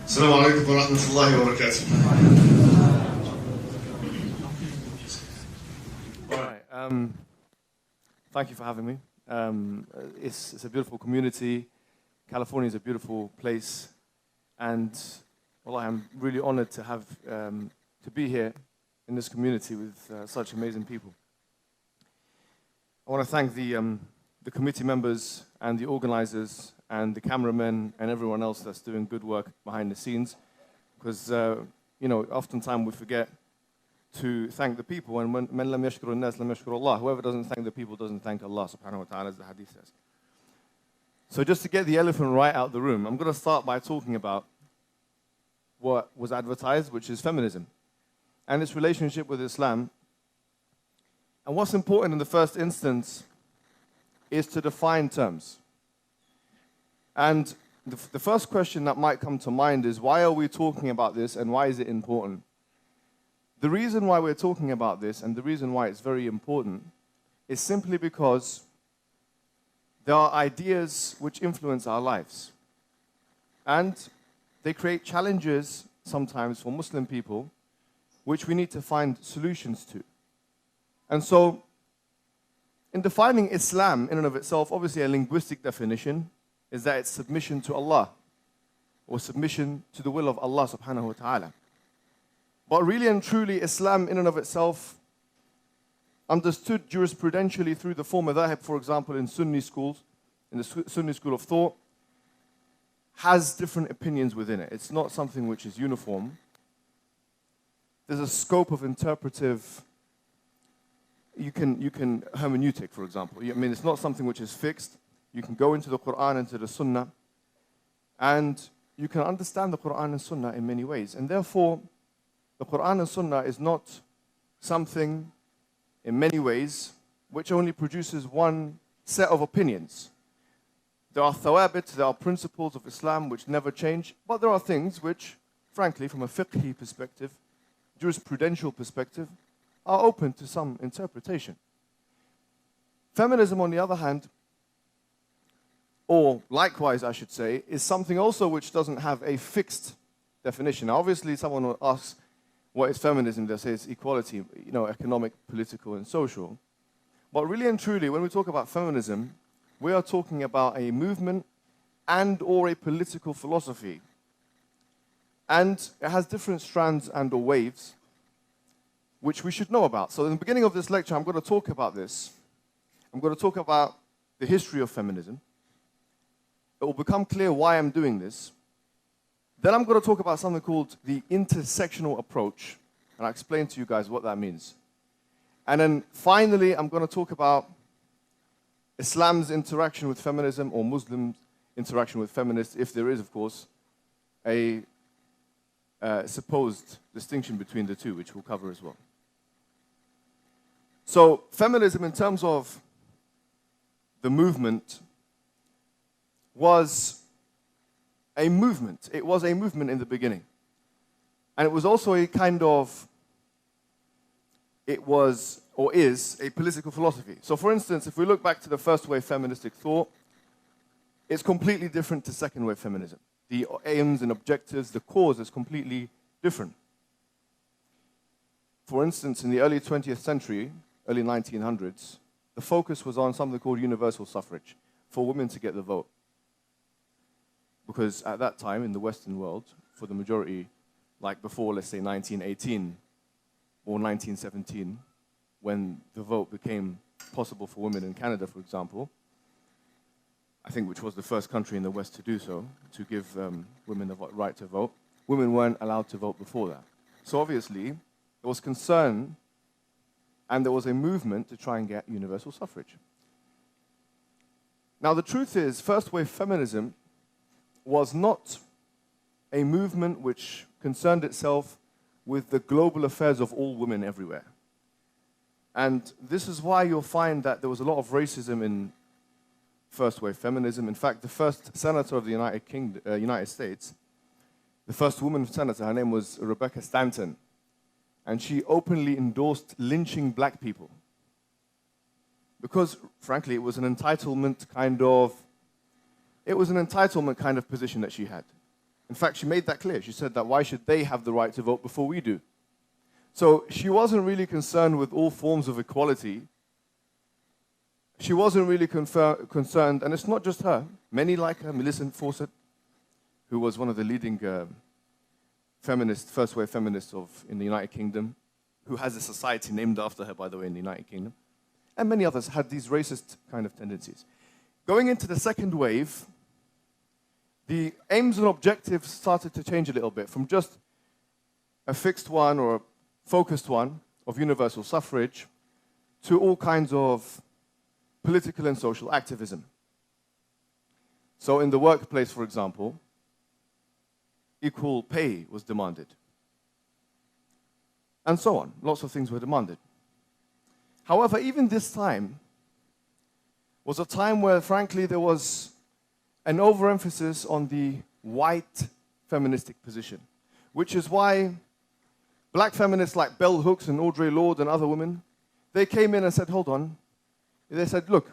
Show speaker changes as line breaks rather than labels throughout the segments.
السلام عليكم ورحمة الله وبركاته.
All right. Thank you for having me. It's a beautiful community. California is a beautiful place, and well, I'm really honored to have to be here in this community with such amazing people. I want to thank the committee members and the organizers and the cameramen and everyone else that's doing good work behind the scenes, because oftentimes we forget to thank the people, and man lam yashkuru an-nas lam yashkuru Allah. Whoever doesn't thank the people doesn't thank Allah subhanahu wa ta'ala, as the hadith says. So just to get the elephant right out of the room, I'm going to start by talking about what was advertised, which is feminism, and its relationship with Islam. And what's important in the first instance is to define terms. And the first question that might come to mind is, why are we talking about this and why is it important? The reason why we're talking about this and the reason why it's very important is simply because there are ideas which influence our lives. And they create challenges sometimes for Muslim people which we need to find solutions to. And so, in defining Islam in and of itself, obviously a linguistic definition is that it's submission to Allah, or submission to the will of Allah subhanahu wa ta'ala. But really and truly, Islam in and of itself, understood jurisprudentially through the form of madhahib, for example, in Sunni schools, in the Sunni school of thought, has different opinions within it. It's not something which is uniform. There's a scope of interpretive, you can hermeneutic, for example. I mean, it's not something which is fixed. You can go into the Quran, into the Sunnah, and you can understand the Quran and Sunnah in many ways. And therefore, the Quran and Sunnah is not something, in many ways, which only produces one set of opinions. There are thawabit, there are principles of Islam which never change, but there are things which, frankly, from a fiqhi perspective, jurisprudential perspective, are open to some interpretation. Feminism, on the other hand, or likewise, I should say, is something also which doesn't have a fixed definition. Now, obviously, someone will ask, what is feminism? They say it's equality, economic, political, and social. But really and truly, when we talk about feminism, we are talking about a movement and or a political philosophy. And it has different strands and or waves, which we should know about. So in the beginning of this lecture, I'm going to talk about this. I'm going to talk about the history of feminism. It will become clear why I'm doing this. Then I'm going to talk about something called the intersectional approach, and I'll explain to you guys what that means. And then finally, I'm going to talk about Islam's interaction with feminism, or Muslims' interaction with feminists, if there is, of course, a supposed distinction between the two, which we'll cover as well. So feminism, in terms of the movement, was a movement. It was a movement in the beginning. And it was also a kind of, it was or is a political philosophy. So for instance, if we look back to the first wave feministic thought, it's completely different to second wave feminism. The aims and objectives, the cause is completely different. For instance, in the early 20th century, early 1900s, the focus was on something called universal suffrage, for women to get the vote. Because at that time, in the Western world, for the majority, like before, let's say, 1918 or 1917, when the vote became possible for women in Canada, for example, I think which was the first country in the West to do so, to give women the right to vote, women weren't allowed to vote before that. So obviously, there was concern and there was a movement to try and get universal suffrage. Now, the truth is, first wave feminism was not a movement which concerned itself with the global affairs of all women everywhere. And this is why you'll find that there was a lot of racism in first wave feminism. In fact, the first senator of the United States, the first woman senator, her name was Rebecca Stanton, and she openly endorsed lynching black people. Because, frankly, it was an entitlement kind of position that she had. In fact, she made that clear. She said that why should they have the right to vote before we do? So she wasn't really concerned with all forms of equality. She wasn't really concerned, and it's not just her. Many like her, Millicent Fawcett, who was one of the leading first wave feminists in the United Kingdom, who has a society named after her, by the way, in the United Kingdom, and many others had these racist kind of tendencies. Going into the second wave, the aims and objectives started to change a little bit from just a fixed one or a focused one of universal suffrage to all kinds of political and social activism. So in the workplace, for example, equal pay was demanded. And so on. Lots of things were demanded. However, even this time was a time where, frankly, there was an overemphasis on the white feministic position, which is why black feminists like Bell Hooks and Audre Lorde and other women, they came in and said, hold on. They said, look,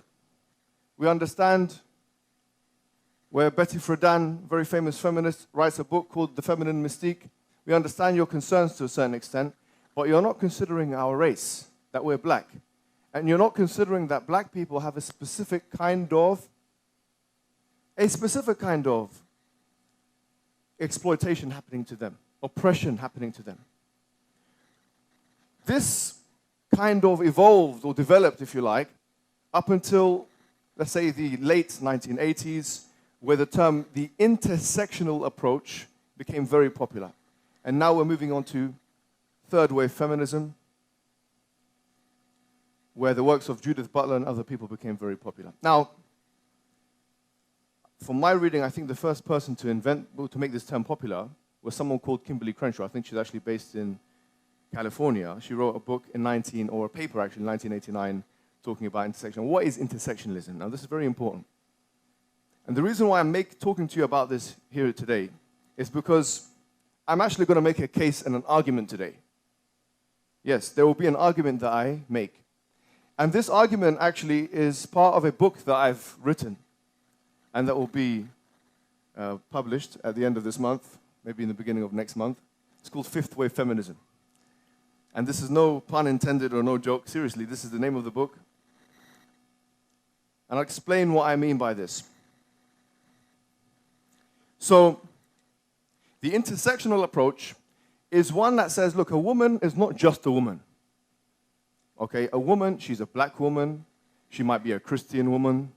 we understand where Betty Friedan, very famous feminist, writes a book called The Feminine Mystique. We understand your concerns to a certain extent, but you're not considering our race, that we're black. And you're not considering that black people have a specific kind of exploitation happening to them, oppression happening to them. This kind of evolved or developed, if you like, up until, let's say, the late 1980s, where the term the intersectional approach became very popular. And now we're moving on to third wave feminism, where the works of Judith Butler and other people became very popular. Now, from my reading, I think the first person to make this term popular was someone called Kimberly Crenshaw. I think she's actually based in California. She wrote a book in a paper actually in 1989, talking about intersection. What is intersectionalism? Now, this is very important. And the reason why I'm talking to you about this here today is because I'm actually going to make a case and an argument today. Yes, there will be an argument that I make. And this argument actually is part of a book that I've written and that will be published at the end of this month, maybe in the beginning of next month. It's called Fifth Wave Feminism. And this is no pun intended or no joke. Seriously, this is the name of the book. And I'll explain what I mean by this. So, the intersectional approach is one that says, look, a woman is not just a woman. Okay, a woman, she's a black woman. She might be a Christian woman,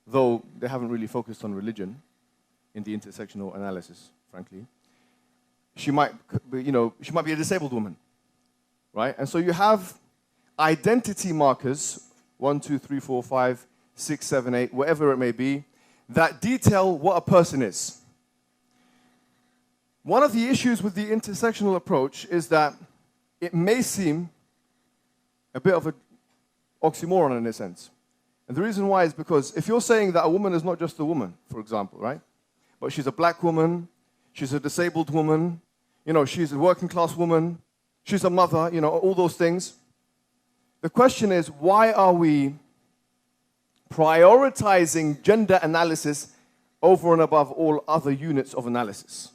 though they haven't really focused on religion in the intersectional analysis, frankly. She might be, she might be a disabled woman, right? And so you have identity markers, 1, 2, 3, 4, 5, 6, 7, 8, whatever it may be, that detail what a person is. One of the issues with the intersectional approach is that it may seem a bit of an oxymoron in a sense. And the reason why is because if you're saying that a woman is not just a woman, for example, right? But she's a black woman, she's a disabled woman, she's a working class woman, she's a mother, all those things. The question is, why are we prioritizing gender analysis over and above all other units of analysis?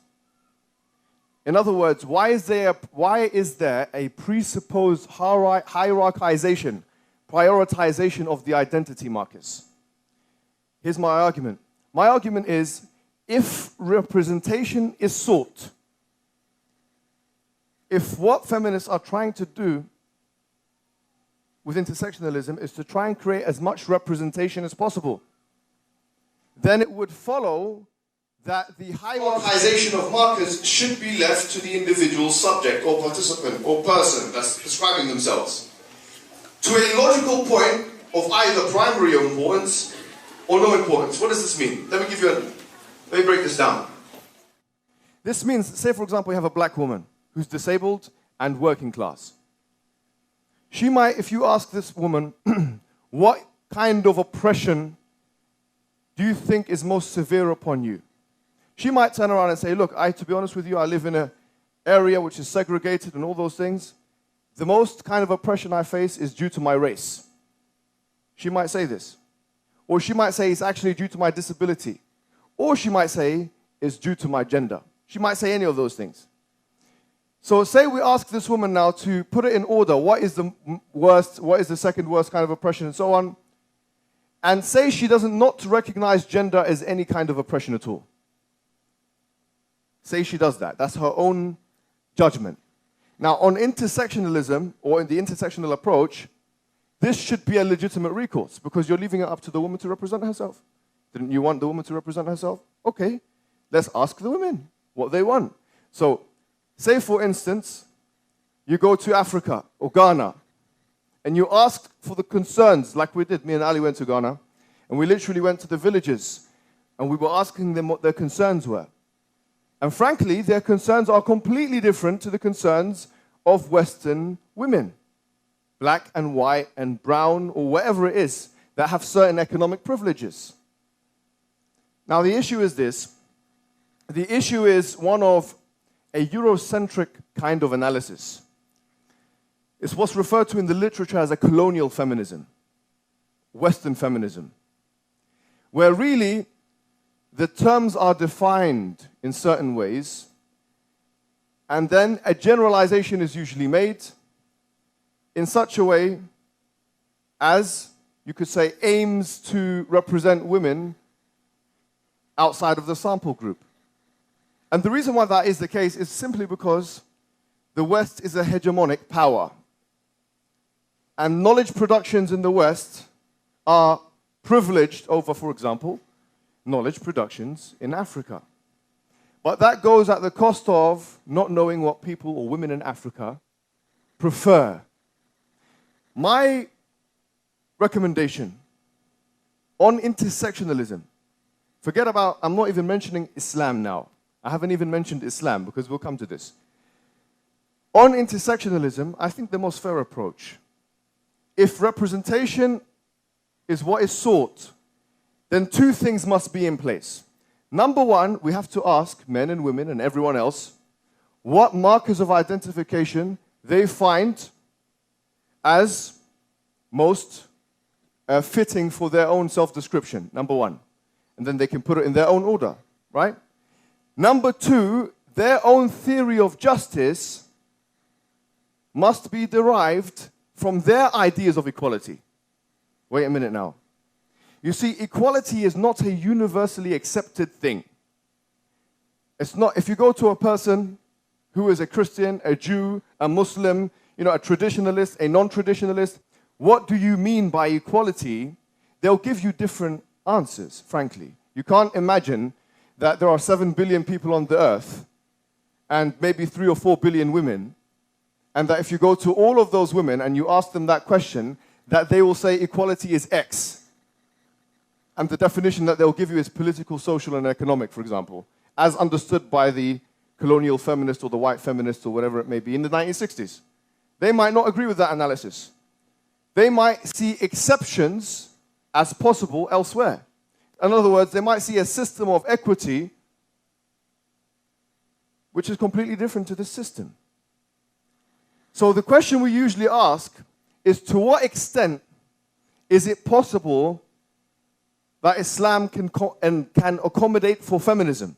In other words, why is there a presupposed hierarchization, prioritization of the identity markers? Here's my argument. My argument is, if representation is sought, if what feminists are trying to do with intersectionalism is to try and create as much representation as possible, then it would follow that the hierarchization of markers should be left to the individual subject or participant or person that's describing themselves to a logical point of either primary importance or no importance. What does this mean? Let me break this down. This means, say for example, you have a black woman who's disabled and working class. She might, if you ask this woman, what kind of oppression do you think is most severe upon you? She might turn around and say, look, to be honest with you, I live in an area which is segregated and all those things. The most kind of oppression I face is due to my race. She might say this. Or she might say it's actually due to my disability. Or she might say it's due to my gender. She might say any of those things. So say we ask this woman now to put it in order. What is the worst, what is the second worst kind of oppression, and so on. And say she doesn't not recognize gender as any kind of oppression at all. Say she does that. That's her own judgment. Now, on intersectionalism, or in the intersectional approach, this should be a legitimate recourse because you're leaving it up to the woman to represent herself. Didn't you want the woman to represent herself? Okay, let's ask the women what they want. So, say for instance, you go to Africa or Ghana and you ask for the concerns, like we did. Me and Ali went to Ghana and we literally went to the villages and we were asking them what their concerns were. And frankly, their concerns are completely different to the concerns of Western women, black and white and brown or whatever it is, that have certain economic privileges. Now, the issue is this. The issue is one of a Eurocentric kind of analysis. It's what's referred to in the literature as a colonial feminism, Western feminism, where really the terms are defined in certain ways, and then a generalization is usually made in such a way as, you could say, aims to represent women outside of the sample group. And the reason why that is the case is simply because the West is a hegemonic power. And knowledge productions in the West are privileged over, for example, knowledge productions in Africa. But that goes at the cost of not knowing what people or women in Africa prefer. My recommendation on intersectionalism, forget about, I'm not even mentioning Islam now. I haven't even mentioned Islam because we'll come to this. On intersectionalism, I think the most fair approach, if representation is what is sought, then two things must be in place. Number one, we have to ask men and women and everyone else what markers of identification they find as most fitting for their own self-description, number one. And then they can put it in their own order, right? Number two, their own theory of justice must be derived from their ideas of equality. Wait a minute now. You see, equality is not a universally accepted thing. It's not, if you go to a person who is a Christian, a Jew, a Muslim, a traditionalist, a non-traditionalist, what do you mean by equality? They'll give you different answers, frankly. You can't imagine that there are 7 billion people on the earth and maybe 3 or 4 billion women, and that if you go to all of those women and you ask them that question, that they will say equality is X. And the definition that they'll give you is political, social, and economic, for example, as understood by the colonial feminist or the white feminist or whatever it may be in the 1960s. They might not agree with that analysis. They might see exceptions as possible elsewhere. In other words, they might see a system of equity which is completely different to this system. So the question we usually ask is, to what extent is it possible that Islam can accommodate for feminism?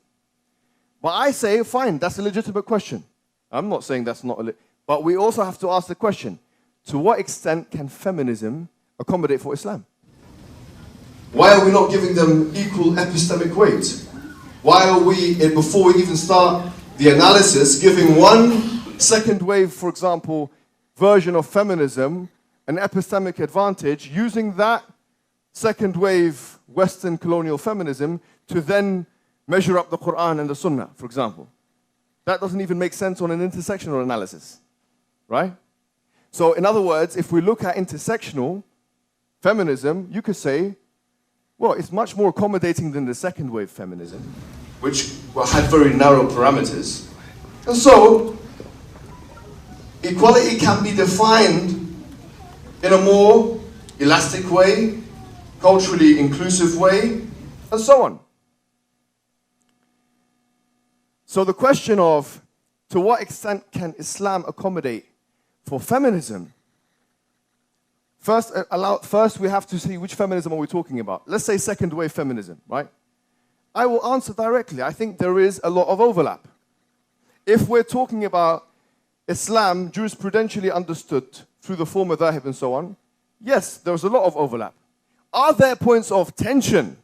But I say, fine, that's a legitimate question. I'm not saying that's not but we also have to ask the question, to what extent can feminism accommodate for Islam? Why are we not giving them equal epistemic weight? Why are we, before we even start the analysis, giving one second wave, for example, version of feminism an epistemic advantage, using that second wave Western colonial feminism to then measure up the Quran and the Sunnah, for example? That doesn't even make sense on an intersectional analysis, right? So in other words, if we look at intersectional feminism, you could say, well, it's much more accommodating than the second wave feminism, which had very narrow parameters. And so, equality can be defined in a more elastic way, culturally inclusive way, and so on. So the question of, to what extent can Islam accommodate for feminism? First, we have to see which feminism are we talking about. Let's say second wave feminism, right? I will answer directly. I think there is a lot of overlap. if we're talking about Islam jurisprudentially understood through the form of madhahib and so on, yes, there's a lot of overlap. Are there points of tension?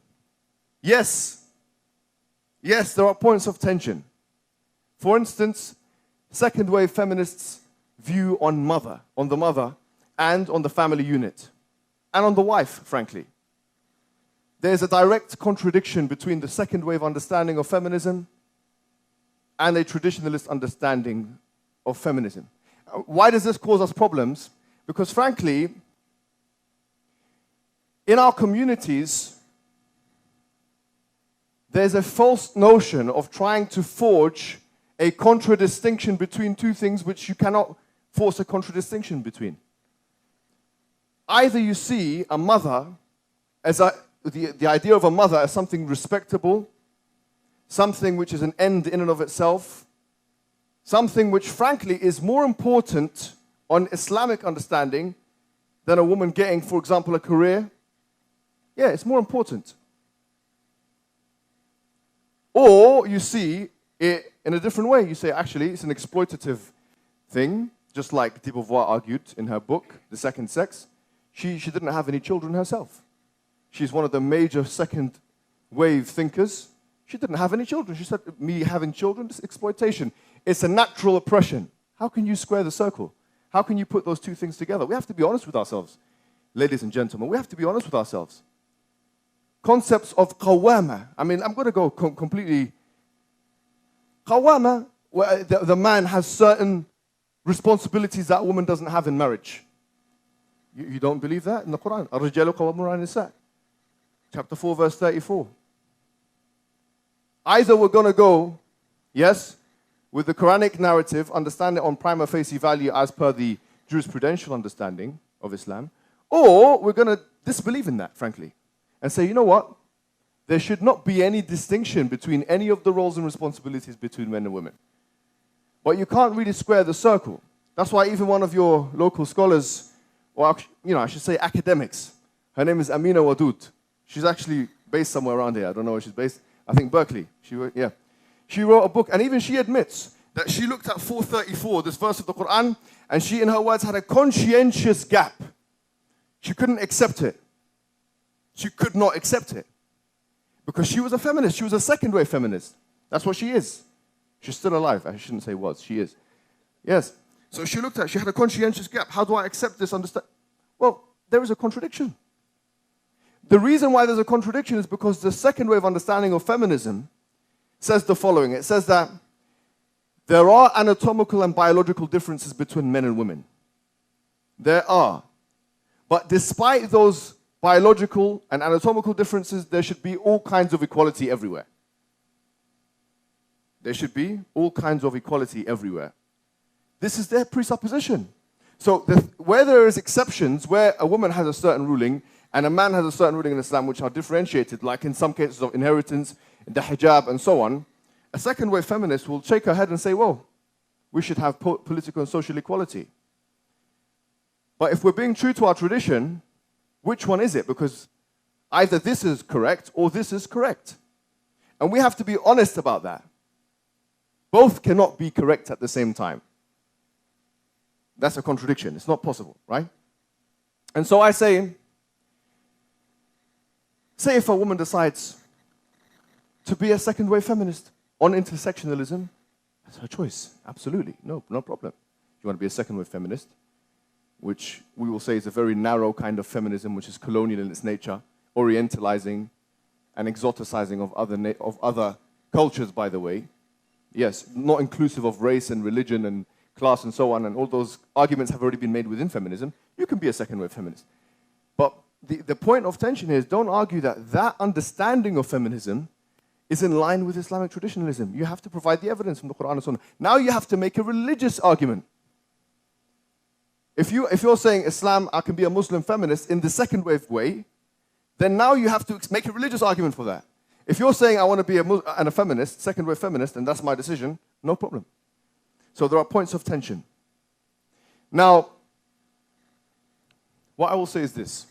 Yes. Yes, there are points of tension. For instance, second wave feminists' view on the mother, and on the family unit, and on the wife, frankly. There's a direct contradiction between the second wave understanding of feminism and a traditionalist understanding of feminism. Why does this cause us problems? Because frankly, in our communities, there's a false notion of trying to forge a contradistinction between two things which you cannot force a contradistinction between. Either you see a mother as the idea of a mother as something respectable, something which is an end in and of itself, something which frankly is more important on Islamic understanding than a woman getting, for example, a career. Yeah, it's more important. Or you see it in a different way. You say, actually, it's an exploitative thing, just like de Beauvoir argued in her book, The Second Sex. She didn't have any children herself. She's one of the major second wave thinkers. She didn't have any children. She said, me having children is exploitation. It's a natural oppression. How can you square the circle? How can you put those two things together? We have to be honest with ourselves. Ladies and gentlemen, we have to be honest with ourselves. Concepts of qawwama. I mean, I'm going to go completely. Qawwama, where the man has certain responsibilities that a woman doesn't have in marriage. You don't believe that in the Quran? Ar-rijalu qawwamuna 'ala an-nisa. Chapter 4, verse 34. Either we're going to go, yes, with the Quranic narrative, understand it on prima facie value as per the jurisprudential understanding of Islam, or we're going to disbelieve in that, frankly, and say, you know what? There should not be any distinction between any of the roles and responsibilities between men and women. But you can't really square the circle. That's why even one of your local scholars, or I should say academics, her name is Amina Wadud. She's actually based somewhere around here. I don't know where she's based. I think Berkeley. She wrote a book, and even she admits that she looked at 434, this verse of the Quran, and she, in her words, had a conscientious gap. She couldn't accept it. She could not accept it. Because she was a feminist. She was a second-wave feminist. That's what she is. She's still alive. I shouldn't say was. She is. Yes. So she looked at it. She had a conscientious gap. How do I accept this? Understand? Well, there is a contradiction. The reason why there's a contradiction is because the second-wave understanding of feminism says the following. It says that there are anatomical and biological differences between men and women. There are. But despite those biological and anatomical differences, there should be all kinds of equality everywhere. There should be all kinds of equality everywhere. This is their presupposition. So where there is exceptions, where a woman has a certain ruling and a man has a certain ruling in Islam which are differentiated, like in some cases of inheritance, the hijab and so on, a second-wave feminist will shake her head and say, well, we should have political and social equality. But if we're being true to our tradition, which one is it? Because either this is correct or this is correct. And we have to be honest about that. Both cannot be correct at the same time. That's a contradiction. It's not possible, right? And so I say if a woman decides to be a second-wave feminist on intersectionalism, that's her choice. Absolutely. No problem. You want to be a second-wave feminist, which we will say is a very narrow kind of feminism, which is colonial in its nature, orientalizing and exoticizing of other cultures, by the way. Yes, not inclusive of race and religion and class and so on, and all those arguments have already been made within feminism. You can be a second-wave feminist. But the point of tension here is don't argue that understanding of feminism is in line with Islamic traditionalism. You have to provide the evidence from the Quran and Sunnah. Now you have to make a religious argument. If you're saying Islam, I can be a Muslim feminist in the second-wave way, then now you have to make a religious argument for that. If you're saying I want to be a feminist, second-wave feminist, and that's my decision, no problem. So there are points of tension. Now, what I will say is this.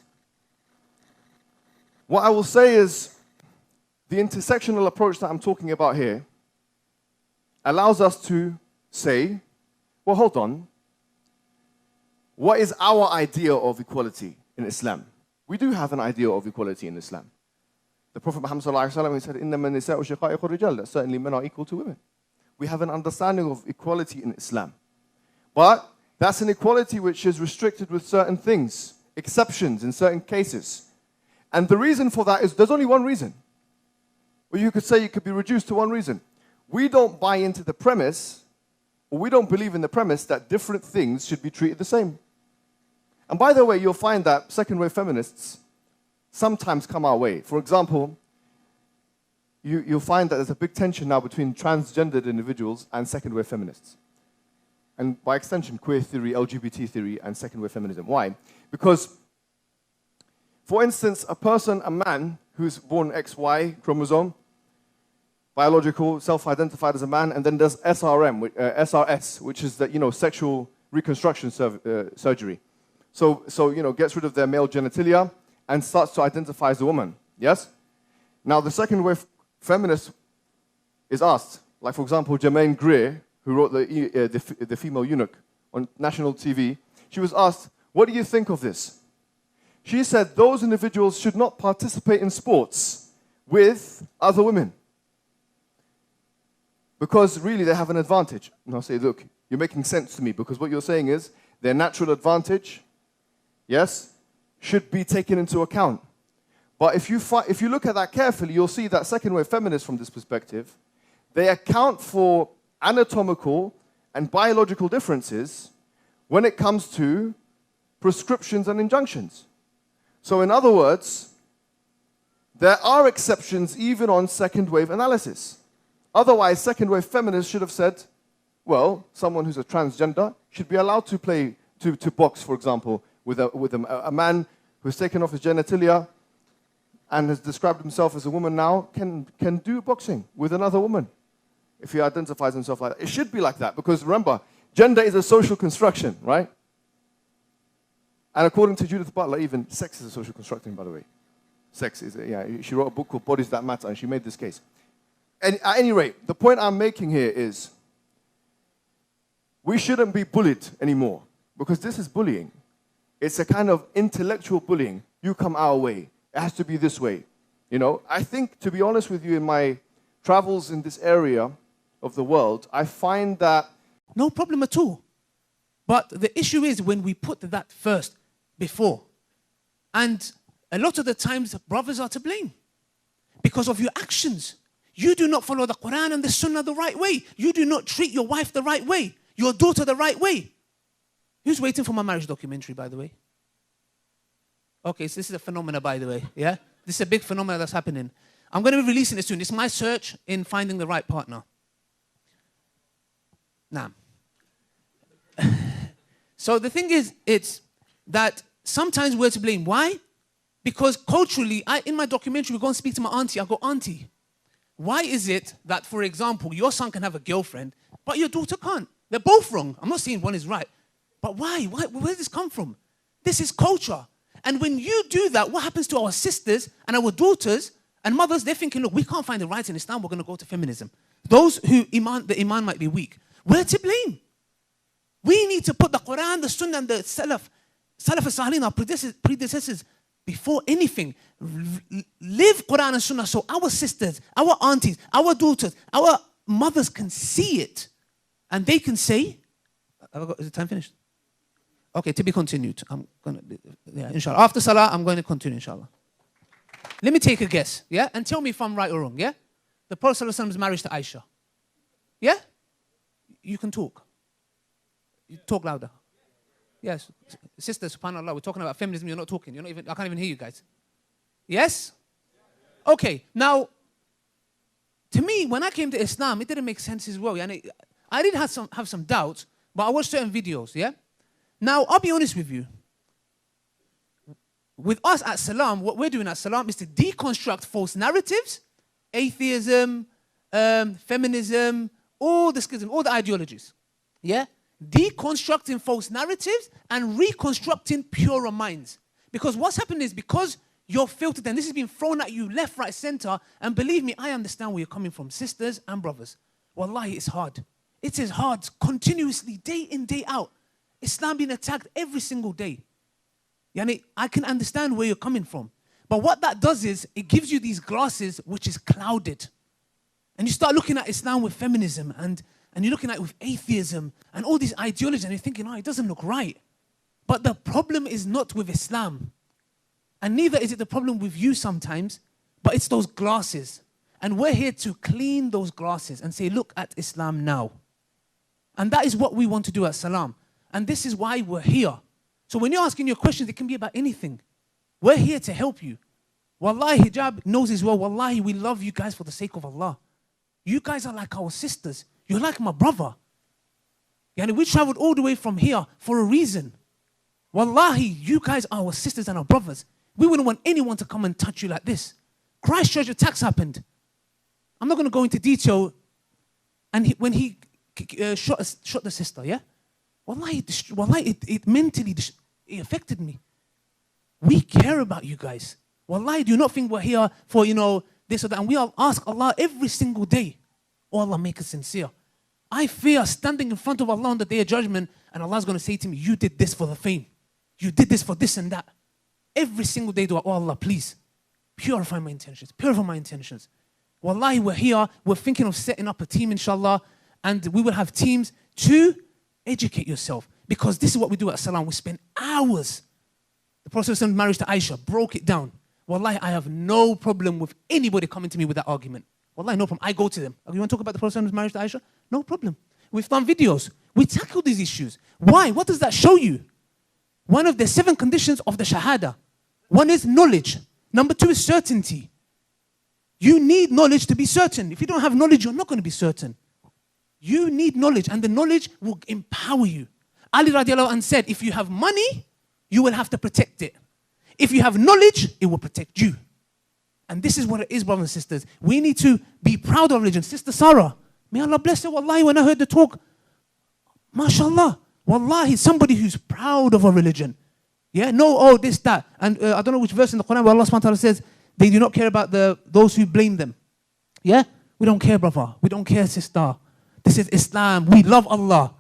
What I will say is the intersectional approach that I'm talking about here allows us to say, well, hold on. What is our idea of equality in Islam? We do have an idea of equality in Islam. The Prophet Muhammad ﷺ, he said, إِنَّمَا النِّسَاءُ شَقَائِقُ الرِّجَالِ, that certainly men are equal to women. We have an understanding of equality in Islam. But that's an equality which is restricted with certain things, exceptions in certain cases. And the reason for that is there's only one reason. Or you could say it could be reduced to one reason. We don't buy into the premise, or we don't believe in the premise that different things should be treated the same. And by the way, you'll find that second-wave feminists sometimes come our way. For example, you'll find that there's a big tension now between transgendered individuals and second-wave feminists. And by extension, queer theory, LGBT theory, and second-wave feminism. Why? Because, for instance, a man who's born XY chromosome, biological, self-identified as a man, and then does SRS, which is the, sexual reconstruction surgery. So, gets rid of their male genitalia and starts to identify as a woman. Yes? Now, the second-wave feminist is asked, like, for example, Germaine Greer, who wrote the Female Eunuch on national TV, she was asked, what do you think of this? She said those individuals should not participate in sports with other women because really they have an advantage. And I'll say, look, you're making sense to me because what you're saying is their natural advantage, yes, should be taken into account. But if you look at that carefully, you'll see that second-wave feminists from this perspective, they account for anatomical and biological differences when it comes to prescriptions and injunctions. So in other words, there are exceptions even on second-wave analysis. Otherwise, second-wave feminists should have said, well, someone who's a transgender should be allowed to play, to box, for example, with a man who's taken off his genitalia and has described himself as a woman now, can do boxing with another woman if he identifies himself like that. It should be like that because remember, gender is a social construction, right? And according to Judith Butler, even sex is a social construction, by the way. Sex is, she wrote a book called Bodies That Matter, and she made this case. And at any rate, the point I'm making here is we shouldn't be bullied anymore because this is bullying. It's a kind of intellectual bullying. You come our way. It has to be this way. I think, to be honest with you, in my travels in this area of the world, I find that...
No problem at all. But the issue is when we put that first, before. And a lot of the times, brothers are to blame because of your actions. You do not follow the Quran and the Sunnah the right way. You do not treat your wife the right way, your daughter the right way. Who's waiting for my marriage documentary, by the way? Okay, so this is a phenomena, by the way, yeah? This is a big phenomena that's happening. I'm going to be releasing it soon. It's my search in finding the right partner. Now, so the thing is, it's that sometimes we're to blame. Why? Because culturally, in my documentary, we go and speak to my auntie. I go, auntie, why is it that, for example, your son can have a girlfriend, but your daughter can't? They're both wrong. I'm not saying one is right. But why? Where does this come from? This is culture. And when you do that, what happens to our sisters and our daughters and mothers? They're thinking, look, we can't find the right in Islam. We're going to go to feminism. Those who the iman might be weak. We're to blame. We need to put the Quran, the Sunnah, and the Salaf al-Salihin, our predecessors, before anything. Live Quran and Sunnah so our sisters, our aunties, our daughters, our mothers can see it. And they can say, is the time finished? Okay, to be continued. I'm going to, inshallah. After Salah, I'm going to continue, inshallah. Let me take a guess, yeah? And tell me if I'm right or wrong, yeah? The Prophet ﷺ's marriage to Aisha. Yeah? You can talk. You talk louder. Yes. Sister, subhanAllah, we're talking about feminism, you're not talking. You're not even, I can't even hear you guys. Yes? Okay, now, to me, when I came to Islam, it didn't make sense as well. And I did have some doubts, but I watched certain videos, yeah? Now, I'll be honest with you. With us at Salam, what we're doing at Salam is to deconstruct false narratives, atheism, feminism, all the schism, all the ideologies. Yeah? Deconstructing false narratives and reconstructing purer minds. Because what's happened is because you're filtered and this has been thrown at you left, right, center, and believe me, I understand where you're coming from, sisters and brothers. Wallahi, it's hard. It is hard, continuously, day in, day out. Islam being attacked every single day. Yani, I can understand where you're coming from. But what that does is, it gives you these glasses which is clouded. And you start looking at Islam with feminism, and you're looking at it with atheism, and all these ideologies, and you're thinking, oh, it doesn't look right. But the problem is not with Islam. And neither is it the problem with you sometimes, but it's those glasses. And we're here to clean those glasses and say, look at Islam now. And that is what we want to do at Salam. And this is why we're here. So when you're asking your questions, it can be about anything. We're here to help you. Wallahi, hijab knows as well, wallahi, we love you guys for the sake of Allah. You guys are like our sisters. You're like my brother. Yani, we traveled all the way from here for a reason. Wallahi, you guys are our sisters and our brothers. We wouldn't want anyone to come and touch you like this. Christchurch attacks happened. I'm not going to go into detail. And when he shot the sister, yeah? Wallahi, it mentally it affected me. We care about you guys. Wallahi, do you not think we're here for, this or that? And we all ask Allah every single day, oh Allah, make us sincere. I fear standing in front of Allah on the day of judgment, and Allah's going to say to me, you did this for the fame. You did this for this and that. Every single day, do I, oh Allah, please, purify my intentions. Purify my intentions. Wallahi, we're here. We're thinking of setting up a team, inshallah, and we will have teams to educate yourself. Because this is what we do at Salam. We spend hours. The Prophet's marriage to Aisha broke it down. Wallahi, I have no problem with anybody coming to me with that argument. Wallahi, no problem. I go to them. You want to talk about the Prophet's marriage to Aisha? No problem. We've done videos. We tackle these issues. Why? What does that show you? One of the 7 conditions of the Shahada. One is knowledge. Number 2 is certainty. You need knowledge to be certain. If you don't have knowledge, you're not going to be certain. You need knowledge, and the knowledge will empower you. Ali radiallahu anh said, if you have money, you will have to protect it. If you have knowledge, it will protect you. And this is what it is, brothers and sisters. We need to be proud of religion. Sister Sarah, may Allah bless her. Wallahi, when I heard the talk, mashallah. Wallahi, somebody who's proud of a religion. Yeah, no, oh, this, that. And I don't know which verse in the Quran where Allah subhanahu wa ta'ala says, they do not care about those who blame them. Yeah? We don't care, brother. We don't care, sister. This is Islam. We love Allah.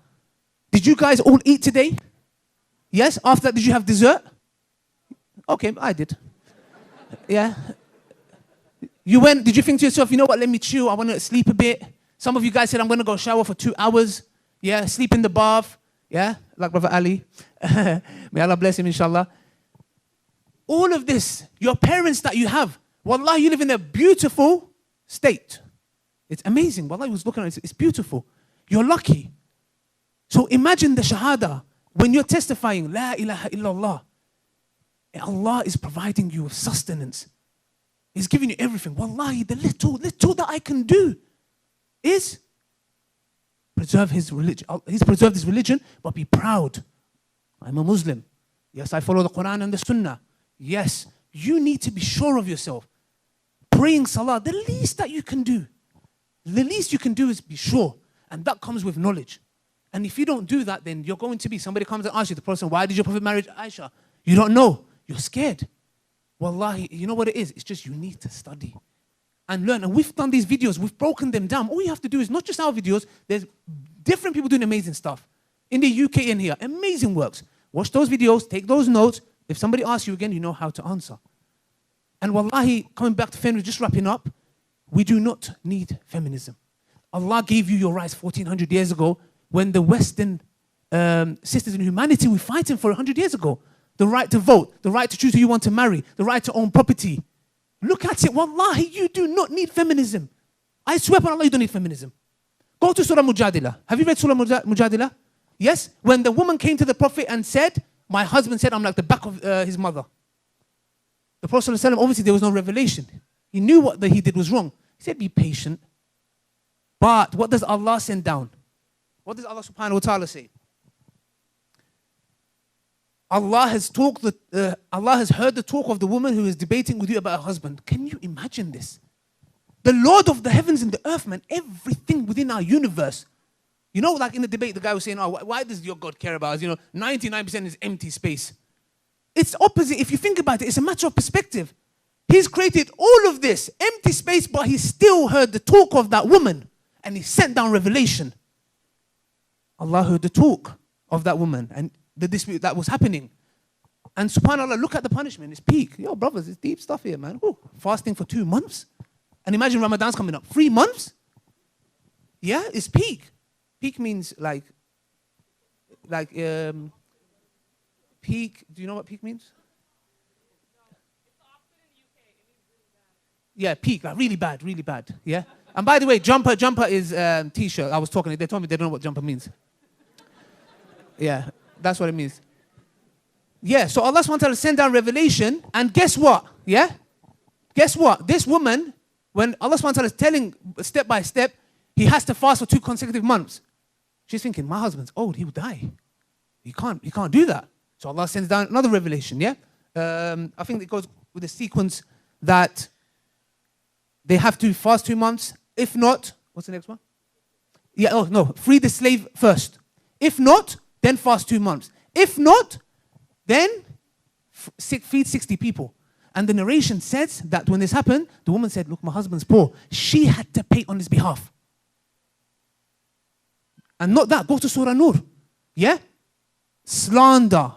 Did you guys all eat today? Yes? After that, did you have dessert? Okay, I did. Yeah? You went, did you think to yourself, you know what, let me chill. I want to sleep a bit. Some of you guys said, I'm going to go shower for 2 hours. Yeah, sleep in the bath. Yeah, like Brother Ali. May Allah bless him, inshallah. All of this, your parents that you have, wallah, you live in a beautiful state. It's amazing. Wallah, I was looking at it. It's beautiful. You're lucky. So imagine the shahada. When you're testifying, La ilaha illallah, Allah is providing you with sustenance. He's giving you everything. Wallahi, the little that I can do is preserve his religion. He's preserved his religion, but be proud. I'm a Muslim. Yes, I follow the Quran and the Sunnah. Yes, you need to be sure of yourself. Praying salah, the least that you can do. The least you can do is be sure. And that comes with knowledge. And if you don't do that, then you're going to be, somebody comes and asks you, the person, why did your Prophet marry Aisha? You don't know. You're scared. Wallahi, you know what it is? It's just you need to study and learn. And we've done these videos. We've broken them down. All you have to do is not just our videos. There's different people doing amazing stuff. In the UK and here. Amazing works. Watch those videos. Take those notes. If somebody asks you again, you know how to answer. And wallahi, coming back to feminism, just wrapping up, we do not need feminism. Allah gave you your rights 1400 years ago when the Western sisters in humanity were fighting for 100 years ago. The right to vote, the right to choose who you want to marry, the right to own property. Look at it. Wallahi, you do not need feminism. I swear upon Allah, you don't need feminism. Go to Surah Mujadila. Have you read Surah Mujadila? Yes? When the woman came to the Prophet and said, my husband said, I'm like the back of his mother. The Prophet ﷺ, obviously there was no revelation. He knew what he did was wrong. He said, be patient. But what does Allah send down? What does Allah subhanahu wa ta'ala say? Allah has heard the talk of the woman who is debating with you about her husband. Can you imagine this? The Lord of the heavens and the earth, man, everything within our universe. You know, like in the debate, the guy was saying, oh, why does your God care about us? 99% is empty space. It's opposite. If you think about it, it's a matter of perspective. He's created all of this empty space, but he still heard the talk of that woman and he sent down revelation. Allah heard the talk of that woman and the dispute that was happening. And subhanAllah, look at the punishment. It's peak. Yo, brothers, it's deep stuff here, man. Ooh, fasting for 2 months. And imagine Ramadan's coming up. 3 months? Yeah, it's peak. Peak means peak. Do you know what peak means? Yeah, peak, like really bad, really bad. Yeah. And by the way, jumper is t-shirt. I was talking. They told me they don't know what jumper means. Yeah, that's what it means. Yeah. So Allah SWT sent down revelation, and guess what? Yeah. Guess what? This woman, when Allah SWT is telling step by step, he has to fast for 2 consecutive months. She's thinking, my husband's old. He will die. You can't do that. So Allah sends down another revelation. Yeah. I think it goes with the sequence that they have to fast 2 months. If not, what's the next one? Yeah, oh no, free the slave first. If not, then fast 2 months. If not, then feed 60 people. And the narration says that when this happened, the woman said, look, my husband's poor. She had to pay on his behalf. And not that, go to Surah Nur. Yeah? Slander.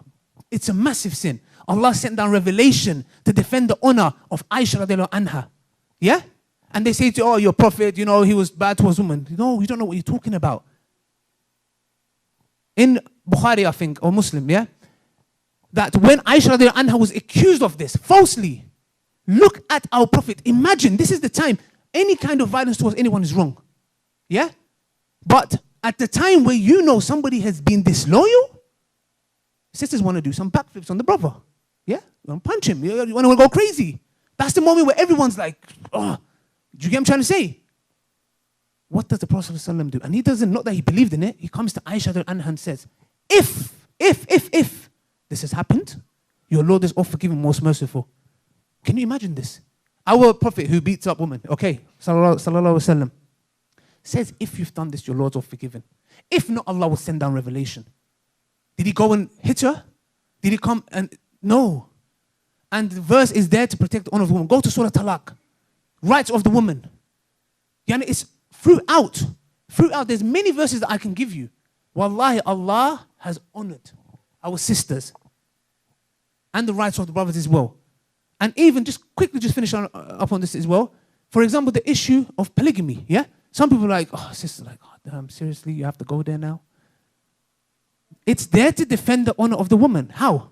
It's a massive sin. Allah sent down revelation to defend the honor of Aisha radiallahu anha. Yeah? And they say to you, oh, your prophet, you know, he was bad towards women. No, you don't know what you're talking about. In Bukhari, I think, or Muslim, yeah? That when Aisha radiallahu anha was accused of this, falsely, look at our prophet. Imagine, this is the time, any kind of violence towards anyone is wrong. Yeah? But at the time where you know somebody has been disloyal, sisters want to do some backflips on the brother. Yeah? You want to punch him. You want to go crazy. That's the moment where everyone's like, oh, do you get what I'm trying to say? What does the Prophet ﷺ do? And he doesn't, not that he believed in it, he comes to Aisha anha and says, if this has happened, your Lord is all forgiving, most merciful. Can you imagine this? Our Prophet who beats up women, okay, sallallahu alaihi wasallam, says, if you've done this, your Lord's all forgiven. If not, Allah will send down revelation. Did he go and hit her? Did he come and, no. And the verse is there to protect the honor of the woman. Go to Surah Talaq. Rights of the woman. Yani it's throughout. There's many verses that I can give you. Wallahi, Allah has honored our sisters and the rights of the brothers as well. And even just quickly finish up on this as well. For example, the issue of polygamy. Yeah? Some people are like, oh, sister, like, oh, damn, seriously, you have to go there now? It's there to defend the honor of the woman. How?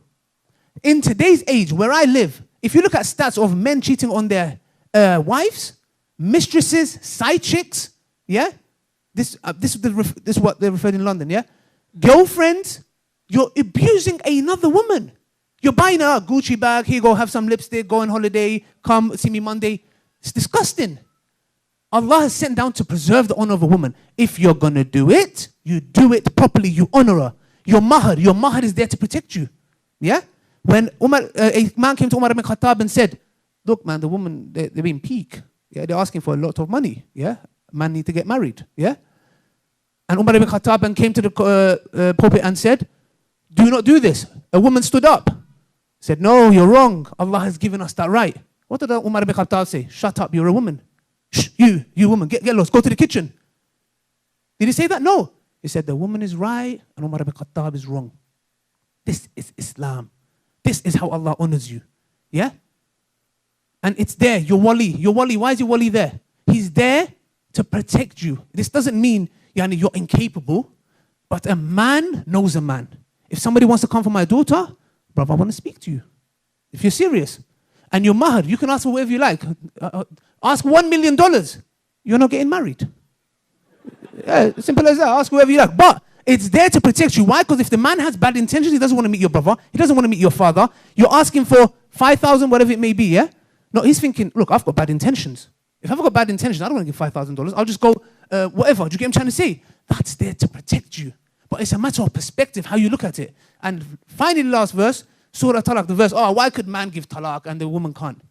In today's age, where I live, if you look at stats of men cheating on their wives, mistresses, side chicks, yeah? This is what they referred in London, yeah? Girlfriends, you're abusing another woman. You're buying a Gucci bag, here you go, have some lipstick, go on holiday, come see me Monday. It's disgusting. Allah has sent down to preserve the honor of a woman. If you're going to do it, you do it properly, you honor her. Your mahar is there to protect you. Yeah? When a man came to Umar ibn Khattab and said, look, man, the woman, they're being peak. Yeah, they're asking for a lot of money. Yeah? Man need to get married. Yeah? And Umar ibn Khattab came to the pulpit and said, do not do this. A woman stood up. Said, no, you're wrong. Allah has given us that right. What did Umar ibn Khattab say? Shut up, you're a woman. Shh, you woman, get lost, go to the kitchen. Did he say that? No. He said the woman is right and Umar ibn Khattab is wrong. This is Islam. This is how Allah honors you. Yeah? And it's there, your wali. Why is your wali there? He's there to protect you. This doesn't mean yani, you're incapable, but a man knows a man. If somebody wants to come for my daughter, brother, I want to speak to you. If you're serious. And your mahar, you can ask for whatever you like. Ask $1 million. You're not getting married. Yeah, simple as that. Ask whoever you like. But it's there to protect you. Why? Because if the man has bad intentions, he doesn't want to meet your brother. He doesn't want to meet your father. You're asking for 5,000, whatever it may be, yeah? No, he's thinking, look, I've got bad intentions. If I've got bad intentions, I don't want to give $5,000. I'll just go whatever. Do you get what I'm trying to say? That's there to protect you. But it's a matter of perspective, how you look at it. And finally, last verse, Surah Talaq, the verse, why could man give talaq and the woman can't?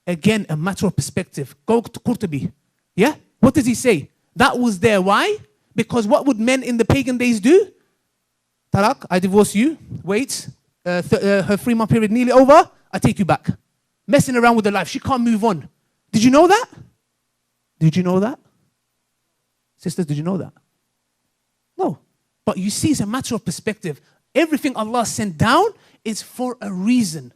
Again, a matter of perspective. Go to Qurtubi. Yeah? What does he say? That was there. Why? Because what would men in the pagan days do? Talaq, I divorce you. Wait. Her 3-month period nearly over. I take you back. Messing around with her life. She can't move on. Did you know that? Did you know that? Sisters, did you know that? No. But you see, it's a matter of perspective. Everything Allah sent down is for a reason.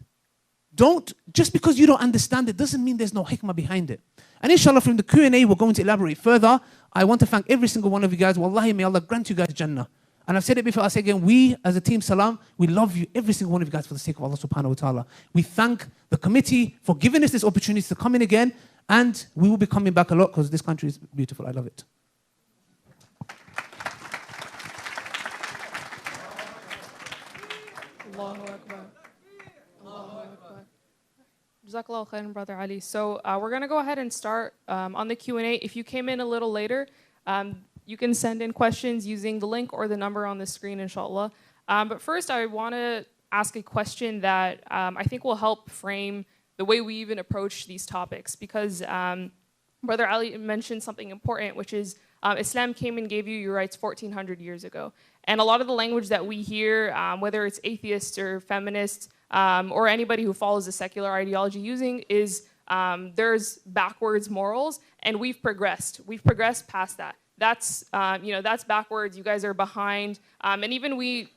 Just because you don't understand it doesn't mean there's no hikmah behind it. And inshallah, from the Q&A, we're going to elaborate further. I want to thank every single one of you guys. Wallahi, may Allah grant you guys Jannah. And I've said it before, I'll say again, we as a team Salam, we love you, every single one of you guys, for the sake of Allah subhanahu wa ta'ala. We thank the committee for giving us this opportunity to come in again, and we will be coming back a lot because this country is beautiful. I love it.
Allahu Akbar. Allahu Akbar. Jazakallahu khairan, Brother Ali. So we're going to go ahead and start on the Q&A. If you came in a little later, you can send in questions using the link or the number on the screen, inshallah. But first, I want to ask a question that I think will help frame the way we even approach these topics. Because Brother Ali mentioned something important, which is Islam came and gave you your rights 1400 years ago. And a lot of the language that we hear, whether it's atheists or feminists, or anybody who follows a secular ideology using, is there's backwards morals, and we've progressed. We've progressed past that. That's that's backwards. You guys are behind. And even we,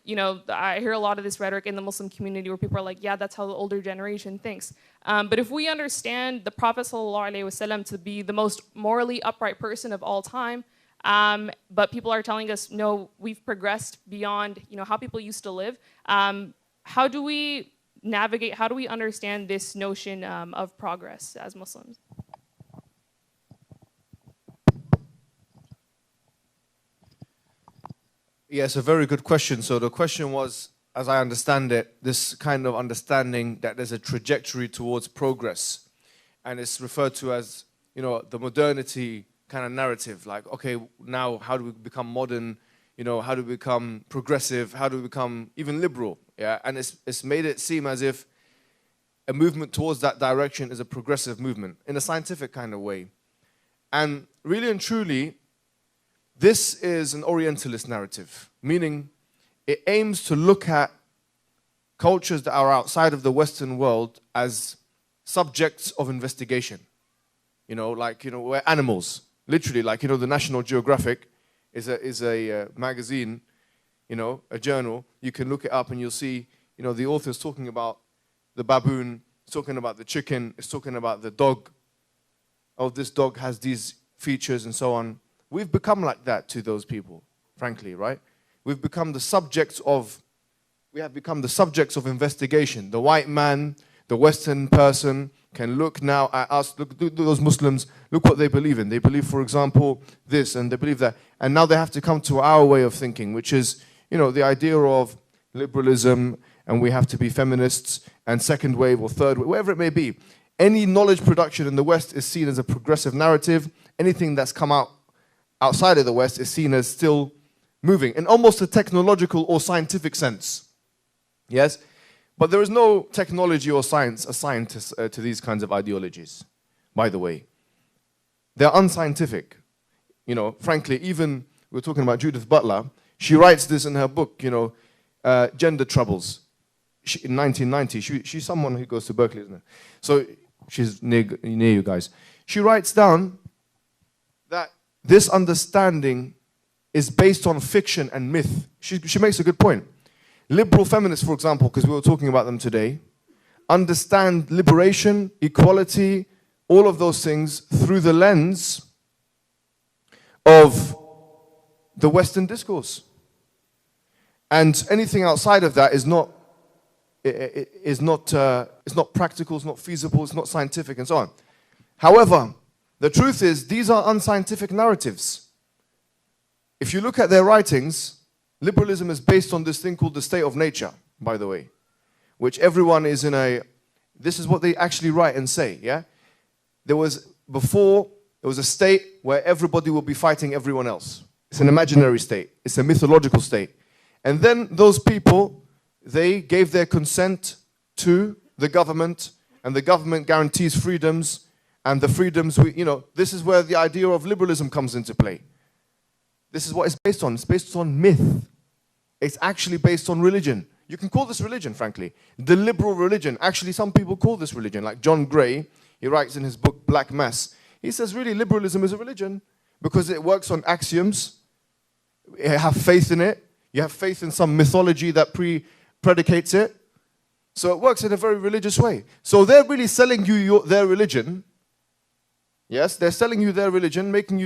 I hear a lot of this rhetoric in the Muslim community where people are like, yeah, that's how the older generation thinks. But if we understand the Prophet ﷺ to be the most morally upright person of all time, but people are telling us, no, we've progressed beyond, how people used to live. How do we navigate? How do we understand this notion of progress as Muslims?
Yes, a very good question. So the question was, as I understand it, this kind of understanding that there's a trajectory towards progress. And it's referred to as, the modernity kind of narrative. Like, okay, now how do we become modern? How do we become progressive? How do we become even liberal? Yeah, and it's made it seem as if a movement towards that direction is a progressive movement in a scientific kind of way. And really and truly, this is an Orientalist narrative, meaning it aims to look at cultures that are outside of the Western world as subjects of investigation. We're animals. Literally, the National Geographic is a magazine, a journal. You can look it up and you'll see, the author's talking about the baboon, it's talking about the chicken, it's talking about the dog. Oh, this dog has these features and so on. We've become like that to those people, frankly, right? We have become the subjects of investigation. The white man, the Western person can look now at us, look at those Muslims, look what they believe in. They believe, for example, this, and they believe that. And now they have to come to our way of thinking, which is, the idea of liberalism, and we have to be feminists, and second wave or third wave, whatever it may be. Any knowledge production in the West is seen as a progressive narrative. Anything that's come out outside of the West is seen as still moving in almost a technological or scientific sense. Yes? But there is no technology or science assigned to these kinds of ideologies, by the way. They're unscientific. Frankly, even we're talking about Judith Butler, she writes this in her book, Gender Troubles, in 1990. She's someone who goes to Berkeley, isn't it? So she's near you guys. She writes down that this understanding is based on fiction and myth. She makes a good point. Liberal feminists, for example, because we were talking about them today, understand liberation, equality, all of those things through the lens of the Western discourse. And anything outside of that is not practical, it's not feasible, it's not scientific, and so on. However, the truth is, these are unscientific narratives. If you look at their writings, liberalism is based on this thing called the state of nature, by the way, which everyone is in a... This is what they actually write and say, yeah? Before, there was a state where everybody will be fighting everyone else. It's an imaginary state. It's a mythological state. And then those people, they gave their consent to the government, and the government guarantees freedoms, and the freedoms, this is where the idea of liberalism comes into play. This is what it's based on. It's based on myth. It's actually based on religion. You can call this religion, frankly. The liberal religion. Actually, some people call this religion. Like John Gray, he writes in his book, Black Mass. He says, really, liberalism is a religion because it works on axioms. You have faith in it.
You have faith in some mythology that predicates it. So it works in a very religious way. So they're really selling you their religion. Yes, they're selling you their religion, making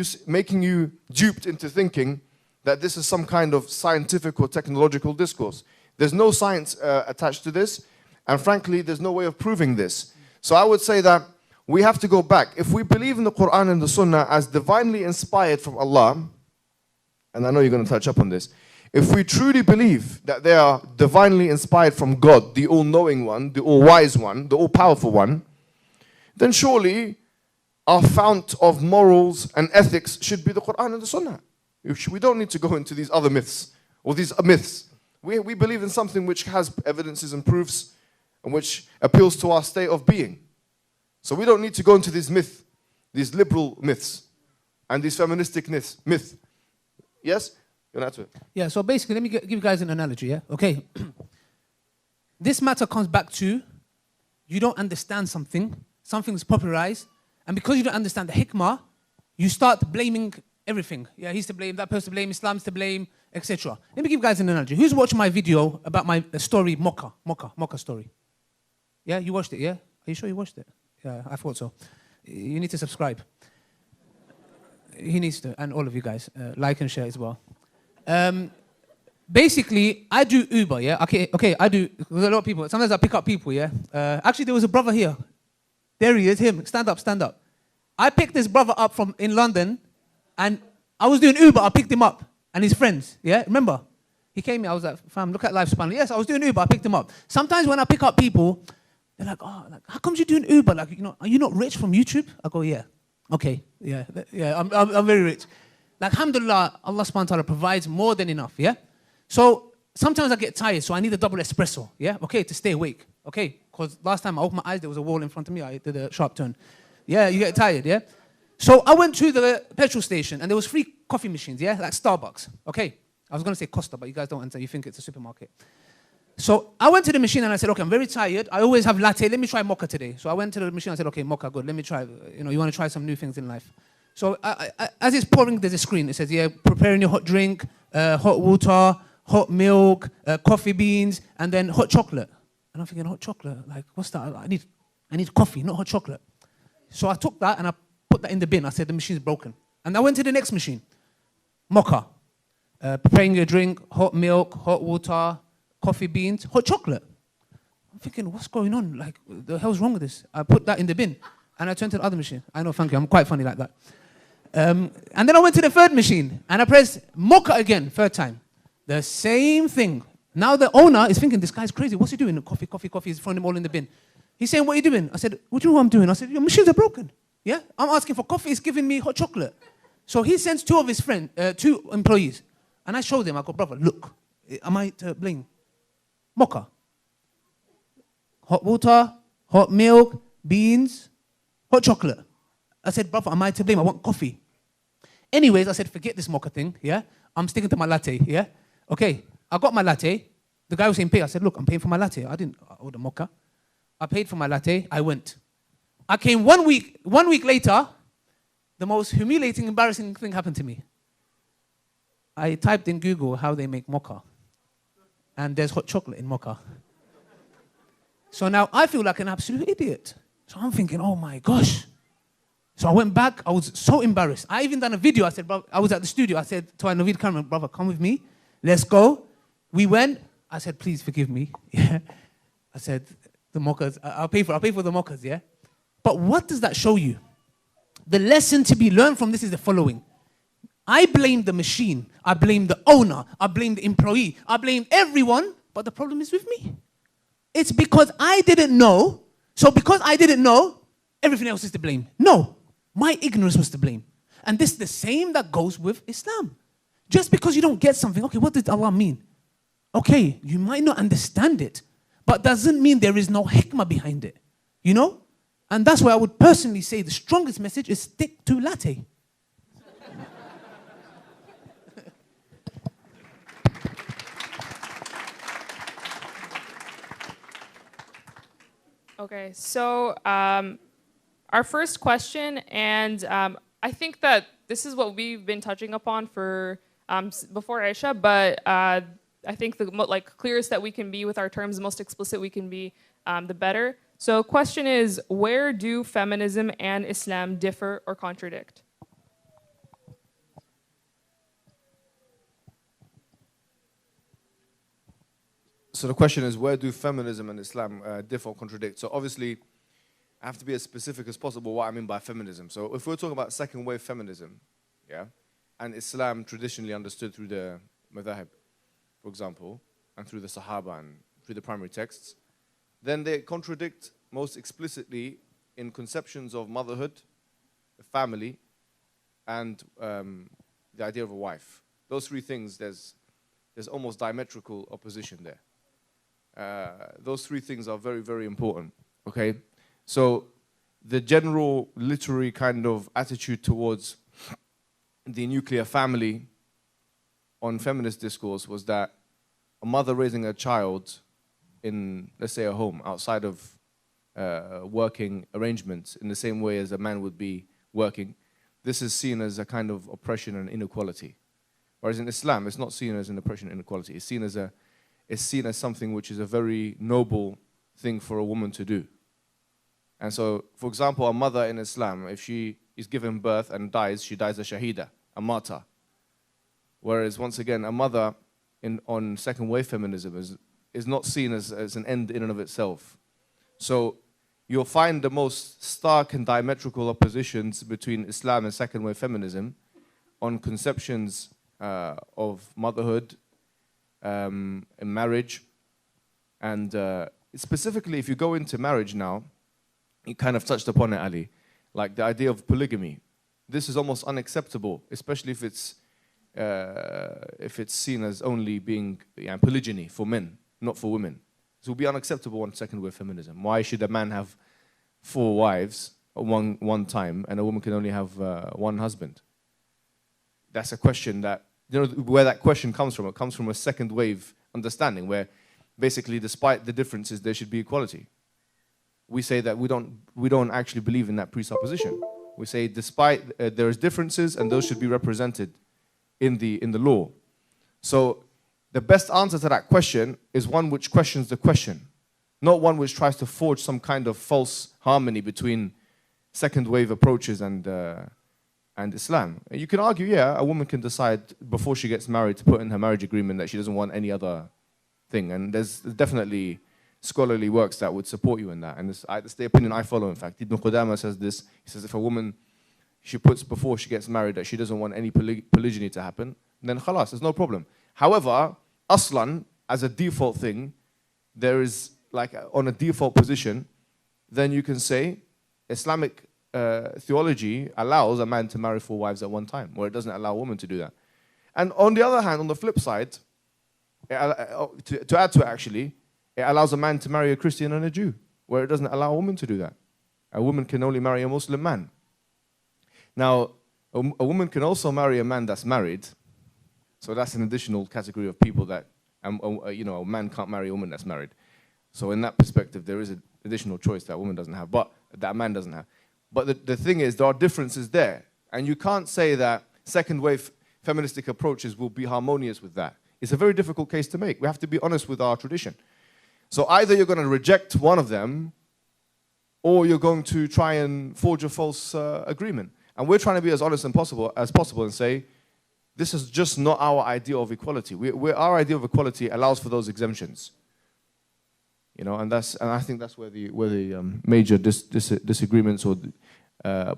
you duped into thinking that this is some kind of scientific or technological discourse. There's no science attached to this, and frankly, there's no way of proving this. So I would say that we have to go back. If we believe in the Quran and the Sunnah as divinely inspired from Allah, and I know you're going to touch up on this, if we truly believe that they are divinely inspired from God, the all-knowing one, the all-wise one, the all-powerful one, then surely our fount of morals and ethics should be the Quran and the Sunnah. We don't need to go into these other myths, or these myths. We believe in something which has evidences and proofs, and which appeals to our state of being. So we don't need to go into these these liberal myths, and these feministic myths. Yes? You're not to it.
Yeah, so basically, let me give you guys an analogy, yeah? Okay. This matter comes back to you don't understand something, something's popularized, and because you don't understand the hikmah, you start blaming everything. Yeah, he's to blame, that person to blame, Islam's to blame, etc. Let me give you guys an analogy. Who's watched my video about my story, Mocha story? Yeah, you watched it, yeah? Are you sure you watched it? Yeah, I thought so. You need to subscribe. He needs to, and all of you guys, like and share as well. Basically, I do Uber, yeah? Okay, I do, there's a lot of people. Sometimes I pick up people, yeah? Actually, there was a brother here. There he is, him. Stand up, stand up. I picked this brother up in London, and I was doing Uber. I picked him up, and his friends, yeah? Remember? He came here, I was like, fam, look at lifespan. Yes, I was doing Uber, I picked him up. Sometimes when I pick up people, they're like, oh, like, how come you're doing Uber? Like, you know, are you not rich from YouTube? I go, yeah. Okay, yeah, I'm very rich. Like, alhamdulillah, Allah subhanahu wa ta'ala provides more than enough, yeah? So, sometimes I get tired, so I need a double espresso, yeah? Okay, to stay awake, okay? Because last time I opened my eyes, there was a wall in front of me, I did a sharp turn. Yeah, you get tired, yeah? So, I went to the petrol station, and there was 3 coffee machines, yeah? Like Starbucks, okay? I was going to say Costa, but you guys don't answer, you think it's a supermarket. So, I went to the machine, and I said, okay, I'm very tired, I always have latte, let me try mocha today. So, I went to the machine, I said, okay, mocha, good, let me try, you know, you want to try some new things in life. So as it's pouring, there's a screen. It says, yeah, preparing your hot drink, hot water, hot milk, coffee beans, and then hot chocolate. And I'm thinking, hot chocolate? Like, what's that? I need coffee, not hot chocolate. So I took that and I put that in the bin. I said, the machine's broken. And I went to the next machine. Mocha. Preparing your drink, hot milk, hot water, coffee beans, hot chocolate. I'm thinking, what's going on? Like, the hell's wrong with this? I put that in the bin. And I turned to the other machine. I know, thank you. I'm quite funny like that. And then I went to the third machine, and I pressed mocha again, 3rd time. The same thing. Now the owner is thinking, this guy's crazy. What's he doing? Coffee. He's throwing them all in the bin. He's saying, what are you doing? I said, what do you know what I'm doing? I said, your machines are broken. Yeah? I'm asking for coffee. He's giving me hot chocolate. So he sends 2 of his friends, 2 employees. And I showed them. I go, brother, look. Am I to blame? Mocha. Hot water, hot milk, beans, hot chocolate. I said, brother, am I to blame? I want coffee. Anyways, I said, forget this mocha thing, yeah? I'm sticking to my latte, yeah? Okay, I got my latte. The guy was saying pay. I said, look, I'm paying for my latte. I didn't order mocha. I paid for my latte. I went. I came 1 week. 1 week later, the most humiliating, embarrassing thing happened to me. I typed in Google how they make mocha. And there's hot chocolate in mocha. So now I feel like an absolute idiot. So I'm thinking, oh my gosh. So I went back. I was so embarrassed. I even done a video. I said, brother, I was at the studio. I said to our Naveed cameraman, brother, come with me. Let's go. We went. I said, please forgive me. Yeah. I said, the mochas, I'll pay for the mochas, yeah? But what does that show you? The lesson to be learned from this is the following. I blame the machine. I blame the owner. I blame the employee. I blame everyone. But the problem is with me. It's because I didn't know. So because I didn't know, everything else is to blame. No. My ignorance was to blame. And this is the same that goes with Islam. Just because you don't get something, okay, what did Allah mean? Okay, you might not understand it, but doesn't mean there is no hikmah behind it. You know? And that's why I would personally say the strongest message is stick to latte.
Okay, so our first question, and I think that this is what we've been touching upon for before Aisha, but I think the clearest that we can be with our terms, the most explicit we can be, the better. So question is, where do feminism and Islam differ or contradict?
So the question is, where do feminism and Islam differ or contradict? So obviously, I have to be as specific as possible what I mean by feminism. So if we're talking about second wave feminism, yeah, and Islam traditionally understood through the madhahib, for example, and through the Sahaba and through the primary texts, then they contradict most explicitly in conceptions of motherhood, family, and the idea of a wife. Those three things, there's almost diametrical opposition there. Those three things are very, very important, okay? So the general literary kind of attitude towards the nuclear family on feminist discourse was that a mother raising a child in, let's say, a home outside of working arrangements in the same way as a man would be working, this is seen as a kind of oppression and inequality. Whereas in Islam, it's not seen as an oppression and inequality. It's seen as something which is a very noble thing for a woman to do. And so, for example, a mother in Islam, if she is given birth and dies, she dies a shahida, a martyr. Whereas, once again, a mother on second wave feminism is not seen as an end in and of itself. So you'll find the most stark and diametrical oppositions between Islam and second wave feminism on conceptions of motherhood and marriage. And specifically, if you go into marriage now, you kind of touched upon it, Ali, like the idea of polygamy. This is almost unacceptable, especially if it's seen as only being polygyny for men, not for women. It will be unacceptable on second wave feminism. Why should a man have 4 wives at one time and a woman can only have 1 husband? That's a question that, you know, where that question comes from. It comes from a second wave understanding where basically despite the differences there should be equality. We say that we don't actually believe in that presupposition. We say despite there is differences and those should be represented in the law. So the best answer to that question is one which questions the question, not one which tries to forge some kind of false harmony between second wave approaches and Islam. You can argue, yeah, a woman can decide before she gets married to put in her marriage agreement that she doesn't want any other thing, and there's definitely scholarly works that would support you in that, and it's the opinion I follow. In fact, Ibn Qudama says this. He says if a woman, she puts before she gets married that she doesn't want any polygyny to happen, then khalas, there's no problem. However, aslan, as a default thing, there is like on a default position, then you can say Islamic theology allows a man to marry 4 wives at one time, where it doesn't allow a woman to do that. And on the other hand, on the flip side, to add to it actually, it allows a man to marry a Christian and a Jew, where it doesn't allow a woman to do that. A woman can only marry a Muslim man. Now, a woman can also marry a man that's married, so that's an additional category of people that, you know, a man can't marry a woman that's married. So in that perspective, there is an additional choice that a woman doesn't have, but that a man doesn't have. But the thing is, there are differences there, and you can't say that second wave feministic approaches will be harmonious with that. It's a very difficult case to make. We have to be honest with our tradition. So either you're going to reject one of them, or you're going to try and forge a false agreement. And we're trying to be as honest as possible and say, this is just not our idea of equality. Our idea of equality allows for those exemptions. You know, and I think that's where the major disagreements or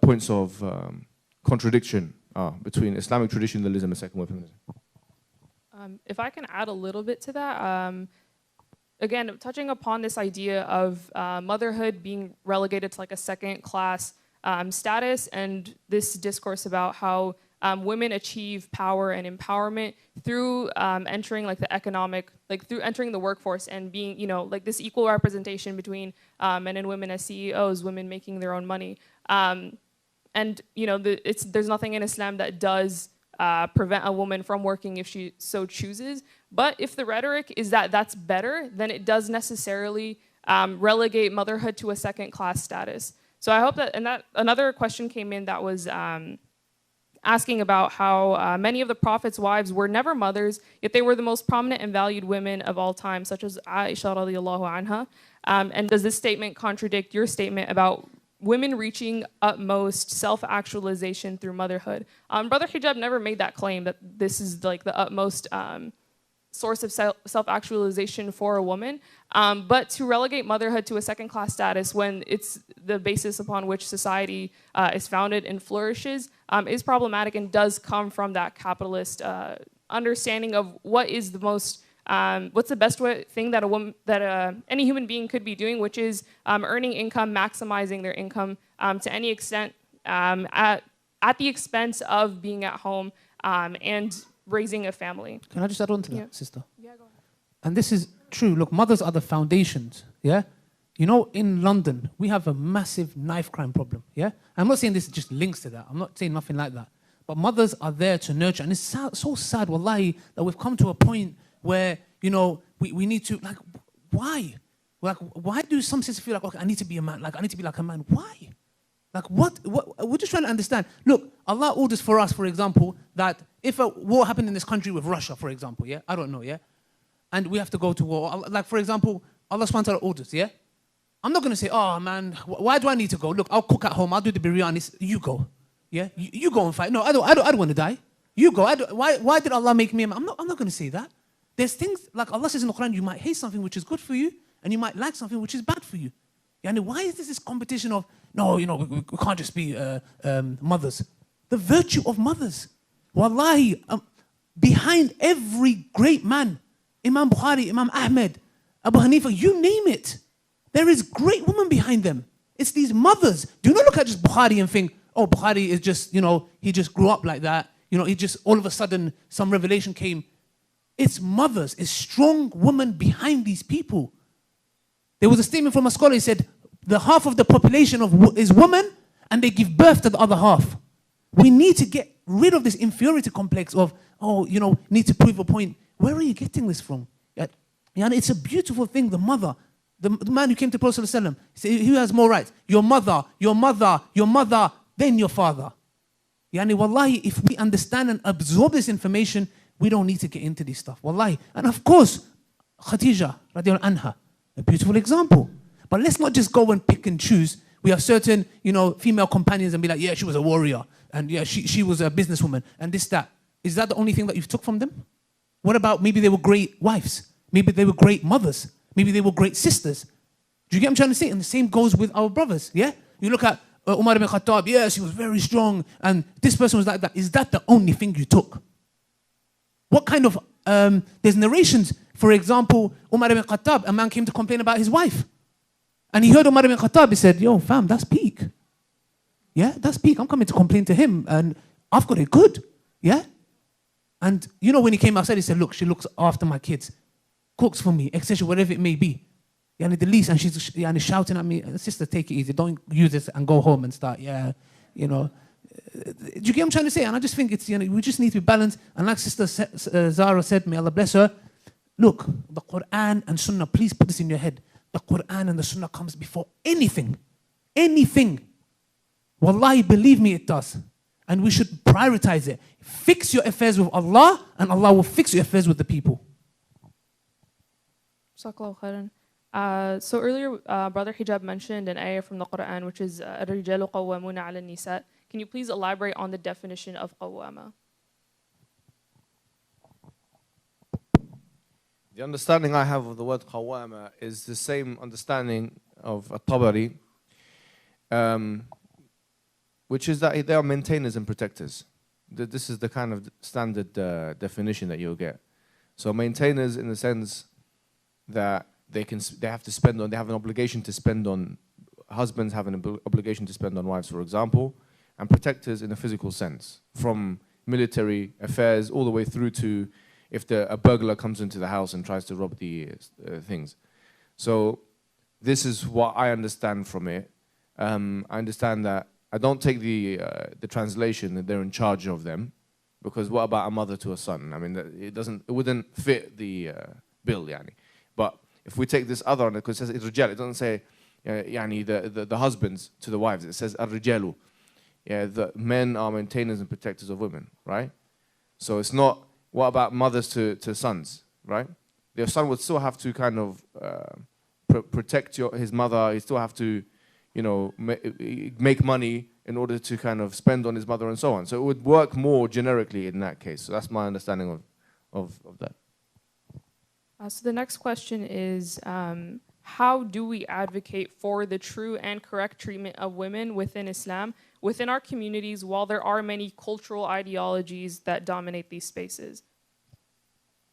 points of contradiction are between Islamic traditionalism and second wave feminism.
If I can add a little bit to that, again, touching upon this idea of motherhood being relegated to like a second-class status, and this discourse about how women achieve power and empowerment through entering like the economic, like through entering the workforce and being, you know, like this equal representation between men and women as CEOs, women making their own money. And, you know, there's nothing in Islam that does prevent a woman from working if she so chooses. But if the rhetoric is that that's better, then it does necessarily relegate motherhood to a second-class status. So I hope that, and that another question came in that was asking about how many of the Prophet's wives were never mothers, yet they were the most prominent and valued women of all time, such as Aisha radiallahu anha. And does this statement contradict your statement about women reaching utmost self-actualization through motherhood? Brother Hijab never made that claim that this is like the utmost source of self-actualization for a woman. But to relegate motherhood to a second-class status when it's the basis upon which society is founded and flourishes is problematic and does come from that capitalist understanding of what is the most, what's the best thing that a woman, that any human being could be doing, which is earning income, maximizing their income to any extent at the expense of being at home and raising a family.
Can I just add on to that, sister?
Yeah, go ahead.
And this is true. Look, mothers are the foundations, yeah? You know, in London, we have a massive knife crime problem, yeah? I'm not saying this just links to that. I'm not saying nothing like that. But mothers are there to nurture. And it's so sad, wallahi, that we've come to a point where, you know, we need to, like, why? Like, why do some sisters feel like, okay, I need to be a man, like, I need to be like a man? Why? Like, what? We're just trying to understand. Look, Allah orders for us, for example, that if a war happened in this country with Russia, for example, yeah? I don't know, yeah? And we have to go to war. Like, for example, Allah subhanahu wa ta'ala orders, yeah? I'm not going to say, oh, man, why do I need to go? Look, I'll cook at home. I'll do the biryani. You go, yeah? You go and fight. No, I don't want to die. You go. Why did Allah make me a man? I'm not going to say that. There's things, like Allah says in the Quran, you might hate something which is good for you, and you might like something which is bad for you. Yani, why is this competition of, no, you know, we can't just be mothers? The virtue of mothers. Wallahi, behind every great man, Imam Bukhari, Imam Ahmed, Abu Hanifa, you name it, there is great women behind them. It's these mothers. Do not look at just Bukhari and think, oh, Bukhari is just, you know, he just grew up like that. You know, he just, all of a sudden, some revelation came. It's mothers, it's strong women behind these people. There was a statement from a scholar, he said, the half of the population is women, and they give birth to the other half. We need to get rid of this inferiority complex of, oh, you know, need to prove a point. Where are you getting this from? And it's a beautiful thing, the mother. The man who came to Prophet ﷺ, he said, who has more rights? Your mother, your mother, your mother, then your father. Yani, wallahi, if we understand and absorb this information, we don't need to get into this stuff. Wallahi. And of course, Khadija, radiallahu anha, a beautiful example. But let's not just go and pick and choose. We have certain, you know, female companions and be like, yeah, she was a warrior. And yeah, she was a businesswoman. And this, that. Is that the only thing that you've took from them? What about maybe they were great wives? Maybe they were great mothers. Maybe they were great sisters. Do you get what I'm trying to say? And the same goes with our brothers, yeah? You look at Umar ibn Khattab, yes, he was very strong. And this person was like that. Is that the only thing you took? What kind of, there's narrations. For example, Umar ibn Khattab, a man came to complain about his wife. And he heard Umar ibn Khattab, he said, yo, fam, that's peak. Yeah, that's peak. I'm coming to complain to him. And I've got it good. Yeah? And you know, when he came outside, he said, look, she looks after my kids. Cooks for me, etc., whatever it may be. Yeah, the least, and she's shouting at me, sister, take it easy. Don't use this and go home and start, yeah, you know. Do you get what I'm trying to say? And I just think it's, you know, we just need to be balanced. And like Sister Zara said, may Allah bless her, look, the Quran and Sunnah, please put this in your head. The Quran and the Sunnah comes before anything. Anything. Wallahi, believe me, it does. And we should prioritize it. Fix your affairs with Allah, and Allah will fix your affairs with the people.
Jazakallahu khairan. So earlier, Brother Hijab mentioned an ayah from the Quran, which is الرجال قوامون على النساء. Can you please elaborate on the definition of qawwama?
The understanding I have of the word qawwama is the same understanding of At-Tabari, which is that they are maintainers and protectors. This is the kind of standard definition that you'll get. So maintainers in the sense that they have to spend on, they have an obligation to spend on, husbands have an obligation to spend on wives, for example, and protectors in a physical sense, from military affairs all the way through to if a burglar comes into the house and tries to rob the things. So this is what I understand from it. I understand that I don't take the translation that they're in charge of them, because what about a mother to a son? I mean, it wouldn't fit the bill, yani. But if we take this other one, because it says الرجال, it doesn't say yani the husbands to the wives. It says الرجال. yeah, that men are maintainers and protectors of women, right? So it's not, what about mothers to sons, right? Their son would still have to kind of protect his mother. He still have to, you know, make money in order to kind of spend on his mother and so on. So it would work more generically in that case. So that's my understanding of that.
So the next question is, how do we advocate for the true and correct treatment of women within Islam, within our communities, while there are many cultural ideologies that dominate these spaces?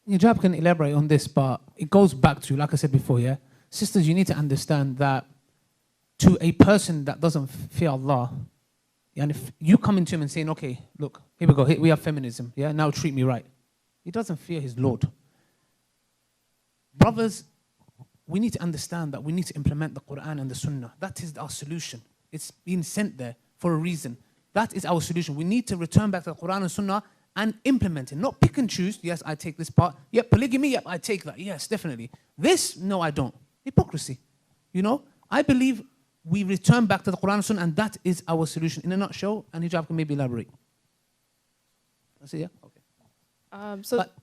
Hijab can elaborate on this, but it goes back to, like I said before, yeah? Sisters, you need to understand that to a person that doesn't fear Allah, and if you come into him and saying, okay, look, here we go, we have feminism, yeah, now treat me right. He doesn't fear his Lord. Brothers, we need to understand that we need to implement the Quran and the Sunnah. That is our solution. It's been sent there for a reason. That is our solution. We need to return back to the Quran and Sunnah and implement it. Not pick and choose. Yes, I take this part. Yep, polygamy. Yep, I take that. Yes, definitely. This, no, I don't. Hypocrisy. You know, I believe we return back to the Quran and Sunnah, and that is our solution. In a nutshell, and Hijab can maybe elaborate. That's it, yeah? Okay.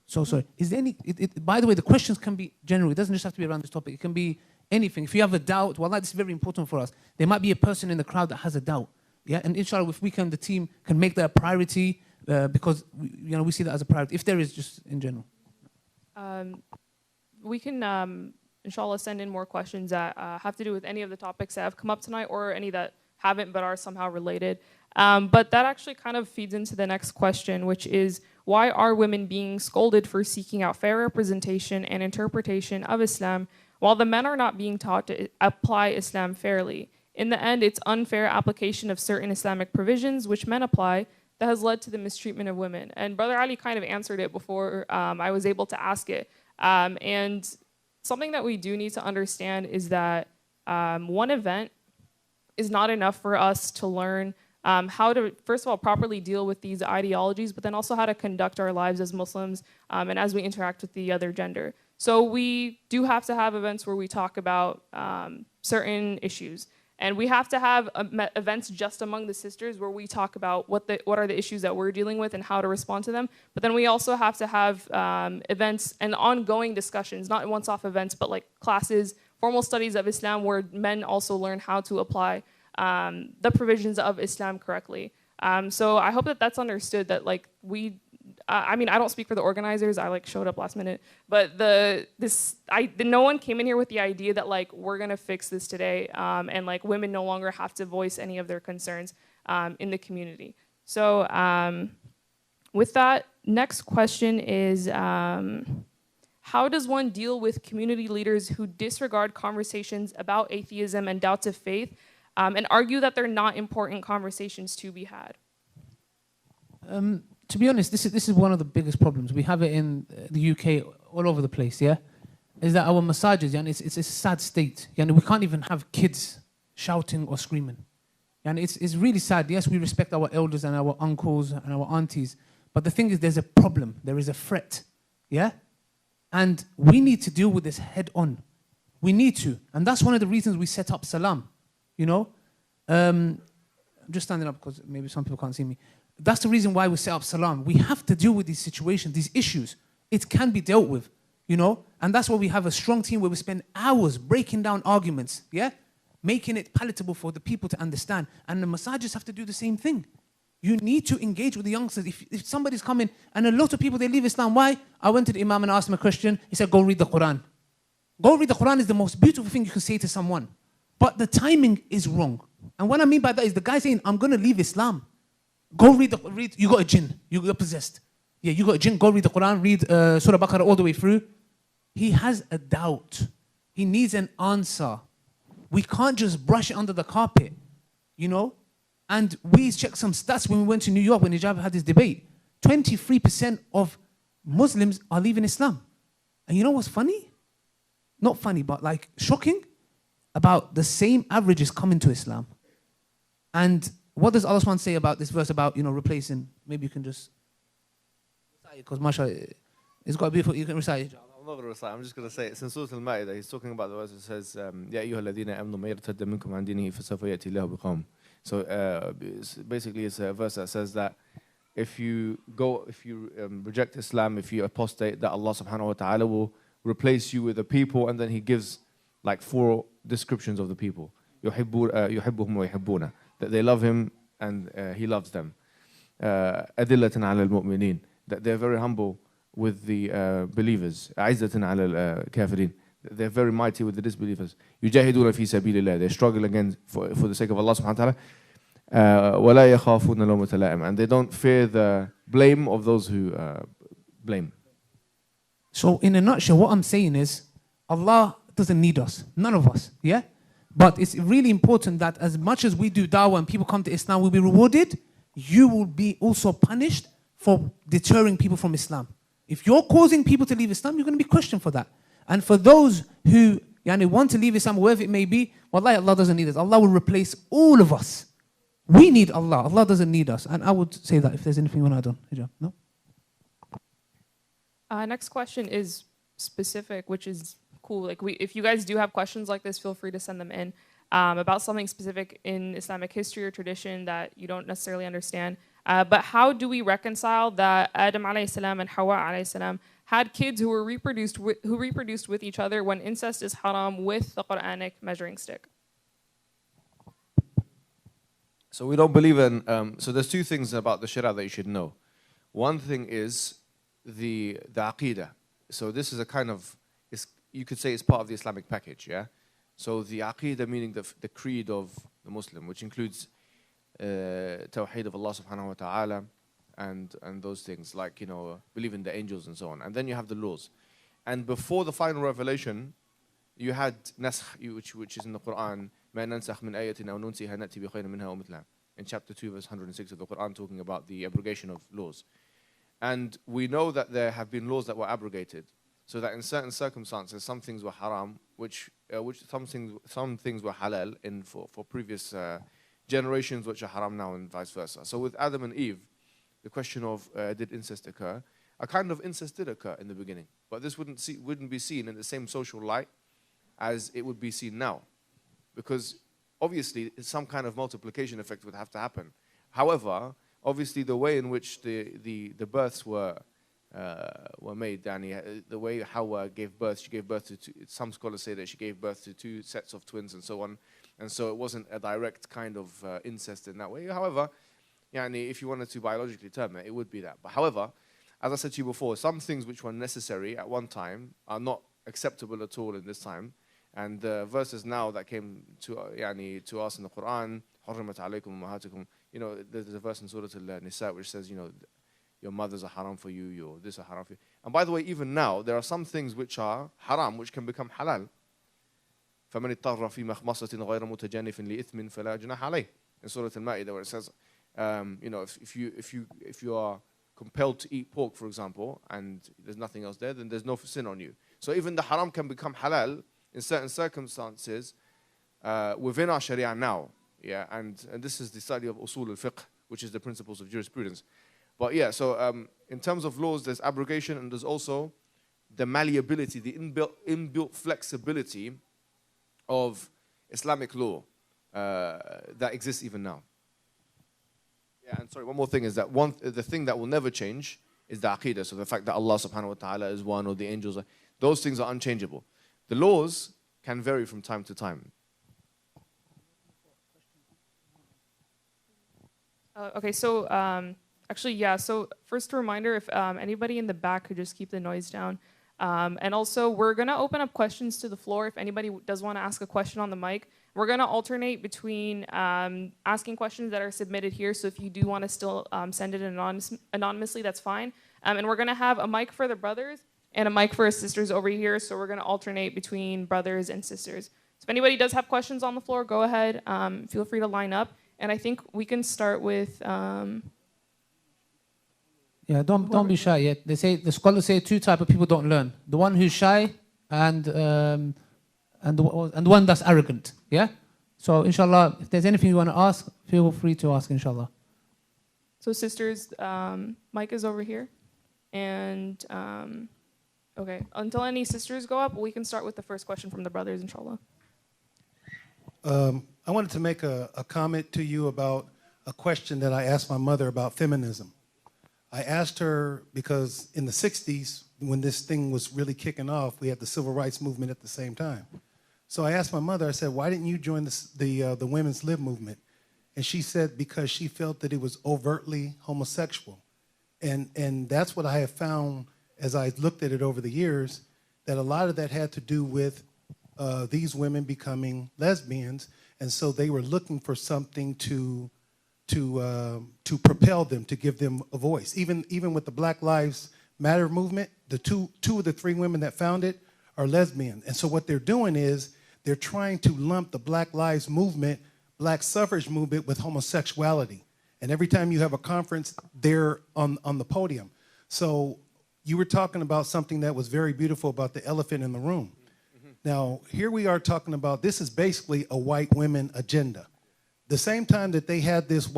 Sorry. Is there any, by the way, the questions can be general. It doesn't just have to be around this topic. It can be anything. If you have a doubt, well, this is very important for us. There might be a person in the crowd that has a doubt. Yeah, and inshallah, if we can, the team can make that a priority because we see that as a priority. If there is, just in general.
We can, inshallah, send in more questions that have to do with any of the topics that have come up tonight or any that haven't but are somehow related. But that actually kind of feeds into the next question, which is, why are women being scolded for seeking out fair representation and interpretation of Islam, while the men are not being taught to apply Islam fairly? In the end, it's unfair application of certain Islamic provisions, which men apply, that has led to the mistreatment of women. And Brother Ali kind of answered it before I was able to ask it. And something that we do need to understand is that one event is not enough for us to learn how to, first of all, properly deal with these ideologies, but then also how to conduct our lives as Muslims and as we interact with the other gender. So we do have to have events where we talk about certain issues. And we have to have events just among the sisters where we talk about what are the issues that we're dealing with and how to respond to them. But then we also have to have events and ongoing discussions, not once-off events, but like classes, formal studies of Islam where men also learn how to apply the provisions of Islam correctly. So I hope that that's understood, that like I mean, I don't speak for the organizers. I like showed up last minute, but no one came in here with the idea that like we're gonna fix this today, and like women no longer have to voice any of their concerns in the community. So with that, next question is, how does one deal with community leaders who disregard conversations about atheism and doubts of faith, and argue that they're not important conversations to be had?
To be honest, this is one of the biggest problems. We have it in the UK, all over the place, yeah? Is that our masajids, and it's a sad state. And we can't even have kids shouting or screaming. And it's really sad. Yes, we respect our elders and our uncles and our aunties. But the thing is, there's a problem. There is a threat, yeah? And we need to deal with this head on. We need to. And that's one of the reasons we set up Salam, you know? I'm just standing up because maybe some people can't see me. That's the reason why we set up Salam. We have to deal with these situations, these issues. It can be dealt with, you know? And that's why we have a strong team where we spend hours breaking down arguments, yeah? Making it palatable for the people to understand. And the massages have to do the same thing. You need to engage with the youngsters. If somebody's coming, and a lot of people, they leave Islam. Why? I went to the Imam and asked him a question. He said, go read the Quran. Go read the Quran is the most beautiful thing you can say to someone. But the timing is wrong. And what I mean by that is the guy saying, I'm going to leave Islam. Go read, you got a jinn, you're possessed. Yeah, you got a jinn, go read the Quran, read Surah Baqarah all the way through. He has a doubt. He needs an answer. We can't just brush it under the carpet, you know? And we checked some stats when we went to New York when Hijab had this debate. 23% of Muslims are leaving Islam. And you know what's funny? Not funny, but like shocking? About the same average is coming to Islam. And what does Allah SWT say about this verse about, replacing? Maybe you can just recite it, because mashallah, it's got a beautiful, you can recite it.
I'm not going to recite, I'm just going to say it. Since Surah Al-Ma'idah, he's talking about the verse that says, يَا أَيُّهَا الَّذِينَ آمَنُوا مَن يَرْتَدَّ مِنكُمْ عَنْ دِينِهِ فَسَوْفَ يَأْتِي اللَّهُ بِقَوْمٍ.
So basically, it's a verse that says that if you reject Islam, if you apostate, that Allah subhanahu wa ta'ala will replace you with a people, and then He gives like 4 descriptions of the people. يحبهم ويحبونه, that they love Him and He loves them. أذلة على المؤمنين, that they're very humble with the believers. أعزة على الكافرين, they're very mighty with the disbelievers. يجاهدون في سبيل الله, they struggle again for the sake of Allah subhanahu wa ta'ala. ولا يخافون لومة لائم, and they don't fear the blame of those who blame.
So in a nutshell, what I'm saying is, Allah doesn't need us, none of us, yeah? But it's really important that as much as we do da'wah and people come to Islam will be rewarded, you will be also punished for deterring people from Islam. If you're causing people to leave Islam, you're going to be questioned for that. And for those who want to leave Islam, wherever it may be, wallahi, Allah doesn't need us. Allah will replace all of us. We need Allah. Allah doesn't need us. And I would say that if there's anything you want to add on. Hijab, no?
Next question is specific, which is cool. Like if you guys do have questions like this, feel free to send them in about something specific in Islamic history or tradition that you don't necessarily understand. But how do we reconcile that Adam alayhi salam and Hawa alayhi salam had kids who reproduced with each other when incest is haram with the Quranic measuring stick?
So we don't believe in. So there's 2 things about the Sharia that you should know. One thing is the Aqidah. So this is a kind of, you could say it's part of the Islamic package, yeah? So the Aqidah, meaning the creed of the Muslim, which includes Tawheed of Allah subhanahu wa ta'ala and those things, like, believe in the angels and so on. And then you have the laws. And before the final revelation, you had Nasakh, which is in the Quran, مَا نَنْسَخْ مِنْ آيَةٍ أَوْ نُنْسِهَا نَأْتِ بِخَيْرٍ مِنْهَا وَمِثْلَهَا, in chapter 2, verse 106 of the Quran, talking about the abrogation of laws. And we know that there have been laws that were abrogated, so that in certain circumstances, some things were haram, which some things were halal for previous generations, which are haram now, and vice versa. So with Adam and Eve, the question of did incest occur? A kind of incest did occur in the beginning, but this wouldn't be seen in the same social light as it would be seen now, because obviously some kind of multiplication effect would have to happen. However, obviously the way in which the births were made, the way Hawa gave birth, she gave birth to 2, some scholars say that she gave birth to 2 sets of twins and so on, and so it wasn't a direct kind of incest in that way. However, if you wanted to biologically term it, it would be that. But however, as I said to you before, some things which were necessary at one time are not acceptable at all in this time. And the verses now that came to us in the Quran, حُرِّمَتْ عَلَيْكُمْ أُمَّهَاتُكُمْ, there's a verse in Surah Al-Nisa which says, your mothers are haram for you, your this are haram for you. And by the way, even now, there are some things which are haram, which can become halal. فَمَنِ اضْطَرَّ فِي مَخْمَصَةٍ غَيْرَ مُتَجَانِفٍ لِإِثْمٍ فَلَا جُنَاحَ عَلَيْهِ, in Surah Al-Ma'idah, where it says, if you are compelled to eat pork, for example, and there's nothing else there, then there's no sin on you. So even the haram can become halal in certain circumstances within our Sharia now. Yeah, and this is the study of usul al-fiqh, which is the principles of jurisprudence. But yeah, so in terms of laws, there's abrogation, and there's also the malleability, the inbuilt flexibility of Islamic law that exists even now. Yeah, and sorry, one more thing is that the thing that will never change is the aqidah. So the fact that Allah subhanahu wa ta'ala is one, or the angels, those things are unchangeable. The laws can vary from time to time.
Okay, so actually, yeah, so first a reminder, if anybody in the back could just keep the noise down. And also, we're going to open up questions to the floor. If anybody does want to ask a question on the mic, we're going to alternate between asking questions that are submitted here. So if you do want to still send it anonymously, that's fine. And we're going to have a mic for the brothers and a mic for our sisters over here. So we're going to alternate between brothers and sisters. So if anybody does have questions on the floor, go ahead. Feel free to line up. And I think we can start with...
Yeah, don't be shy yet. They say, the scholars say 2 types of people don't learn: the one who's shy and the one that's arrogant. Yeah. So inshallah, if there's anything you want to ask, feel free to ask. Inshallah.
So sisters, mic is over here, and okay. Until any sisters go up, we can start with the first question from the brothers. Inshallah.
I wanted to make a comment to you about a question that I asked my mother about feminism. I asked her because in the 60s, when this thing was really kicking off, we had the civil rights movement at the same time. So I asked my mother, I said, why didn't you join the women's lib movement? And she said because she felt that it was overtly homosexual. And that's what I have found as I looked at it over the years, that a lot of that had to do with these women becoming lesbians. And so they were looking for something to propel them, to give them a voice. Even with the Black Lives Matter movement, the two of the three women that found it are lesbian. And so what they're doing is they're trying to lump the Black Lives movement, Black suffrage movement with homosexuality. And every time you have a conference, they're on the podium. So you were talking about something that was very beautiful about the elephant in the room. Now, here we are talking about, this is basically a white women agenda. The same time that they had this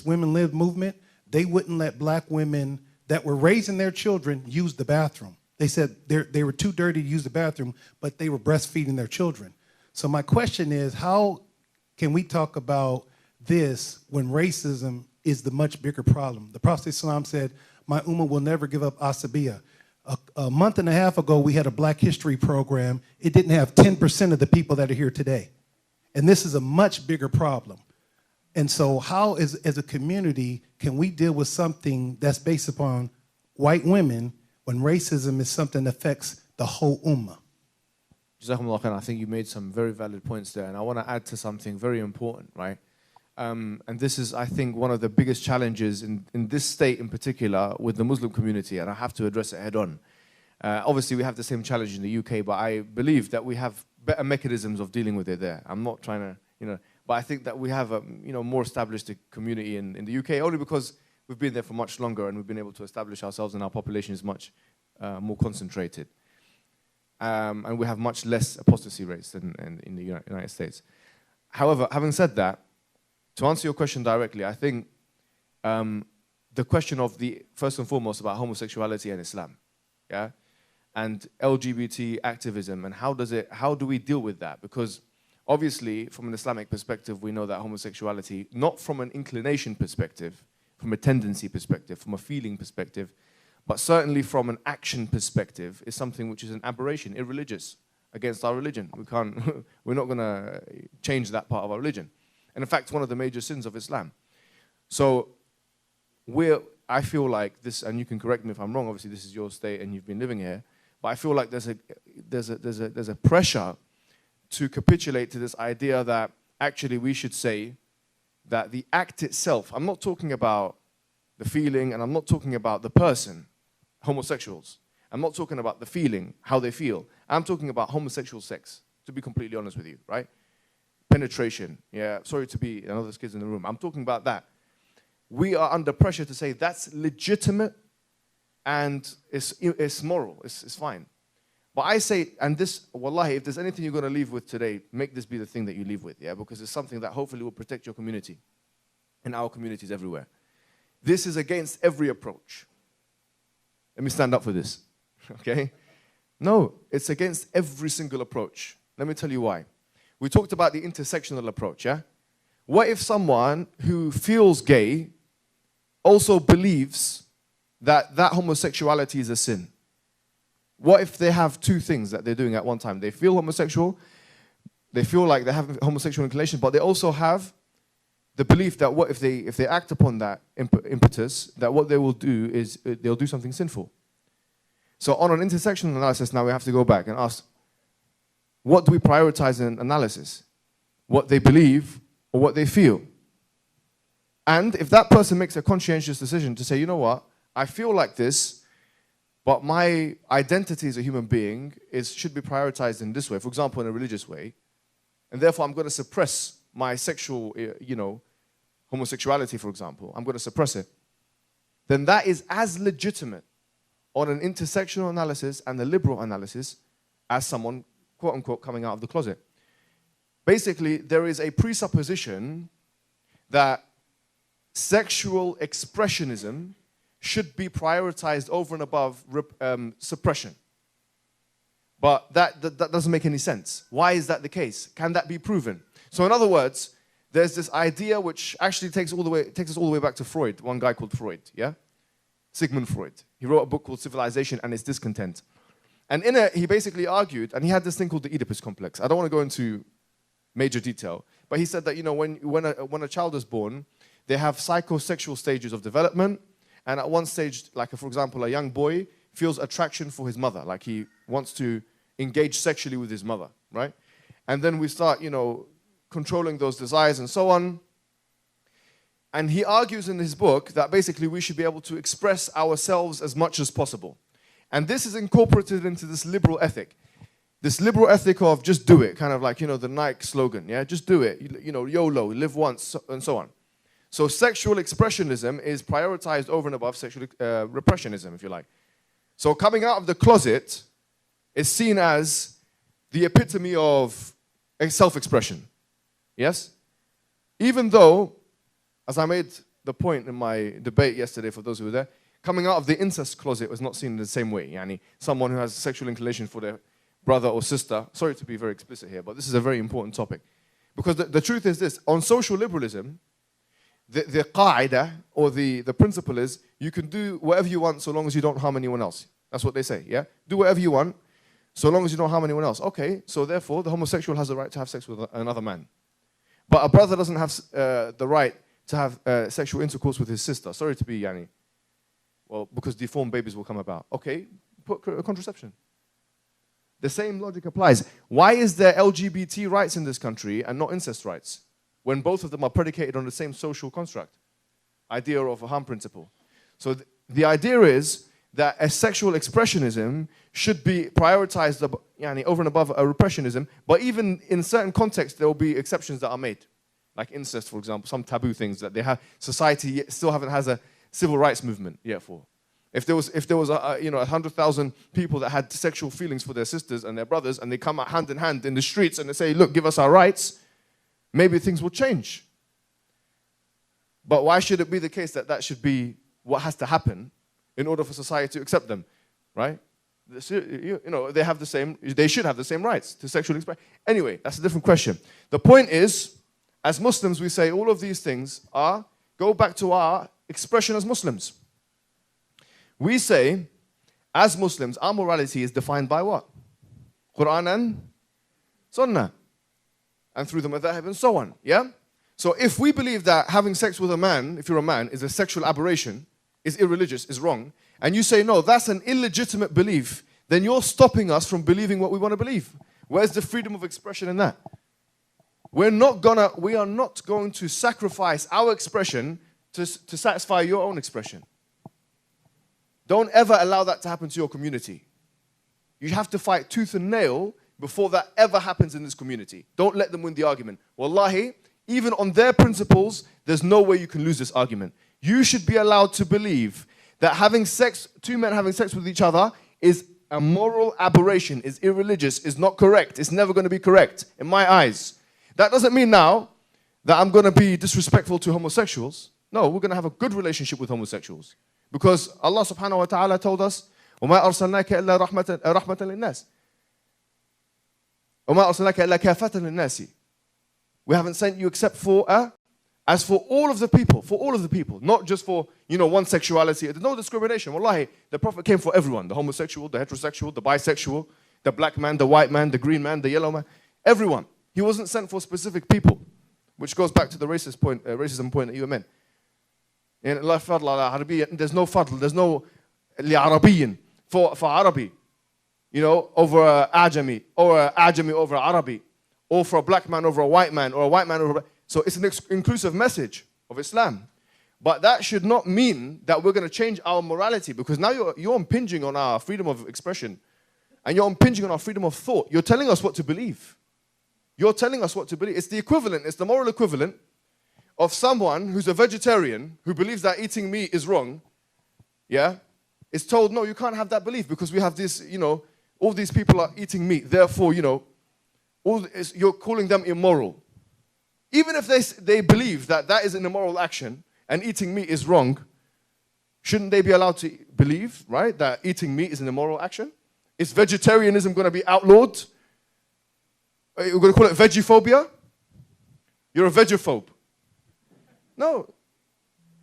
women live movement, they wouldn't let black women that were raising their children use the bathroom. They said they were too dirty to use the bathroom, but they were breastfeeding their children. So my question is, how can we talk about this when racism is the much bigger problem? The Prophet ﷺ said, my ummah will never give up asabiya. A month and a half ago, we had a Black History program. It didn't have 10% of the people that are here today. And this is a much bigger problem. And so how, as a community, can we deal with something that's based upon white women when racism is something that affects the whole ummah?
Jazakumullah khair. I think you made some very valid points there. And I want to add to something very important, right? And this is, I think, one of the biggest challenges in this state in particular with the Muslim community, and I have to address it head on. Obviously, we have the same challenge in the UK, but I believe that we have better mechanisms of dealing with it there. I'm not trying to, but I think that we have a more established community in the UK, only because we've been there for much longer and we've been able to establish ourselves, and our population is much more concentrated. And we have much less apostasy rates than in the United States. However, having said that, to answer your question directly, I think the question of first and foremost about homosexuality and Islam, yeah, and LGBT activism, and how do we deal with that? Because obviously, from an Islamic perspective, we know that homosexuality, not from an inclination perspective, from a tendency perspective, from a feeling perspective, but certainly from an action perspective, is something which is an aberration, irreligious, against our religion. We're not going to change that part of our religion. And in fact, one of the major sins of Islam. So I feel like this, and you can correct me if I'm wrong, obviously this is your state and you've been living here, but I feel like there's a pressure to capitulate to this idea that actually we should say that the act itself, I'm not talking about the feeling, and I'm not talking about the person, homosexuals. I'm not talking about the feeling, how they feel. I'm talking about homosexual sex, to be completely honest with you, right? Penetration, yeah, sorry to be, I know there's kids in the room. I'm talking about that. We are under pressure to say that's legitimate and it's moral, it's fine. But I say, and this, wallahi, if there's anything you're going to leave with today, make this be the thing that you leave with, yeah? Because it's something that hopefully will protect your community and our communities everywhere. This is against every approach. Let me stand up for this, okay? No, it's against every single approach. Let me tell you why. We talked about the intersectional approach, yeah? What if someone who feels gay also believes that homosexuality is a sin? What if they have two things that they're doing at one time? They feel homosexual, they feel like they have homosexual inclination, but they also have the belief that what if they act upon that impetus, that what they will do is they'll do something sinful. So on an intersectional analysis, now we have to go back and ask, what do we prioritize in analysis? What they believe or what they feel? And if that person makes a conscientious decision to say, you know what, I feel like this, but my identity as a human being should be prioritized in this way, for example, in a religious way, and therefore I'm going to suppress my sexual, homosexuality, for example, I'm going to suppress it, then that is as legitimate on an intersectional analysis and a liberal analysis as someone, quote unquote, coming out of the closet. Basically, there is a presupposition that sexual expressionism should be prioritized over and above suppression. But that doesn't make any sense. Why is that the case? Can that be proven? So in other words,
there's this idea which actually takes us all the way back to Freud, one guy called Freud, yeah? Sigmund Freud. He wrote a book called Civilization and Its Discontent. And in it, he basically argued, and he had this thing called the Oedipus complex. I don't want to go into major detail, but he said that, you know, when a child is born, they have psychosexual stages of development, and at one stage, like for example, a young boy feels attraction for his mother, like he wants to engage sexually with his mother, right? And then we start, you know, controlling those desires and so on. And he argues in his book that basically we should be able to express ourselves as much as possible. And this is incorporated into this liberal ethic. This liberal ethic of just do it, kind of like, you know, the Nike slogan, yeah? Just do it, you know, YOLO, live once, and so on. So sexual expressionism is prioritized over and above sexual repressionism, if you like. So coming out of the closet is seen as the epitome of self-expression, yes? Even though, as I made the point in my debate yesterday for those who were there, coming out of the incest closet was not seen in the same way. Yani, someone who has sexual inclination for their brother or sister. Sorry to be very explicit here, but this is a very important topic. Because the truth is this, on social liberalism, the qaida, or the principle is, you can do whatever you want so long as you don't harm anyone else. That's what they say, yeah? Do whatever you want so long as you don't harm anyone else. Okay, so therefore, the homosexual has the right to have sex with another man. But a brother doesn't have the right to have sexual intercourse with his sister. Sorry to be, yani. Well, because deformed babies will come about. Okay, put contraception. The same logic applies. Why is there LGBT rights in this country and not incest rights, when both of them are predicated on the same social construct? Idea of a harm principle. So the idea is that a sexual expressionism should be prioritized over and above a repressionism, but even in certain contexts, there will be exceptions that are made. Like incest, for example, some taboo things that they have, society still has a civil rights movement yet for. If there was 100,000 people that had sexual feelings for their sisters and their brothers, and they come out hand in hand in the streets and they say, look, give us our rights, maybe things will change. But why should it be the case that that should be what has to happen in order for society to accept them, right? You know, they should have the same rights to sexual expression. Anyway, that's a different question. The point is, as Muslims, we say all of these things go back to our expression as Muslims. We say, as Muslims, our morality is defined by what? Quran and Sunnah. And through the madhahib and so on, yeah? So if we believe that having sex with a man, if you're a man, is a sexual aberration, is irreligious, is wrong, and you say, no, that's an illegitimate belief, then you're stopping us from believing what we want to believe. Where's the freedom of expression in that? We are not going to sacrifice our expression to satisfy your own expression. Don't ever allow that to happen to your community. You have to fight tooth and nail before that ever happens in this community. Don't let them win the argument. Wallahi, even on their principles, there's no way you can lose this argument. You should be allowed to believe that having sex, two men having sex with each other, is a moral aberration, is irreligious, is not correct. It's never going to be correct, in my eyes. That doesn't mean now that I'm going to be disrespectful to homosexuals. No, we're going to have a good relationship with homosexuals. Because Allah subhanahu wa ta'ala told us, وَمَا أَرْسَلْنَاكَ إِلَّا رَحْمَةً لِلنَّاسِ وَمَا أَرْسَلْنَاكَ إِلَّا كَافَةً لِلنَّاسِ. We haven't sent you except for, as for all of the people, not just for, one sexuality. There's no discrimination. Wallahi, the Prophet came for everyone, the homosexual, the heterosexual, the bisexual, the black man, the white man, the green man, the yellow man, everyone. He wasn't sent for specific people, which goes back to the racism point that you meant. There's no fadl, there's no li'arabiyin for Arabi, over Ajami, or Ajami over Arabi, or for a black man over a white man, or a white man over a... So it's an inclusive message of Islam. But that should not mean that we're going to change our morality, because now you're impinging on our freedom of expression, and you're impinging on our freedom of thought. You're telling us what to believe. You're telling us what to believe. It's the equivalent, it's the moral equivalent of someone who's a vegetarian who believes that eating meat is wrong, yeah, is told, no, you can't have that belief because we have this, all these people are eating meat. Therefore, you're calling them immoral. Even if they believe that that is an immoral action and eating meat is wrong, shouldn't they be allowed to believe, right, that eating meat is an immoral action? Is vegetarianism going to be outlawed? We're going to call it vegiphobia? You're a vegophobe. No,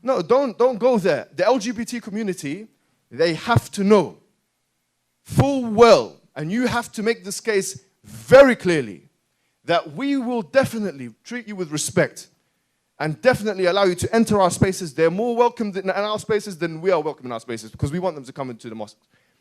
don't go there. The LGBT community, they have to know full well, and you have to make this case very clearly, that we will definitely treat you with respect and definitely allow you to enter our spaces. They're more welcome in our spaces than we are welcome in our spaces, because we want them to come into the mosque.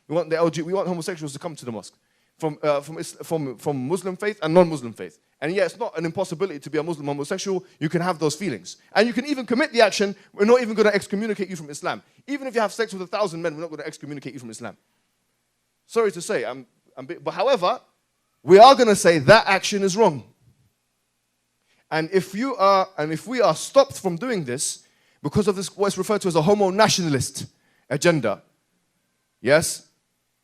We want homosexuals to come to the mosque from Muslim faith and non-Muslim faith. And yeah, it's not an impossibility to be a Muslim homosexual. You can have those feelings. And you can even commit the action. We're not even going to excommunicate you from Islam. Even if you have sex with 1,000 men, we're not going to excommunicate you from Islam. Sorry to say, but however, we are going to say that action is wrong. And if we are stopped from doing this because of this, what's referred to as a homo-nationalist agenda, yes,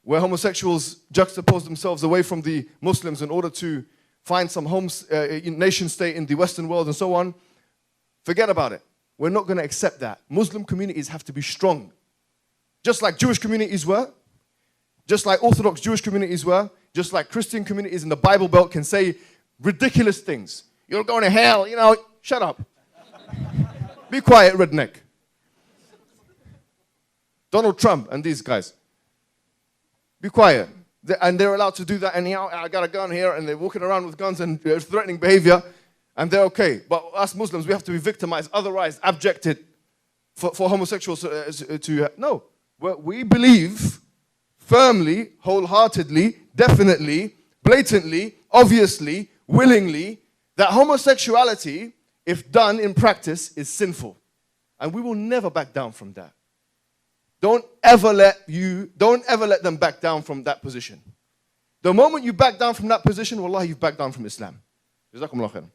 where homosexuals juxtapose themselves away from the Muslims in order to find some nation state in the Western world and so on, forget about it. We're not going to accept that. Muslim communities have to be strong. Just like Jewish communities were, just like Orthodox Jewish communities were, just like Christian communities in the Bible Belt can say ridiculous things. You're going to hell, shut up. Be quiet, redneck. Donald Trump and these guys. Be quiet. And they're allowed to do that anyhow. I got a gun here, and they're walking around with guns and threatening behavior, and they're okay. But us Muslims, we have to be victimized, otherwise abjected for homosexuals no. We believe firmly, wholeheartedly, definitely, blatantly, obviously, willingly, that homosexuality, if done in practice, is sinful. And we will never back down from that. Don't ever let them back down from that position. The moment you back down from that position, wallah, you've backed down from Islam. Jazakumullah khairan.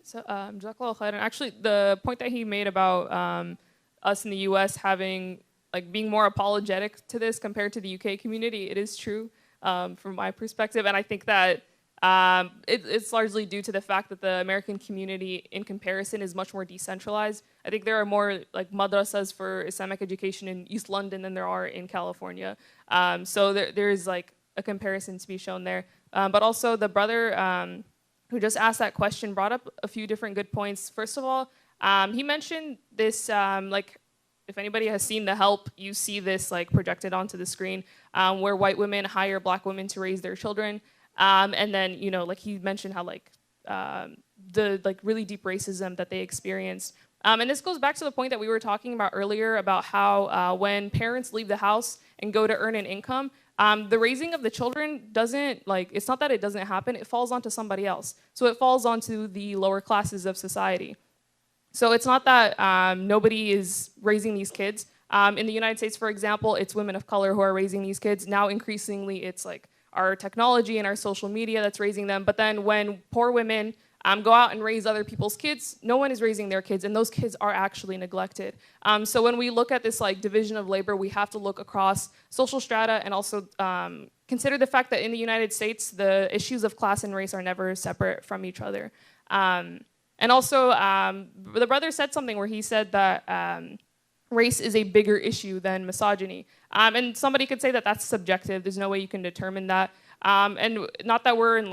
So, Jazakallah khairan. Actually, the point that he made about us in the U.S. being more apologetic to this compared to the UK community, it is true from my perspective, and I think that it's largely due to the fact that the American community, in comparison, is much more decentralized. I think there are more madrasas for Islamic education in East London than there are in California. So there is a comparison to be shown there. But also the brother who just asked that question brought up a few different good points. First of all, he mentioned this, if anybody has seen The Help, you see this projected onto the screen, where white women hire black women to raise their children. And then, he mentioned how the really deep racism that they experienced. And this goes back to the point that we were talking about earlier about how when parents leave the house and go to earn an income, the raising of the children doesn't, it's not that it doesn't happen, it falls onto somebody else. So it falls onto the lower classes of society. So it's not that nobody is raising these kids. In the United States, for example, it's women of color who are raising these kids. Now, increasingly, it's our technology and our social media that's raising them. But then when poor women go out and raise other people's kids, no one is raising their kids, and those kids are actually neglected. So when we look at this division of labor, we have to look across social strata and also consider the fact that in the United States, the issues of class and race are never separate from each other. And also, the brother said something where he said that race is a bigger issue than misogyny. And somebody could say that that's subjective. There's no way you can determine that. And not that we're in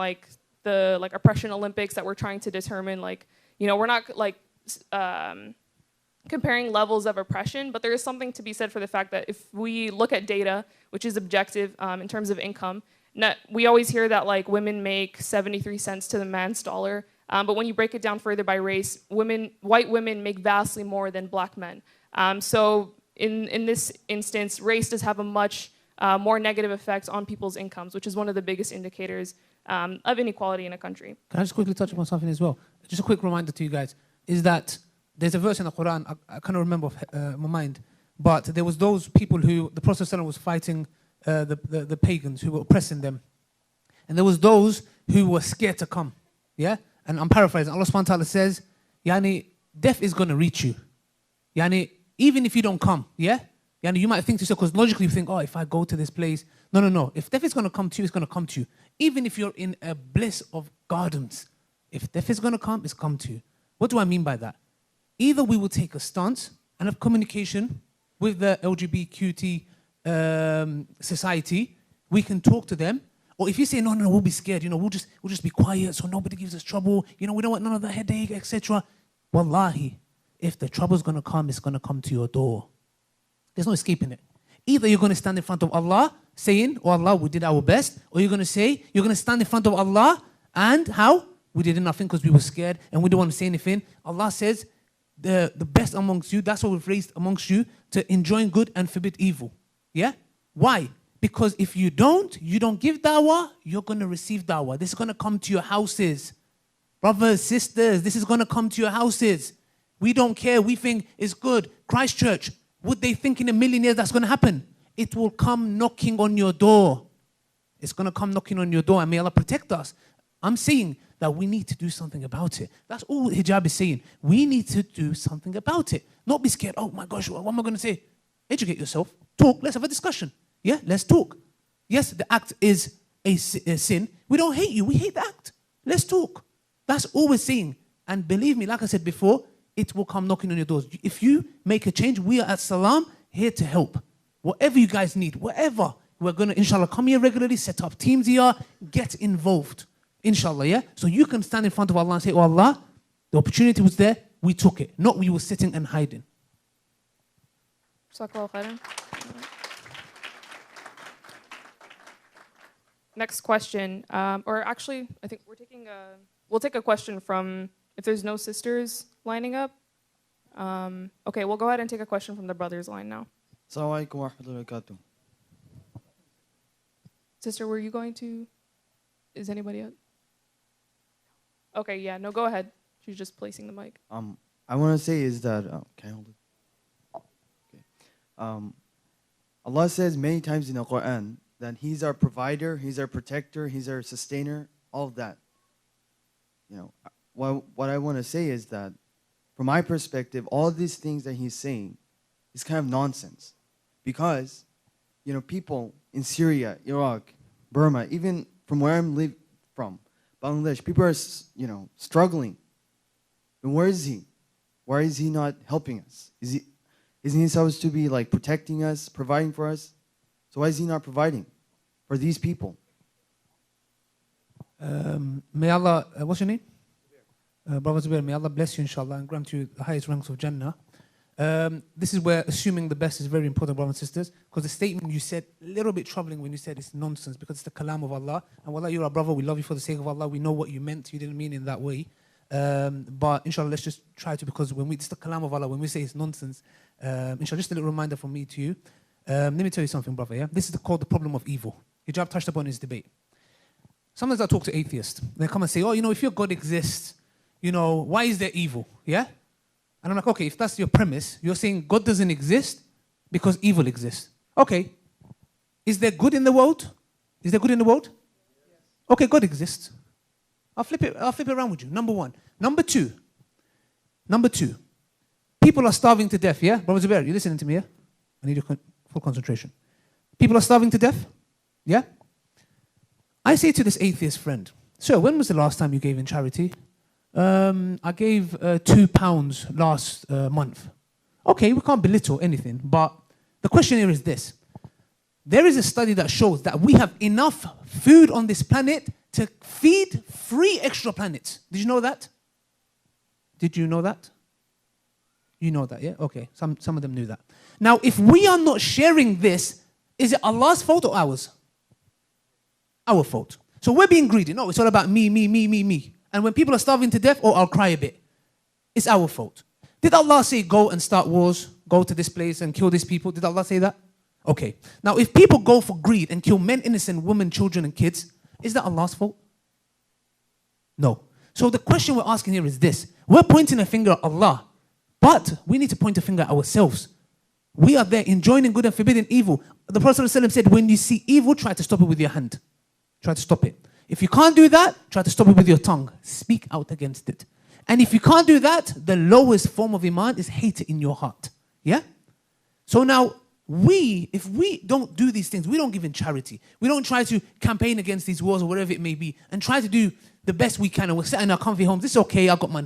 the oppression Olympics that we're trying to determine, we're not comparing levels of oppression, but there is something to be said for the fact that if we look at data, which is objective in terms of income, we always hear that women make 73 cents to the man's dollar. But when you break it down further by race, white women make vastly more than black men. So in this instance, race does have a much more negative effect on people's incomes, which is one of the biggest indicators of inequality in a country.
Can I just quickly touch upon something as well? Just a quick reminder to you guys, is that there's a verse in the Quran, I can't remember off my mind, but there was those people who the Prophet ﷺ was fighting the pagans who were oppressing them. And there was those who were scared to come, yeah? And I'm paraphrasing. Allah subhanahu wa ta'ala says, Yani, death is going to reach you. Yani, even if you don't come, yeah? Yani, you might think to yourself, because logically you think, oh, if I go to this place. No. If death is going to come to you, it's going to come to you. Even if you're in a bliss of gardens, if death is going to come, it's come to you. What do I mean by that? Either we will take a stance and have communication with the LGBTQT society, we can talk to them. Or if you say, no, we'll be scared, we'll just be quiet so nobody gives us trouble, we don't want none of the headache, etc. Wallahi, if the trouble's going to come, it's going to come to your door. There's no escaping it. Either you're going to stand in front of Allah saying, oh Allah, we did our best, or you're going to stand in front of Allah and how? We did nothing because we were scared and we didn't want to say anything. Allah says, the best amongst you, that's what we've raised amongst you, to enjoin good and forbid evil. Yeah? Why? Because if you don't give dawah, you're going to receive dawah. This is going to come to your houses. Brothers, sisters, this is going to come to your houses. We don't care. We think it's good. Christchurch, would they think in a million years that's going to happen? It will come knocking on your door. It's going to come knocking on your door, and may Allah protect us. I'm saying that we need to do something about it. That's all hijab is saying. We need to do something about it. Not be scared. Oh my gosh, what am I going to say? Educate yourself. Talk. Let's have a discussion. Yeah, let's talk. Yes, the act is a sin. We don't hate you. We hate the act. Let's talk. That's all we're saying. And believe me, like I said before, it will come knocking on your doors. If you make a change, we are at Salam here to help. Whatever you guys need, whatever, we're going to, inshallah, come here regularly, set up teams here, get involved. Inshallah, yeah? So you can stand in front of Allah and say, oh Allah, the opportunity was there, we took it. Not we were sitting and hiding.
Jazakallahu khairan. Next question, or actually, I think we'll take a question from, if there's no sisters lining up. Okay, we'll go ahead and take a question from the brothers line now.
Assalamu alaikum wa rahmatullahi wa barakatuh.
Sister, were you going to, is anybody else? Okay, yeah, no, go ahead. She's just placing the mic.
I want to say is that, can I hold it? Okay. Allah says many times in the Quran that He's our provider, He's our protector, He's our sustainer, all of that. What I want to say is that, from my perspective, all these things that He's saying is kind of nonsense. Because, people in Syria, Iraq, Burma, even from where I'm from, Bangladesh, people are, struggling. And where is He? Why is He not helping us? Isn't He supposed to be like protecting us, providing for us? So why is He not providing for these people?
May Allah, what's your name? Brother Zubair, may Allah bless you, inshallah, and grant you the highest ranks of Jannah. This is where assuming the best is very important, brothers and sisters, because the statement you said, a little bit troubling when you said it's nonsense, because it's the kalam of Allah. And wallah, you're our brother, we love you for the sake of Allah. We know what you meant, you didn't mean in that way. But inshallah, let's just try to, because it's the kalam of Allah, when we say it's nonsense, inshallah, just a little reminder from me to you. Let me tell you something, brother, yeah? This is called the problem of evil. Hijab touched upon his debate. Sometimes I talk to atheists. They come and say, oh, if your God exists, why is there evil? Yeah? And I'm like, okay, if that's your premise, you're saying God doesn't exist because evil exists. Okay. Is there good in the world? Is there good in the world? Yes. Okay, God exists. I'll flip it around with you. Number one. Number two. People are starving to death, yeah? Brother Zubair, you listening to me, yeah? I need your full concentration. People are starving to death, yeah? I say to this atheist friend, sir, when was the last time you gave in charity? I gave £2 last month. Okay, we can't belittle anything, but the question here is this. There is a study that shows that we have enough food on this planet to feed 3 extra planets. Did you know that? Did you know that? You know that, yeah? Okay, some of them knew that. Now, if we are not sharing this, is it Allah's fault or ours? Our fault. So we're being greedy. No, it's all about me. And when people are starving to death, I'll cry a bit. It's our fault. Did Allah say, go and start wars, go to this place and kill these people? Did Allah say that? Okay. Now, if people go for greed and kill men, innocent women, children, and kids, is that Allah's fault? No. So the question we're asking here is this. We're pointing a finger at Allah, but we need to point a finger at ourselves. We are there enjoining good and forbidding evil. The Prophet ﷺ said, when you see evil, try to stop it with your hand. Try to stop it. If you can't do that, try to stop it with your tongue. Speak out against it. And if you can't do that, the lowest form of iman is hate in your heart. Yeah? So now, if we don't do these things, we don't give in charity. We don't try to campaign against these wars or whatever it may be and try to do the best we can. And we're sitting in our comfy homes. It's okay, I've got my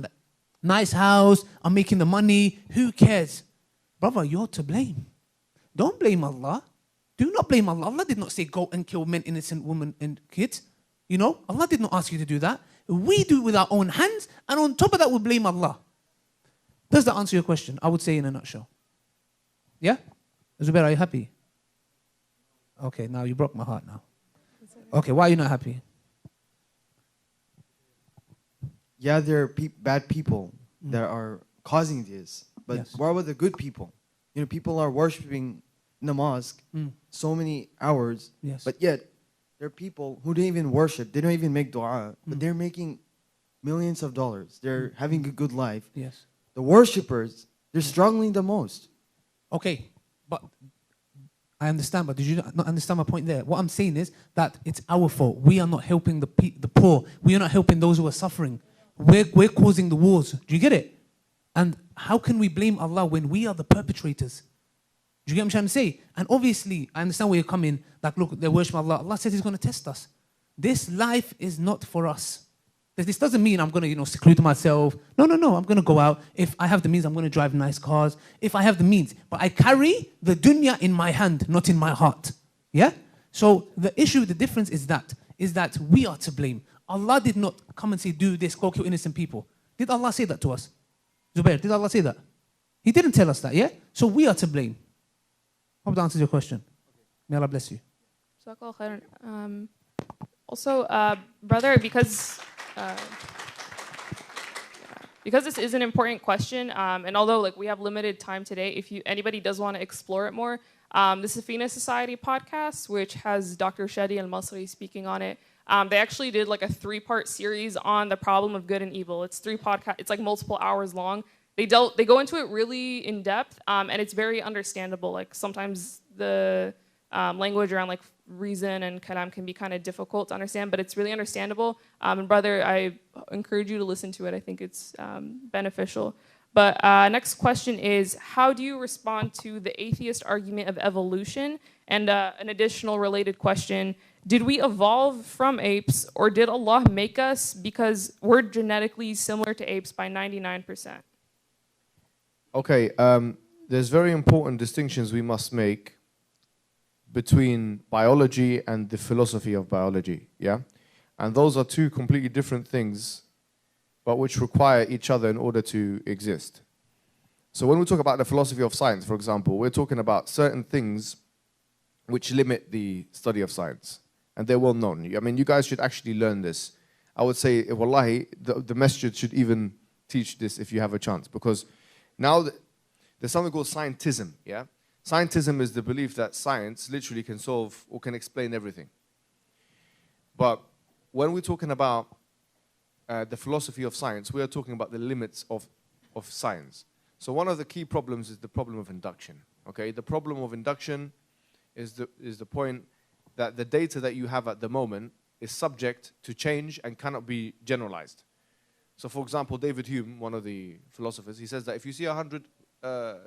nice house. I'm making the money. Who cares? brother, you're to blame. Don't blame Allah. Do not blame Allah. Allah did not say go and kill men, innocent women and kids. You know, Allah did not ask you to do that. We do it with our own hands, and on top of that, we blame Allah. Does that answer your question? I would say in a nutshell. Yeah? Zubair, are you happy? Okay, now you broke my heart now. Okay, why are you not happy?
Yeah, there are bad people that are causing this. But
Yes.
what about the good people? You know, people are worshiping in the mosque so many hours,
Yes.
but yet there are people who don't even worship. They don't even make dua, but they're making millions of dollars. They're having a good life.
Yes.
The worshippers, they're struggling the most.
Okay, but I understand, but did you not understand my point there? What I'm saying is that it's our fault. We are not helping the poor. We are not helping those who are suffering. We're causing the wars. Do you get it? And how can we blame Allah when we are the perpetrators? Do you get what I'm trying to say? And obviously, I understand where you're coming. Like, look, they're worshiping Allah. Allah says He's going to test us. This life is not for us. This doesn't mean I'm going to, seclude myself. No. I'm going to go out. If I have the means, I'm going to drive nice cars. If I have the means. But I carry the dunya in my hand, not in my heart. Yeah? So the issue, the difference is that we are to blame. Allah did not come and say, do this, go kill innocent people. Did Allah say that to us? Zubair, did Allah say that? He didn't tell us that, yeah? So we are to blame. Hope that answers your question. May Allah bless you.
Jazakallah khairan. Also, brother, because this is an important question, and although we have limited time today, if anybody does want to explore it more, the Safina Society podcast, which has Dr. Shadi Al-Masri speaking on it, they actually did a 3-part series on the problem of good and evil. It's 3 podcasts. It's multiple hours long. They go into it really in depth, and it's very understandable. Sometimes the language around reason and kalam can be kind of difficult to understand, but it's really understandable. And brother, I encourage you to listen to it. I think it's beneficial. But next question is, how do you respond to the atheist argument of evolution? And an additional related question, did we evolve from apes, or did Allah make us because we're genetically similar to apes by 99%?
Okay, there's very important distinctions we must make between biology and the philosophy of biology, yeah? And those are 2 completely different things, but which require each other in order to exist. So when we talk about the philosophy of science, for example, we're talking about certain things which limit the study of science. And they're well known. I mean, you guys should actually learn this. I would say, wallahi, the masjid should even teach this if you have a chance. Because now there's something called scientism, yeah? Scientism is the belief that science literally can solve or can explain everything. But when we're talking about the philosophy of science, we are talking about the limits of science. So one of the key problems is the problem of induction, okay? The problem of induction is the point that the data that you have at the moment is subject to change and cannot be generalized. So for example, David Hume, one of the philosophers, he says that if you see 100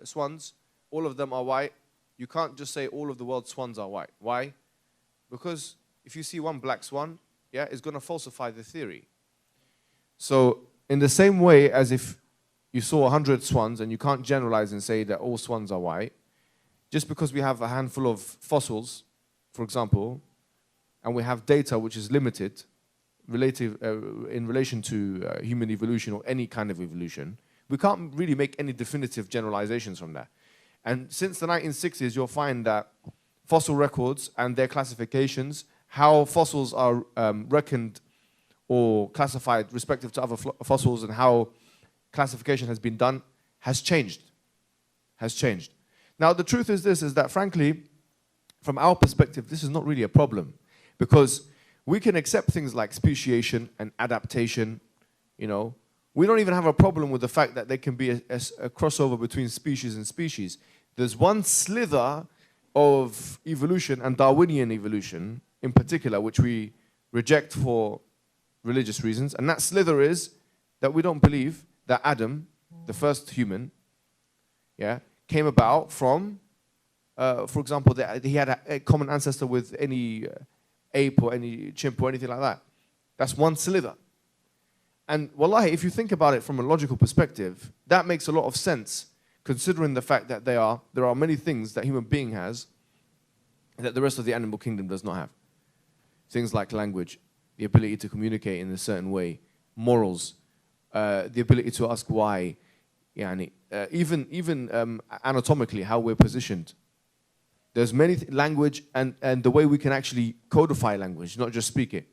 swans, all of them are white, you can't just say all of the world's swans are white. Why? Because if you see one black swan, yeah, it's going to falsify the theory. So in the same way as if you saw 100 swans and you can't generalize and say that all swans are white, just because we have a handful of fossils, for example, and we have data which is limited in relation to human evolution or any kind of evolution, we can't really make any definitive generalizations from that. And since the 1960s, you'll find that fossil records and their classifications, how fossils are reckoned or classified respective to other fossils and how classification has been done, has changed. Now, the truth is this, is that frankly, from our perspective, this is not really a problem, because we can accept things like speciation and adaptation, you know. We don't even have a problem with the fact that there can be a crossover between species and species. There's one slither of evolution, and Darwinian evolution in particular, which we reject for religious reasons, and that slither is that we don't believe that Adam, the first human, yeah, came about from, for example, that he had a common ancestor with any ape or any chimp or anything like that. That's one slither. And wallahi, if you think about it from a logical perspective, that makes a lot of sense. considering the fact that there are many things that human being has that the rest of the animal kingdom does not have. Things like language, the ability to communicate in a certain way, morals, the ability to ask why, even anatomically, how we're positioned. There's many language and the way we can actually codify language, not just speak it.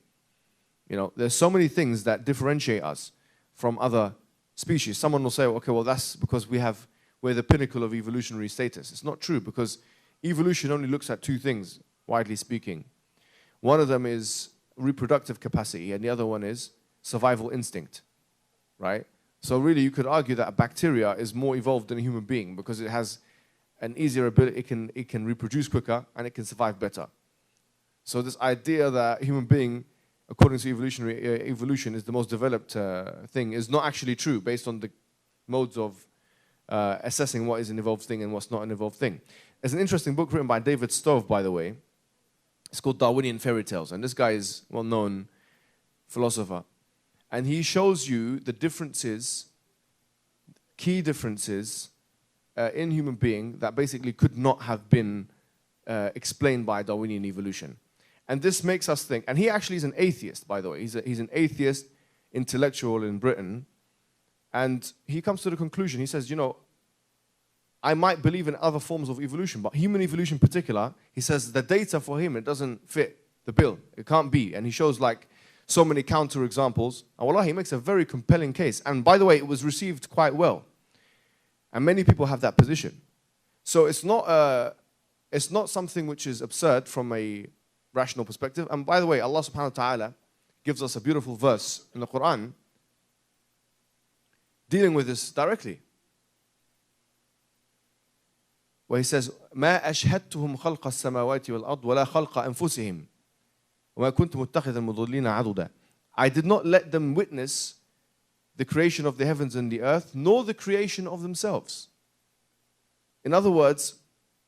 There's so many things that differentiate us from other species. Someone will say, okay, well, that's because we're the pinnacle of evolutionary status. It's not true, because evolution only looks at two things, widely speaking. One of them is reproductive capacity, and the other one is survival instinct, right? So really, you could argue that a bacteria is more evolved than a human being because it has an easier ability, it can reproduce quicker, and it can survive better. So this idea that human being, according to evolution, is the most developed thing is not actually true, based on the modes of assessing what is an evolved thing and what's not an evolved thing. There's an interesting book written by David Stove, by the way. It's called Darwinian Fairy Tales, and this guy is a well-known philosopher. And he shows you the differences, key differences in human being that basically could not have been explained by Darwinian evolution. And this makes us think, and he actually is an atheist, by the way. He's an atheist intellectual in Britain. And he comes to the conclusion, he says, I might believe in other forms of evolution, but human evolution in particular, he says the data for him, it doesn't fit the bill. It can't be. And he shows like so many counter examples. And wallah, he makes a very compelling case. And by the way, it was received quite well. And many people have that position. So it's not something which is absurd from a rational perspective. And by the way, Allah subhanahu wa ta'ala gives us a beautiful verse in the Quran dealing with this directly, where he says, ما أشهدتهم خلق السماوات والأرض ولا خلق أنفسهم وما كنت متخذ المضلين عضدا. I did not let them witness the creation of the heavens and the earth, nor the creation of themselves. In other words,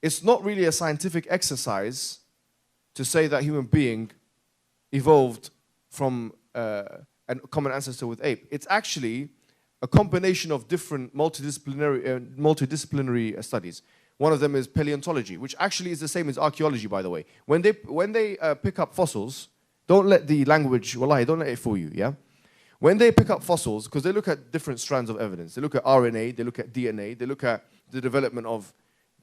it's not really a scientific exercise to say that human being evolved from a common ancestor with ape. It's actually a combination of different multidisciplinary studies. One of them is paleontology, which actually is the same as archaeology, by the way. When they pick up fossils, don't let the language, wallahi, don't let it fool you, yeah? When they pick up fossils, because they look at different strands of evidence, they look at RNA, they look at DNA, they look at the development of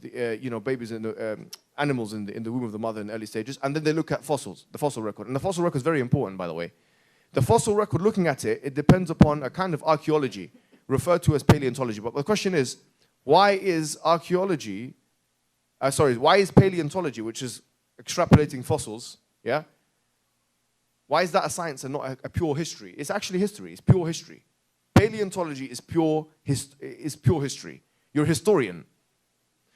the, babies and animals in the womb of the mother in early stages, and then they look at fossils, the fossil record. And the fossil record is very important, by the way. The fossil record, looking at it, it depends upon a kind of archaeology, referred to as paleontology. But the question is, why is paleontology, which is extrapolating fossils, yeah? Why is that a science and not a pure history? It's actually history. It's pure history. Paleontology is pure history. You're a historian.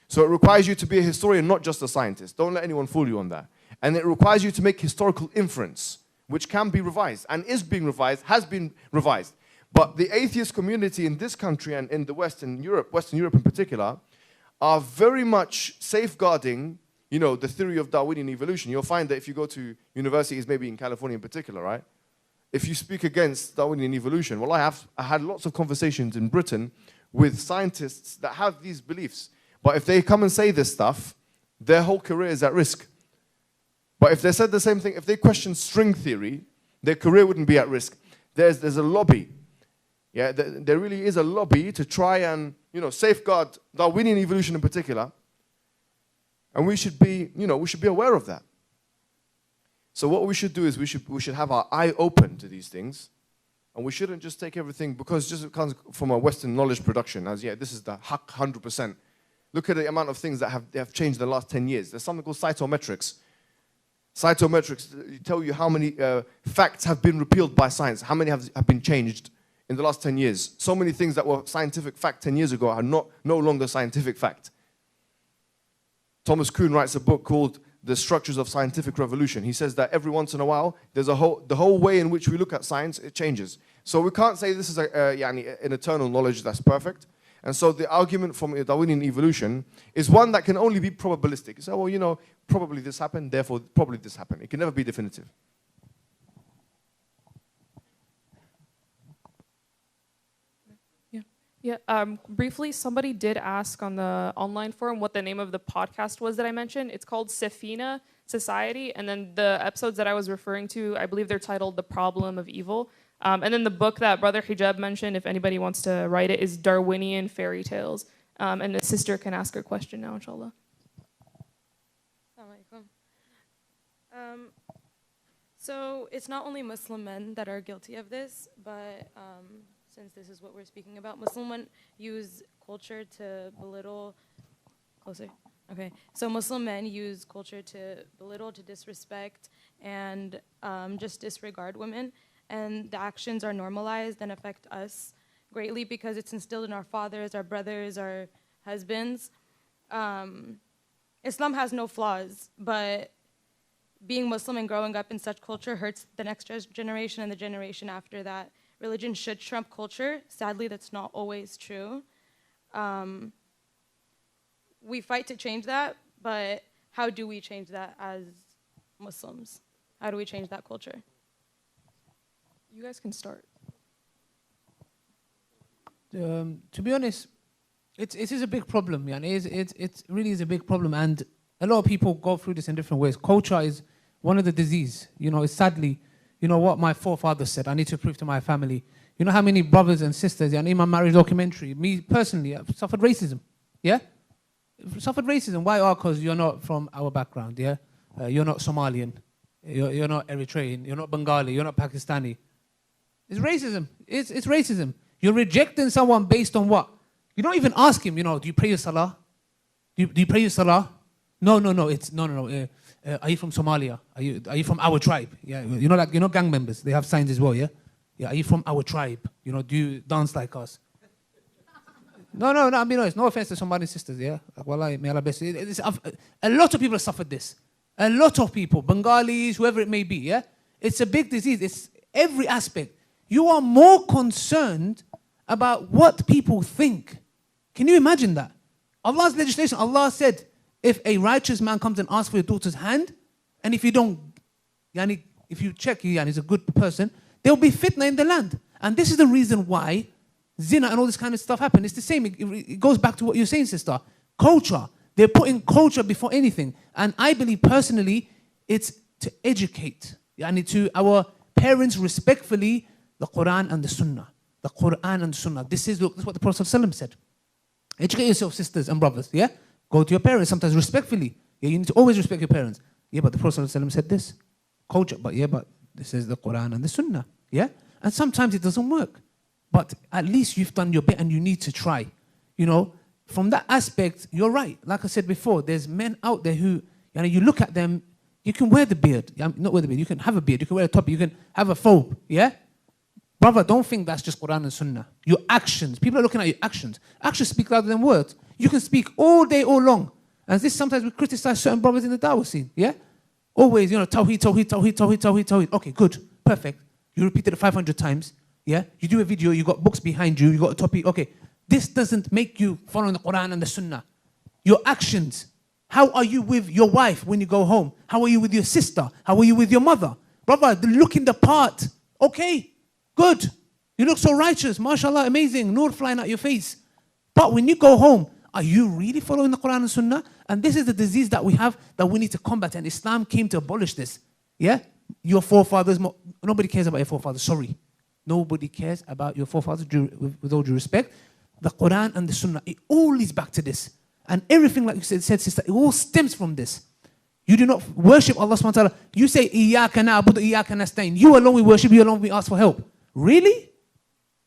So it requires you to be a historian, not just a scientist. Don't let anyone fool you on that. And it requires you to make historical inference, which can be revised and is being revised, has been revised. But the atheist community in this country and in the Western Europe in particular, are very much safeguarding, the theory of Darwinian evolution. You'll find that if you go to universities, maybe in California in particular, right? If you speak against Darwinian evolution, well, I had lots of conversations in Britain with scientists that have these beliefs. But if they come and say this stuff, their whole career is at risk. But if they said the same thing, if they questioned string theory, their career wouldn't be at risk. There's a lobby. Yeah, there really is a lobby to try and, safeguard Darwinian evolution in particular. And we should be aware of that. So what we should do is we should have our eye open to these things. And we shouldn't just take everything because just it comes from a Western knowledge production as, this is the haq 100%. Look at the amount of things that have changed in the last 10 years. There's something called cytometrics. Cytometrics tell you how many facts have been repealed by science, how many have been changed in the last 10 years. So many things that were scientific fact 10 years ago are no longer scientific fact. Thomas Kuhn writes a book called The Structures of Scientific Revolution. He says that every once in a while, the whole way in which we look at science, it changes. So we can't say this is an eternal knowledge that's perfect. And so the argument from Darwinian evolution is one that can only be probabilistic. So, probably this happened, therefore probably this happened. It can never be definitive.
Yeah, briefly, somebody did ask on the online forum what the name of the podcast was that I mentioned. It's called Safina Society, and then the episodes that I was referring to, I believe they're titled The Problem of Evil. And then the book that Brother Hijab mentioned, if anybody wants to write it, is Darwinian Fairy Tales. And the sister can ask her question now, inshallah.
So it's not only Muslim men that are guilty of this, but since this is what we're speaking about, Muslim men use culture to belittle, closer, okay. So Muslim men use culture to belittle, to disrespect, and just disregard women. And the actions are normalized and affect us greatly because it's instilled in our fathers, our brothers, our husbands. Islam has no flaws, but being Muslim and growing up in such culture hurts the next generation and the generation after that. Religion should trump culture. Sadly, that's not always true. We fight to change that, but how do we change that as Muslims? How do we change that culture?
You guys can start.
To be honest, it is a big problem, yeah. It really is a big problem, and a lot of people go through this in different ways. Culture is one of the disease. You know, it's sadly, you know what my forefathers said. I need to prove to my family. You know how many brothers and sisters, yeah, in my marriage documentary, me personally, I've suffered racism, yeah? Suffered racism. Why? Oh, because you're not from our background, yeah? You're not Somalian. You're not Eritrean. You're not Bengali. You're not Pakistani. It's racism. It's racism. You're rejecting someone based on what? You don't even ask him, you know, do you pray your salah? Do you pray your salah? No. Are you from Somalia? Are you from our tribe? Yeah, you know gang members. They have signs as well, yeah? Yeah, are you from our tribe? You know, do you dance like us? No, I mean, it's no offense to Somali sisters, yeah? Wallahi, may Allah bless you. A lot of people have suffered this. A lot of people, Bengalis, whoever it may be, yeah? It's a big disease. It's every aspect. You are more concerned about what people think. Can you imagine that? Allah's legislation, Allah said, if a righteous man comes and asks for your daughter's hand, and if you don't, yani, if you check, yani, he's a good person, there will be fitna in the land. And this is the reason why zina and all this kind of stuff happen. It's the same. It goes back to what you're saying, sister. Culture. They're putting culture before anything. And I believe personally, it's to educate. Yani, to our parents respectfully, the Quran and the Sunnah. The Quran and the Sunnah. This is what the Prophet ﷺ said. Educate yourself, sisters and brothers, yeah? Go to your parents, sometimes respectfully. Yeah, you need to always respect your parents. Yeah, but the Prophet ﷺ said this. Culture, but this is the Quran and the Sunnah, yeah? And sometimes it doesn't work. But at least you've done your bit and you need to try. You know, from that aspect, you're right. Like I said before, there's men out there who, you know, you look at them, you can wear the beard. Not wear the beard, you can have a beard, you can wear a top, you can have a thobe, yeah? Brother, don't think that's just Quran and Sunnah. Your actions. People are looking at your actions. Actions speak louder than words. You can speak all day, all long. And this sometimes we criticize certain brothers in the dawah scene. Yeah? Always, you know, tawheed, tawheed, tawheed, tawheed, tawheed, tawheed. Okay, good. Perfect. You repeated it 500 times. Yeah? You do a video, you got books behind you, you got a topic. Okay. This doesn't make you following the Quran and the Sunnah. Your actions. How are you with your wife when you go home? How are you with your sister? How are you with your mother? Brother, looking the part. Okay. Good. You look so righteous. MashaAllah, amazing. Nur flying out your face. But when you go home, are you really following the Quran and Sunnah? And this is the disease that we have that we need to combat. And Islam came to abolish this. Yeah? Your forefathers, nobody cares about your forefathers. Sorry. Nobody cares about your forefathers, with all due respect. The Quran and the Sunnah, it all leads back to this. And everything, like you said, sister, it all stems from this. You do not worship Allah subhanahu wa ta'ala. You say, Iyaka na'budu, Iyaka nasta'in. You alone we worship, you alone we ask for help. Really?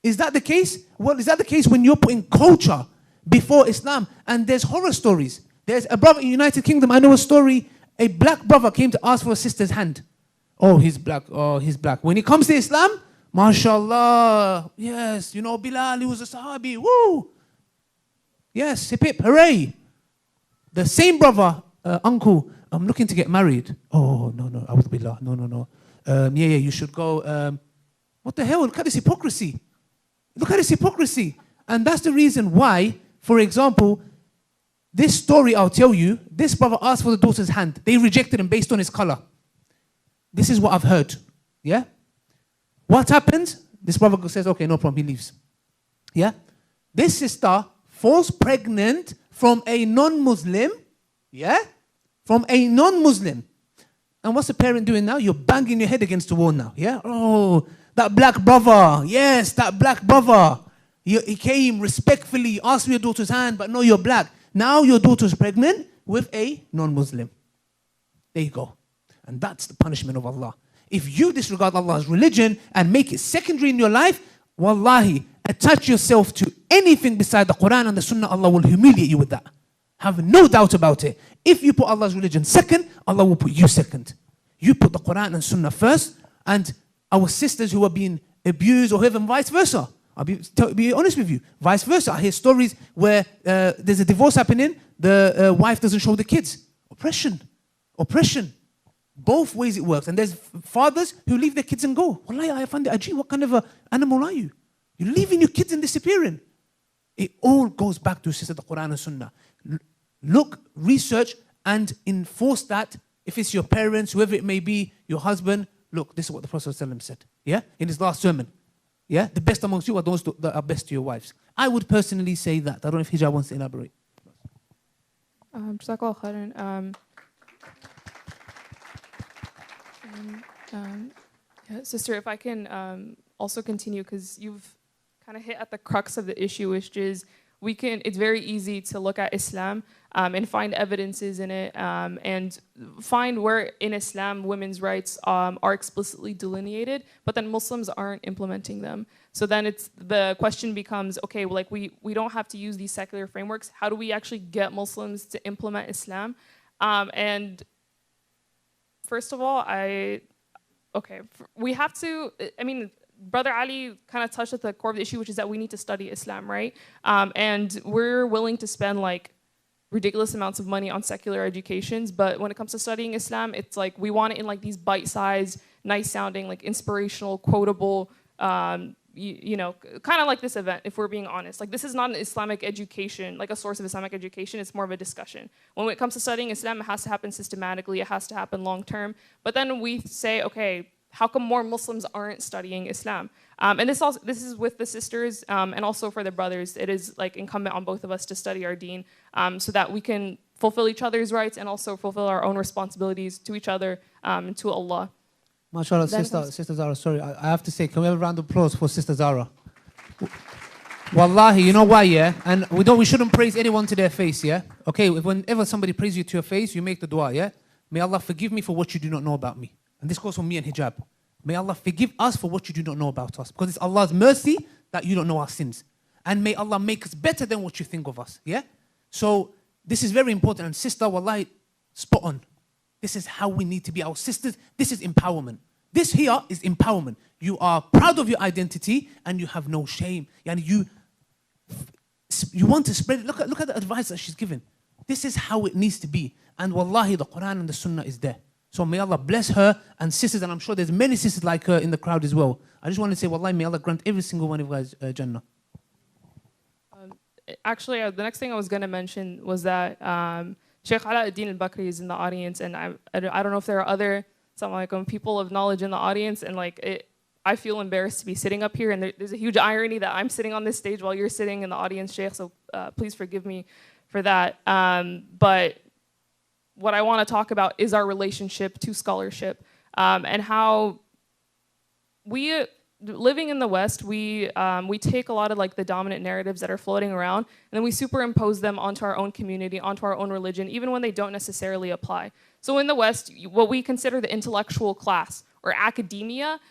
Is that the case? Well, is that the case when you're putting culture before Islam? And there's horror stories. There's a brother in the United Kingdom, I know a story, a black brother came to ask for a sister's hand. Oh, he's black. Oh, he's black. When it comes to Islam, mashallah, yes, you know, Bilal, he was a Sahabi, woo! Yes, hip hip, hooray! The same brother, uncle, I'm looking to get married. Oh, no, I would Bilal, no. Yeah, you should go. What the hell? Look at this hypocrisy. Look at this hypocrisy. And that's the reason why, for example, this story I'll tell you, this brother asked for the daughter's hand. They rejected him based on his color. This is what I've heard. Yeah? What happened? This brother says, okay, no problem, he leaves. Yeah? this sister falls pregnant from a non-Muslim, yeah? From a non-Muslim. And what's the parent doing now? You're banging your head against the wall now, yeah? Oh, that black brother, yes, that black brother. He came respectfully, asked for your daughter's hand, but no, you're black. Now your daughter's pregnant with a non-Muslim. There you go. And that's the punishment of Allah. If you disregard Allah's religion and make it secondary in your life, wallahi, attach yourself to anything beside the Quran and the Sunnah, Allah will humiliate you with that. Have no doubt about it. If you put Allah's religion second, Allah will put you second. You put the Quran and Sunnah first, and our sisters who are being abused or whoever, and vice versa. I'll be honest with you. Vice versa. I hear stories where there's a divorce happening, the wife doesn't show the kids. Oppression. Oppression. Both ways it works. And there's fathers who leave their kids and go. Wallahi, I find it ajib. What kind of an animal are you? You're leaving your kids and disappearing. It all goes back to sister the Quran and Sunnah. Look, research, and enforce that. If it's your parents, whoever it may be, your husband, look, this is what the Prophet ﷺ said. Yeah? In his last sermon. Yeah? The best amongst you are those that are best to your wives. I would personally say that. I don't know if hijab wants to elaborate.
Jazakallah khairan. Yeah, sister, if I can also continue, because you've kind of hit at the crux of the issue, which is it's very easy to look at Islam and find evidences in it and find where in Islam women's rights are explicitly delineated, but then Muslims aren't implementing them. So then the question becomes, okay, well, like we don't have to use these secular frameworks. How do we actually get Muslims to implement Islam? And first of all, we have to, I mean, Brother Ali kind of touched at the core of the issue, which is that we need to study Islam, right? And we're willing to spend like ridiculous amounts of money on secular educations, but when it comes to studying Islam, it's like we want it in like these bite-sized, nice-sounding, like inspirational, quotable, you know, kind of like this event, if we're being honest. Like this is not an Islamic education, like a source of Islamic education, it's more of a discussion. When it comes to studying Islam, it has to happen systematically, it has to happen long-term, but then we say, okay, how come more Muslims aren't studying Islam? And this is with the sisters and also for the brothers. It is like incumbent on both of us to study our deen so that we can fulfill each other's rights and also fulfill our own responsibilities to each other and to Allah.
MashaAllah, Sister Zara, sorry, I have to say, can we have a round of applause for Sister Zara? Wallahi, you know why, yeah? And we shouldn't praise anyone to their face, yeah? Okay, whenever somebody praises you to your face, you make the dua, yeah? May Allah forgive me for what you do not know about me. And this goes for me and hijab. May Allah forgive us for what you do not know about us. Because it's Allah's mercy that you don't know our sins. And may Allah make us better than what you think of us. Yeah? So this is very important. And sister, wallahi, spot on. This is how we need to be. Our sisters, this is empowerment. This here is empowerment. You are proud of your identity and you have no shame. And you want to spread it. Look at the advice that she's given. This is how it needs to be. And wallahi, the Quran and the Sunnah is there. So may Allah bless her and sisters, and I'm sure there's many sisters like her in the crowd as well. I just want to say, wallahi, may Allah grant every single one of you guys Jannah.
Actually, the next thing I was going to mention was that Sheikh Alauddin al-Bakri is in the audience, and I don't know if there are other people of knowledge in the audience, and I feel embarrassed to be sitting up here, and there's a huge irony that I'm sitting on this stage while you're sitting in the audience, Sheikh, so please forgive me for that. But what I want to talk about is our relationship to scholarship and how we, living in the West, we take a lot of like the dominant narratives that are floating around and then we superimpose them onto our own community, onto our own religion, even when they don't necessarily apply. So in the West, what we consider the intellectual class or academia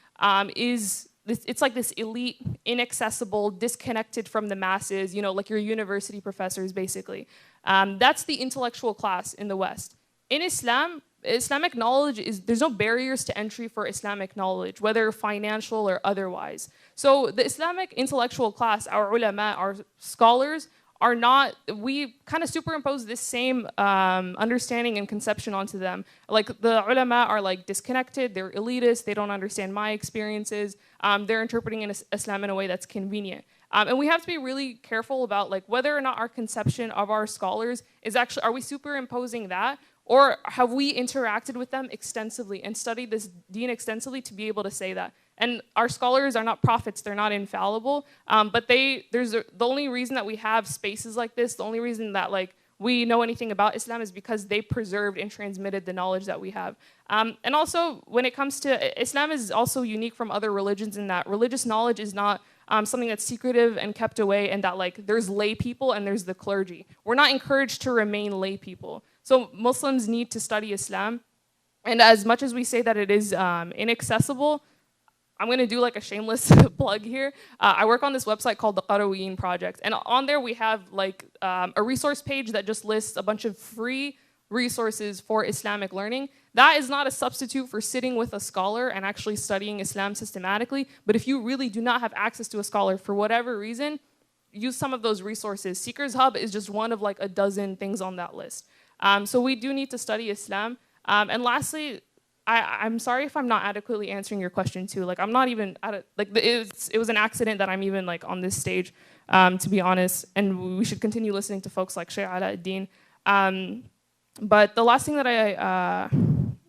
it's like this elite, inaccessible, disconnected from the masses, you know, like your university professors basically. That's the intellectual class in the West. In Islam, Islamic knowledge there's no barriers to entry for Islamic knowledge, whether financial or otherwise. So the Islamic intellectual class, our ulama, our scholars, are not, we kind of superimpose this same understanding and conception onto them. Like the ulama are like disconnected, they're elitist, they don't understand my experiences, they're interpreting Islam in a way that's convenient. And we have to be really careful about like whether or not our conception of our scholars is actually, are we superimposing that? Or have we interacted with them extensively and studied this deen extensively to be able to say that? And our scholars are not prophets, they're not infallible, but the only reason that we have spaces like this, the only reason that like we know anything about Islam is because they preserved and transmitted the knowledge that we have. And also, when it comes to, Islam is also unique from other religions in that religious knowledge is not something that's secretive and kept away, and that like there's lay people and there's the clergy. We're not encouraged to remain lay people. So Muslims need to study Islam. And as much as we say that it is inaccessible, I'm going to do like a shameless plug here. I work on this website called the Qarawiyyin Project. And on there we have like a resource page that just lists a bunch of free resources for Islamic learning. That is not a substitute for sitting with a scholar and actually studying Islam systematically. But if you really do not have access to a scholar for whatever reason, use some of those resources. Seekers Hub is just one of like a dozen things on that list. So we do need to study Islam. And lastly, I'm sorry if I'm not adequately answering your question too. Like I'm not even it was an accident that I'm even like on this stage, to be honest. And we should continue listening to folks like Shaykh Ala ad-Din. But the last thing that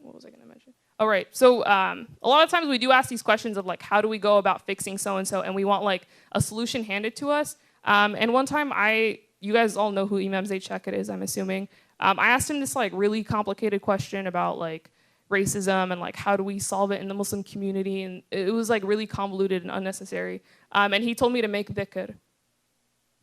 what was I going to mention? Oh right. So a lot of times we do ask these questions of like how do we go about fixing so and so, and we want like a solution handed to us. And one time you guys all know who Imam Zaid Shakir is, I'm assuming. I asked him this like really complicated question about like racism and like how do we solve it in the Muslim community, and it was like really convoluted and unnecessary. And he told me to make dhikr.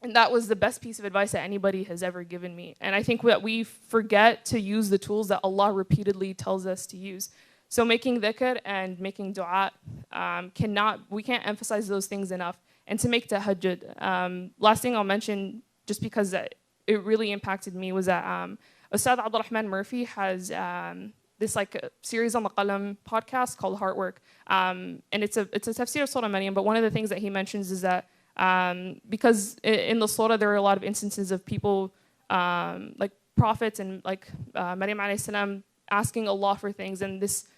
And that was the best piece of advice that anybody has ever given me. And I think that we forget to use the tools that Allah repeatedly tells us to use. So making dhikr and making dua, we can't emphasize those things enough. And to make tahajjud. Last thing I'll mention, just because it really impacted me, was that Ustad Abdurrahman Murphy has this like series on the Qalam podcast called Heartwork. And it's a tafsir of Surah Maryam, but one of the things that he mentions is that because in the surah there are a lot of instances of people like prophets and like Maryam alayhi salam asking Allah for things, and this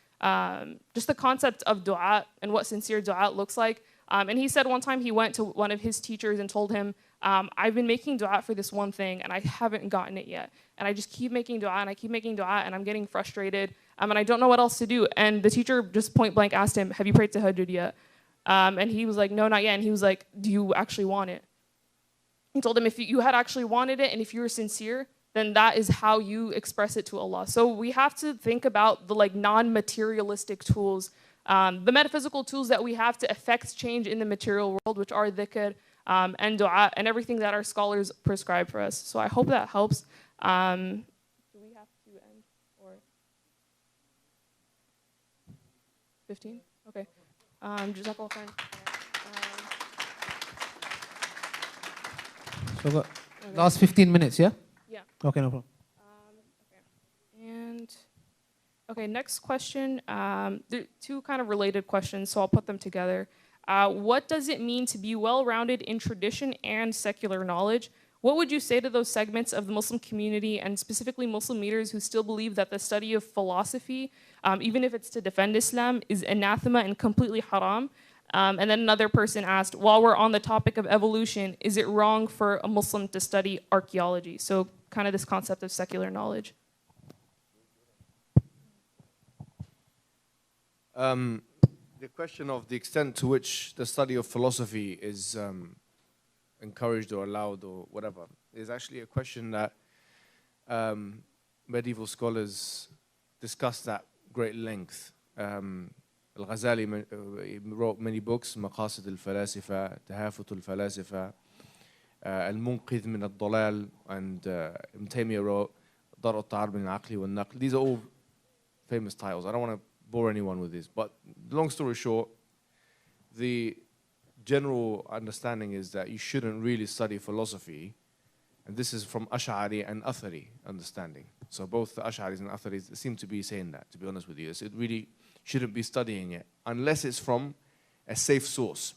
just the concept of dua and what sincere dua looks like. And he said one time he went to one of his teachers and told him, I've been making dua for this one thing and I haven't gotten it yet. And I just keep making dua and I keep making dua and I'm getting frustrated and I don't know what else to do. And the teacher just point blank asked him, have you prayed tahajjud yet? And he was like, no, not yet. And he was like, do you actually want it? He told him, if you had actually wanted it and if you were sincere, then that is how you express it to Allah. So we have to think about the like non-materialistic tools, the metaphysical tools that we have to affect change in the material world, which are dhikr and dua and everything that our scholars prescribe for us. So I hope that helps. Do we have to end or 15? Okay. Jazakallah khairan.
So got last 15 minutes, yeah?
Yeah.
Okay, no problem.
Okay. And okay, next question. There are two kind of related questions, so I'll put them together. What does it mean to be well-rounded in tradition and secular knowledge? What would you say to those segments of the Muslim community and specifically Muslim leaders who still believe that the study of philosophy, even if it's to defend Islam, is anathema and completely haram? And then another person asked, while we're on the topic of evolution, is it wrong for a Muslim to study archaeology? So kind of this concept of secular knowledge.
The question of the extent to which the study of philosophy is encouraged or allowed or whatever is actually a question that medieval scholars discussed at great length. Al-Ghazali wrote many books, Maqasid al-Falasifa, Tahafut al-Falasifa, Al-Munqidh min al-Dalal, and Ibn Taymiyyah wrote Dar al-Ta'ar bin al-Aqli wal-Naql. These are all famous titles. I don't want to bore anyone with this, but long story short, the general understanding is that you shouldn't really study philosophy, and this is from Ash'ari and Athari understanding. So both the Ash'aris and Atharis seem to be saying that, to be honest with you. So it really shouldn't be studying it unless it's from a safe source.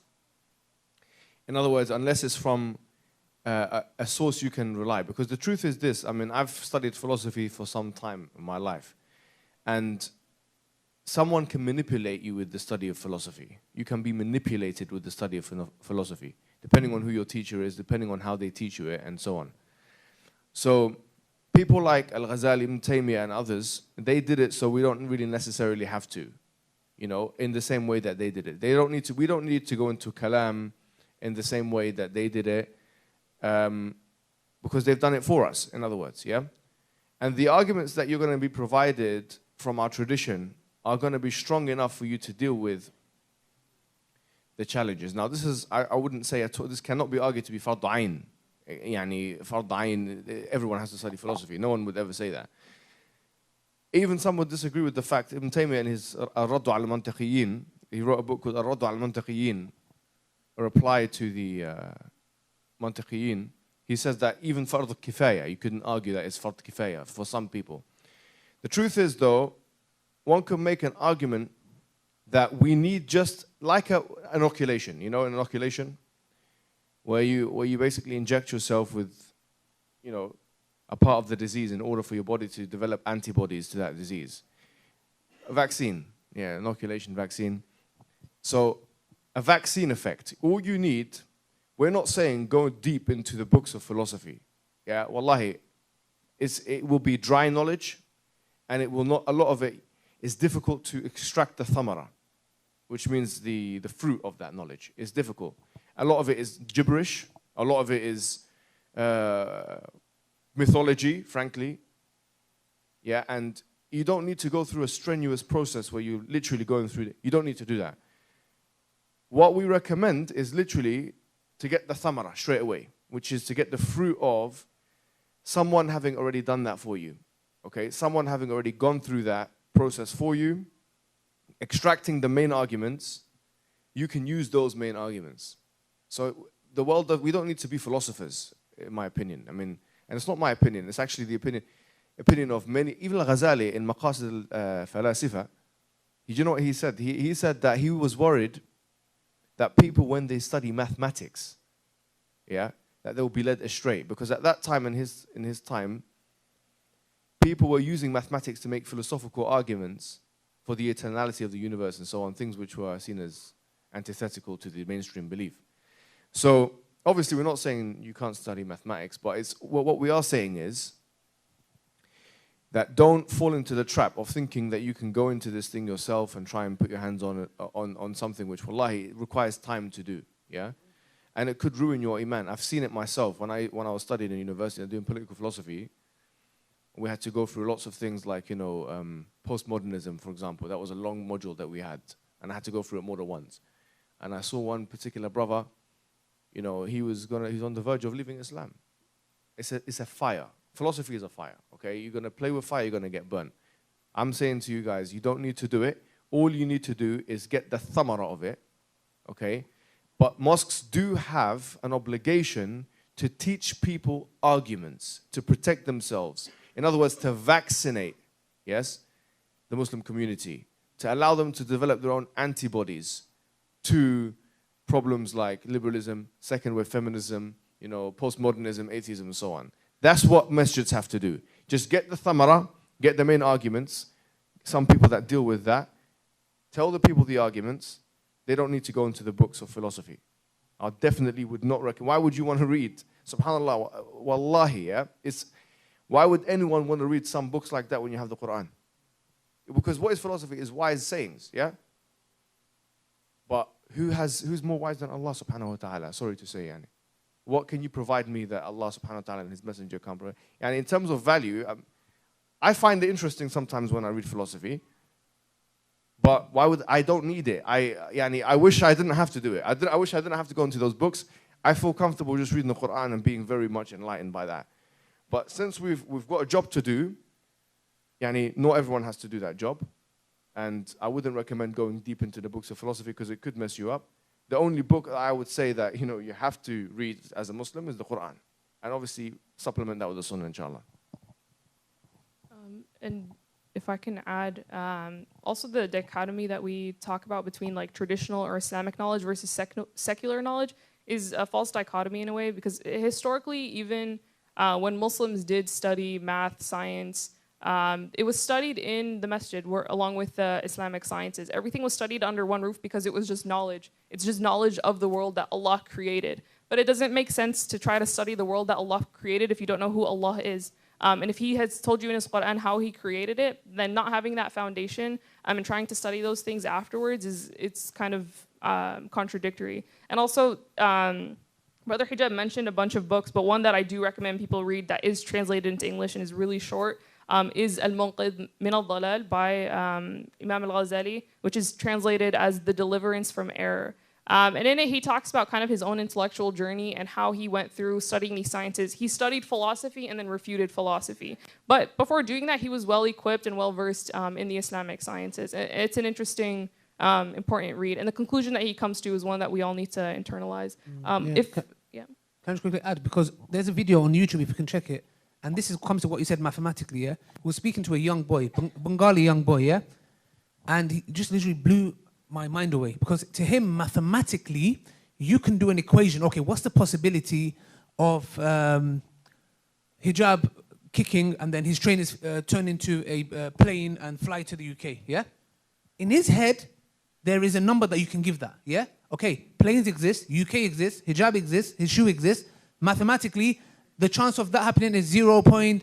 In other words, unless it's from a source you can rely. Because the truth is this, I mean, I've studied philosophy for some time in my life, and someone can manipulate you with the study of philosophy. You can be manipulated with the study of philosophy, depending on who your teacher is, depending on how they teach you it, and so on. So people like Al-Ghazali, Ibn Taymiyyah and others, they did it so we don't really necessarily have to, you know, in the same way that they did it. We don't need to go into kalam in the same way that they did it, because they've done it for us, in other words, yeah? And the arguments that you're going to be provided from our tradition are going to be strong enough for you to deal with the challenges. Now, this is, I wouldn't say at all, this cannot be argued to be fard ayn. Yani, fard ayn, everyone has to study philosophy. No one would ever say that. Even some would disagree with the fact, Ibn Taymiyyah in his Ar-Raddu al-Mantiqiyin, he wrote a book called Ar-Raddu al-Mantiqiyin, a reply to the Mantiqiyin. He says that even fard kifaya, you couldn't argue that it's fard kifaya for some people. The truth is, though, one can make an argument that we need just like an inoculation, you know, an inoculation, where you basically inject yourself with, you know, a part of the disease in order for your body to develop antibodies to that disease. A vaccine, yeah, inoculation vaccine. So a vaccine effect, all you need, we're not saying go deep into the books of philosophy. Yeah, wallahi, it will be dry knowledge, and it will not, a lot of it is difficult to extract the thamara, which means the fruit of that knowledge. It's difficult. A lot of it is gibberish. A lot of it is mythology, frankly. Yeah, and you don't need to go through a strenuous process where you're literally going through it. You don't need to do that. What we recommend is literally to get the thamara straight away, which is to get the fruit of someone having already done that for you. Okay, someone having already gone through that process for you, extracting the main arguments, you can use those main arguments. So the world we don't need to be philosophers, in my opinion. I mean, and it's not my opinion, it's actually the opinion of many, even Al-Ghazali in Maqasid al-Falasifa, you know what he said? He said that he was worried that people, when they study mathematics, yeah, that they will be led astray. Because at that time, in his time, people were using mathematics to make philosophical arguments for the eternality of the universe and so on, things which were seen as antithetical to the mainstream belief. So, obviously, we're not saying you can't study mathematics, but what we are saying is that don't fall into the trap of thinking that you can go into this thing yourself and try and put your hands on it, on something which, wallahi, it requires time to do, yeah? And it could ruin your iman. I've seen it myself. When I was studying in university and doing political philosophy, we had to go through lots of things like, you know, postmodernism, for example. That was a long module that we had, and I had to go through it more than once. And I saw one particular brother, you know, he's on the verge of leaving Islam. It's a fire. Philosophy is a fire, okay? You're going to play with fire, you're going to get burnt. I'm saying to you guys, you don't need to do it. All you need to do is get the thamara of it, okay? But mosques do have an obligation to teach people arguments, to protect themselves. In other words, to vaccinate, yes, the Muslim community, to allow them to develop their own antibodies to problems like liberalism, second-wave feminism, you know, postmodernism, atheism, and so on. That's what masjids have to do. Just get the thamara, get the main arguments. Some people that deal with that, tell the people the arguments. They don't need to go into the books of philosophy. I definitely would not recommend. Why would you want to read? Subhanallah, wallahi, yeah? Why would anyone want to read some books like that when you have the Quran? Because what is philosophy is wise sayings, yeah? But who's more wise than Allah subhanahu wa ta'ala? Sorry to say, yani. What can you provide me that Allah subhanahu wa ta'ala and His Messenger can't provide? And in terms of value, I find it interesting sometimes when I read philosophy. But I don't need it. I wish I didn't have to do it. I wish I didn't have to go into those books. I feel comfortable just reading the Quran and being very much enlightened by that. But since we've got a job to do, not everyone has to do that job. And I wouldn't recommend going deep into the books of philosophy because it could mess you up. The only book I would say that you have to read as a Muslim is the Quran. And obviously supplement that with the Sunnah, inshallah.
And if I can add, also the dichotomy that we talk about between like traditional or Islamic knowledge versus secular knowledge is a false dichotomy in a way, because historically, even when Muslims did study math, science, it was studied in the masjid along with the Islamic sciences. Everything was studied under one roof because it was just knowledge. It's just knowledge of the world that Allah created. But it doesn't make sense to try to study the world that Allah created if you don't know who Allah is. And if he has told you in his Quran how he created it, then not having that foundation and trying to study those things afterwards it's kind of contradictory. And also, Brother Hijab mentioned a bunch of books, but one that I do recommend people read that is translated into English and is really short is Al-Munqidh Min Al-Dhalal by Imam Al-Ghazali, which is translated as The Deliverance from Error. And in it, he talks about kind of his own intellectual journey and how he went through studying these sciences. He studied philosophy and then refuted philosophy. But before doing that, he was well equipped and well versed in the Islamic sciences. It's an interesting, important read. And the conclusion that he comes to is one that we all need to internalize.
Can I just quickly add, because there's a video on YouTube, if you can check it, and this comes to what you said mathematically, yeah? He was speaking to a young boy, Bengali young boy, yeah? And he just literally blew my mind away, because to him, mathematically, you can do an equation. Okay, what's the possibility of hijab kicking and then his train is turned into a plane and fly to the UK, yeah? In his head, there is a number that you can give that, yeah? Okay, planes exist, UK exists, hijab exists, his shoe exists. Mathematically, the chance of that happening is 0.1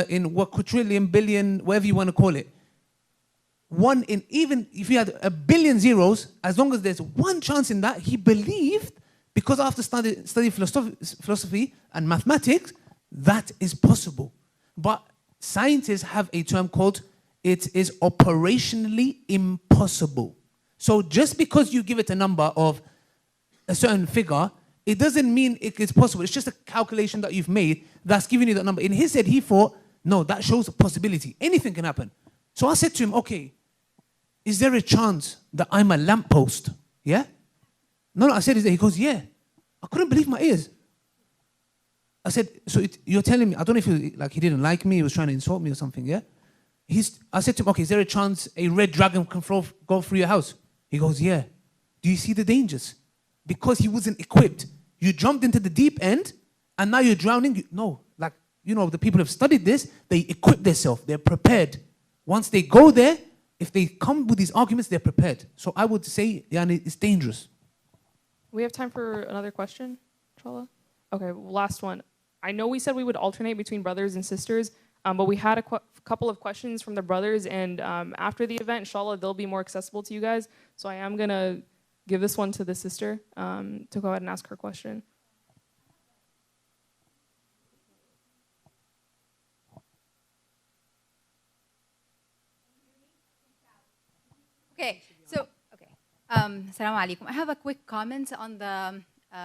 in what quadrillion, billion, whatever you want to call it. One in, even if you had a billion zeros, as long as there's one chance in that, he believed, because after studying philosophy and mathematics, that is possible. But scientists have a term called, it is operationally impossible. So just because you give it a number of a certain figure, it doesn't mean it is possible. It's just a calculation that you've made that's giving you that number. In his head, he thought, no, that shows a possibility. Anything can happen. So I said to him, okay, is there a chance that I'm a lamppost? Yeah? No, I said, he goes, yeah. I couldn't believe my ears. I said, so you're telling me, I don't know if he didn't like me, he was trying to insult me or something, yeah? I said to him, okay, is there a chance a red dragon can go through your house? He goes, yeah. Do you see the dangers? Because he wasn't equipped. You jumped into the deep end, and now you're drowning. No, like, the people have studied this, they equip themselves, they're prepared. Once they go there, if they come with these arguments, they're prepared. So I would say, it's dangerous.
We have time for another question, inshallah? Okay, last one. I know we said we would alternate between brothers and sisters, but we had a couple of questions from the brothers, and after the event, inshallah, they'll be more accessible to you guys. So I am going to give this one to the sister to go ahead and ask her question.
Okay, Assalamu alaikum. I have a quick comment on the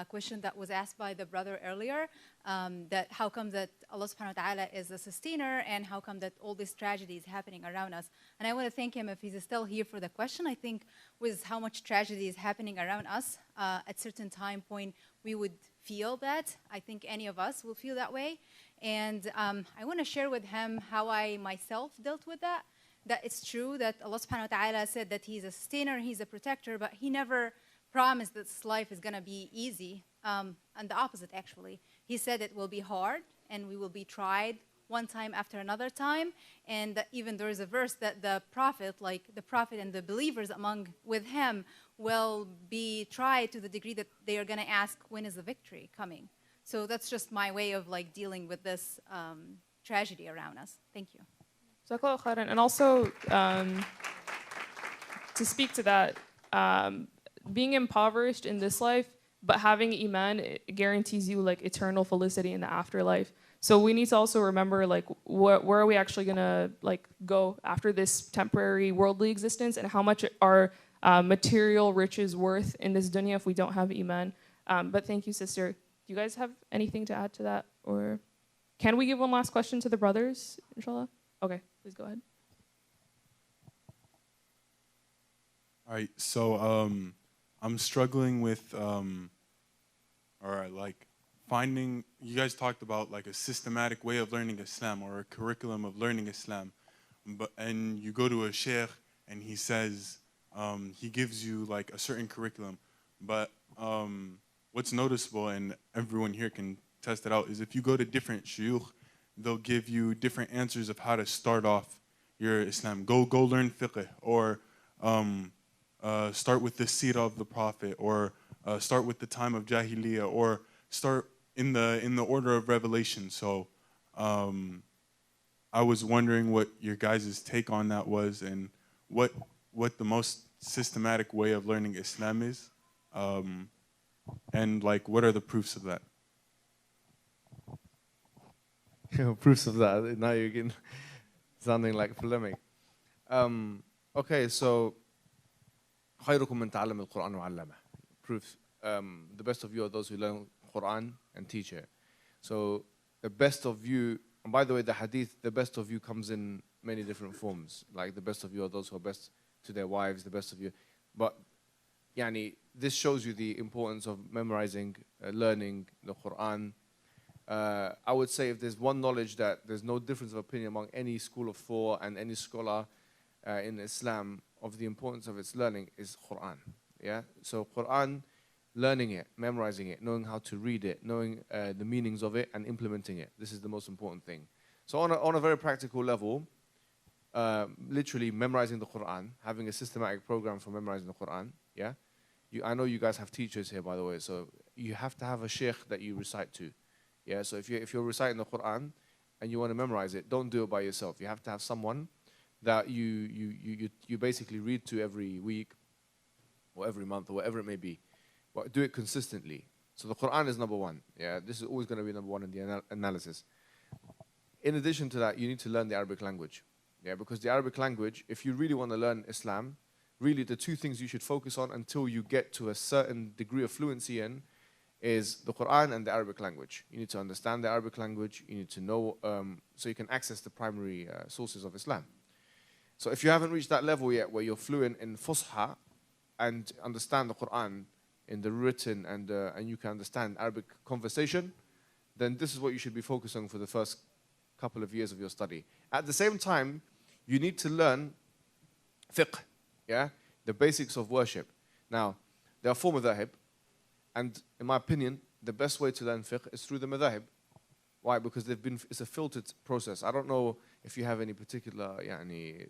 question that was asked by the brother earlier, that how come that Allah subhanahu wa ta'ala is the sustainer, and how come that all this tragedy is happening around us. And I want to thank him if he's still here for the question. I think with how much tragedy is happening around us, at certain time point, we would feel that. I think any of us will feel that way. And I want to share with him how I myself dealt with that. That it's true that Allah subhanahu wa ta'ala said that he's a sustainer, he's a protector, but he never promised that this life is going to be easy. And the opposite, actually. He said it will be hard, and we will be tried one time after another time. And that even there is a verse that the Prophet, and the believers with him, will be tried to the degree that they are going to ask, when is the victory coming? So that's just my way of dealing with this tragedy around us. Thank you.
And also, to speak to that, being impoverished in this life, but having Iman, it guarantees you eternal felicity in the afterlife. So we need to also remember where are we actually gonna go after this temporary worldly existence, and how much are material riches worth in this dunya if we don't have Iman. But thank you, sister. Do you guys have anything to add to that, or can we give one last question to the brothers, inshallah? Okay, please go ahead.
All right, so I'm struggling with, finding, you guys talked about a systematic way of learning Islam, or a curriculum of learning Islam. And you go to a sheikh and he says, he gives you a certain curriculum. But what's noticeable, and everyone here can test it out, is if you go to different shuyukh, they'll give you different answers of how to start off your Islam. Go learn fiqh, or start with the seerah of the Prophet, or start with the time of Jahiliyyah, or start in the order of revelation. So I was wondering what your guys' take on that was, and what the most systematic way of learning Islam is, and like what are the proofs of that?
Proofs of that. Now you're getting sounding like polemic. Okay, so خيركم من تعلم القرآن وعلمه. Proofs. The best of you are those who learn Quran and teach it. So the best of you, and by the way, the hadith, the best of you comes in many different forms. Like the best of you are those who are best to their wives, the best of you. But yani, this shows you the importance of memorizing, learning the Quran. I would say if there's one knowledge that there's no difference of opinion among any school of thought and any scholar in Islam of the importance of its learning is Quran. Yeah, so Quran, learning it, memorizing it, knowing how to read it, knowing the meanings of it, and implementing it. This is the most important thing. So on a very practical level, literally memorizing the Quran, having a systematic program for memorizing the Quran. Yeah, I know you guys have teachers here, by the way, so you have to have a sheikh that you recite to. Yeah, so if you're reciting the Quran and you want to memorize it, don't do it by yourself. You have to have someone that you basically read to every week or every month or whatever it may be. But do it consistently. So the Quran is number one. Yeah, this is always going to be number one in the analysis. In addition to that, you need to learn the Arabic language. Yeah, because the Arabic language, if you really want to learn Islam, really the two things you should focus on until you get to a certain degree of fluency in is the Quran and the Arabic language. You need to understand the Arabic language. You need to know, so you can access the primary sources of Islam. So if you haven't reached that level yet where you're fluent in Fusha and understand the Quran in the written and you can understand Arabic conversation, then this is what you should be focusing on for the first couple of years of your study. At the same time, you need to learn fiqh, yeah, the basics of worship. Now, there are four madhahib, and in my opinion, the best way to learn fiqh is through the madhahib. Why? Because it's a filtered process. I don't know if you have any particular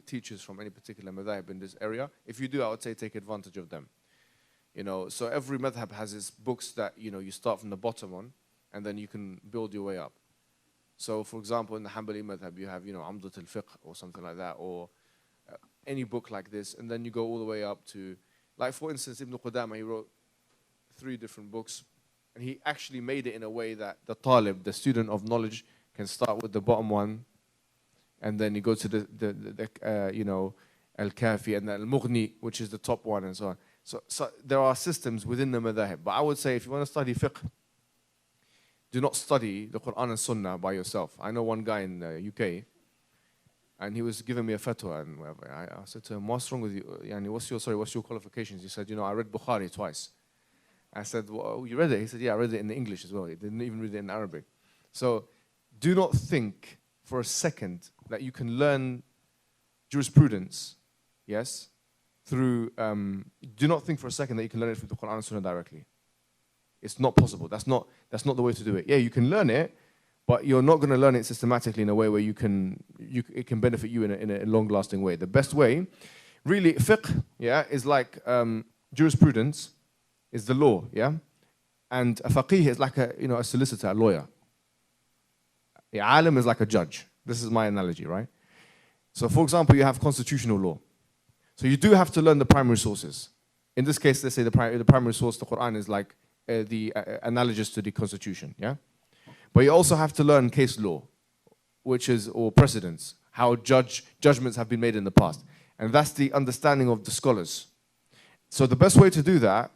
teachers from any particular madhahib in this area. If you do, I would say take advantage of them. You know, so every madhab has its books that you start from the bottom on, and then you can build your way up. So, for example, in the Hanbali madhab, you have Amdat al-Fiqh or something like that, or any book like this, and then you go all the way up to, like for instance, Ibn Qudamah, he wrote 3 different books. And he actually made it in a way that the talib, the student of knowledge, can start with the bottom one, and then you go to the al-Kafi and the al-Mughni, which is the top one, and so on. So there are systems within the madhahib. But I would say if you want to study fiqh, do not study the Quran and Sunnah by yourself. I know one guy in the UK, and he was giving me a fatwa, and whatever. I said to him, "What's wrong with you? What's your qualifications?" He said, I read Bukhari twice. I said, well, you read it? He said, yeah, I read it in English as well. He didn't even read it in Arabic. So do not think for a second that you can learn jurisprudence, yes, through, do not think for a second that you can learn it through the Quran and Sunnah directly. It's not possible. That's not the way to do it. Yeah, you can learn it, but you're not going to learn it systematically in a way where it can benefit you in a long-lasting way. The best way, really, fiqh, yeah, is like jurisprudence, is the law, yeah? And a faqih is like a solicitor, a lawyer. The alim is like a judge. This is my analogy, right? So for example, you have constitutional law. So you do have to learn the primary sources. In this case, let's say the primary source, the Quran, is like the analogous to the constitution, yeah? But you also have to learn case law, or precedents, how judgments have been made in the past. And that's the understanding of the scholars. So the best way to do that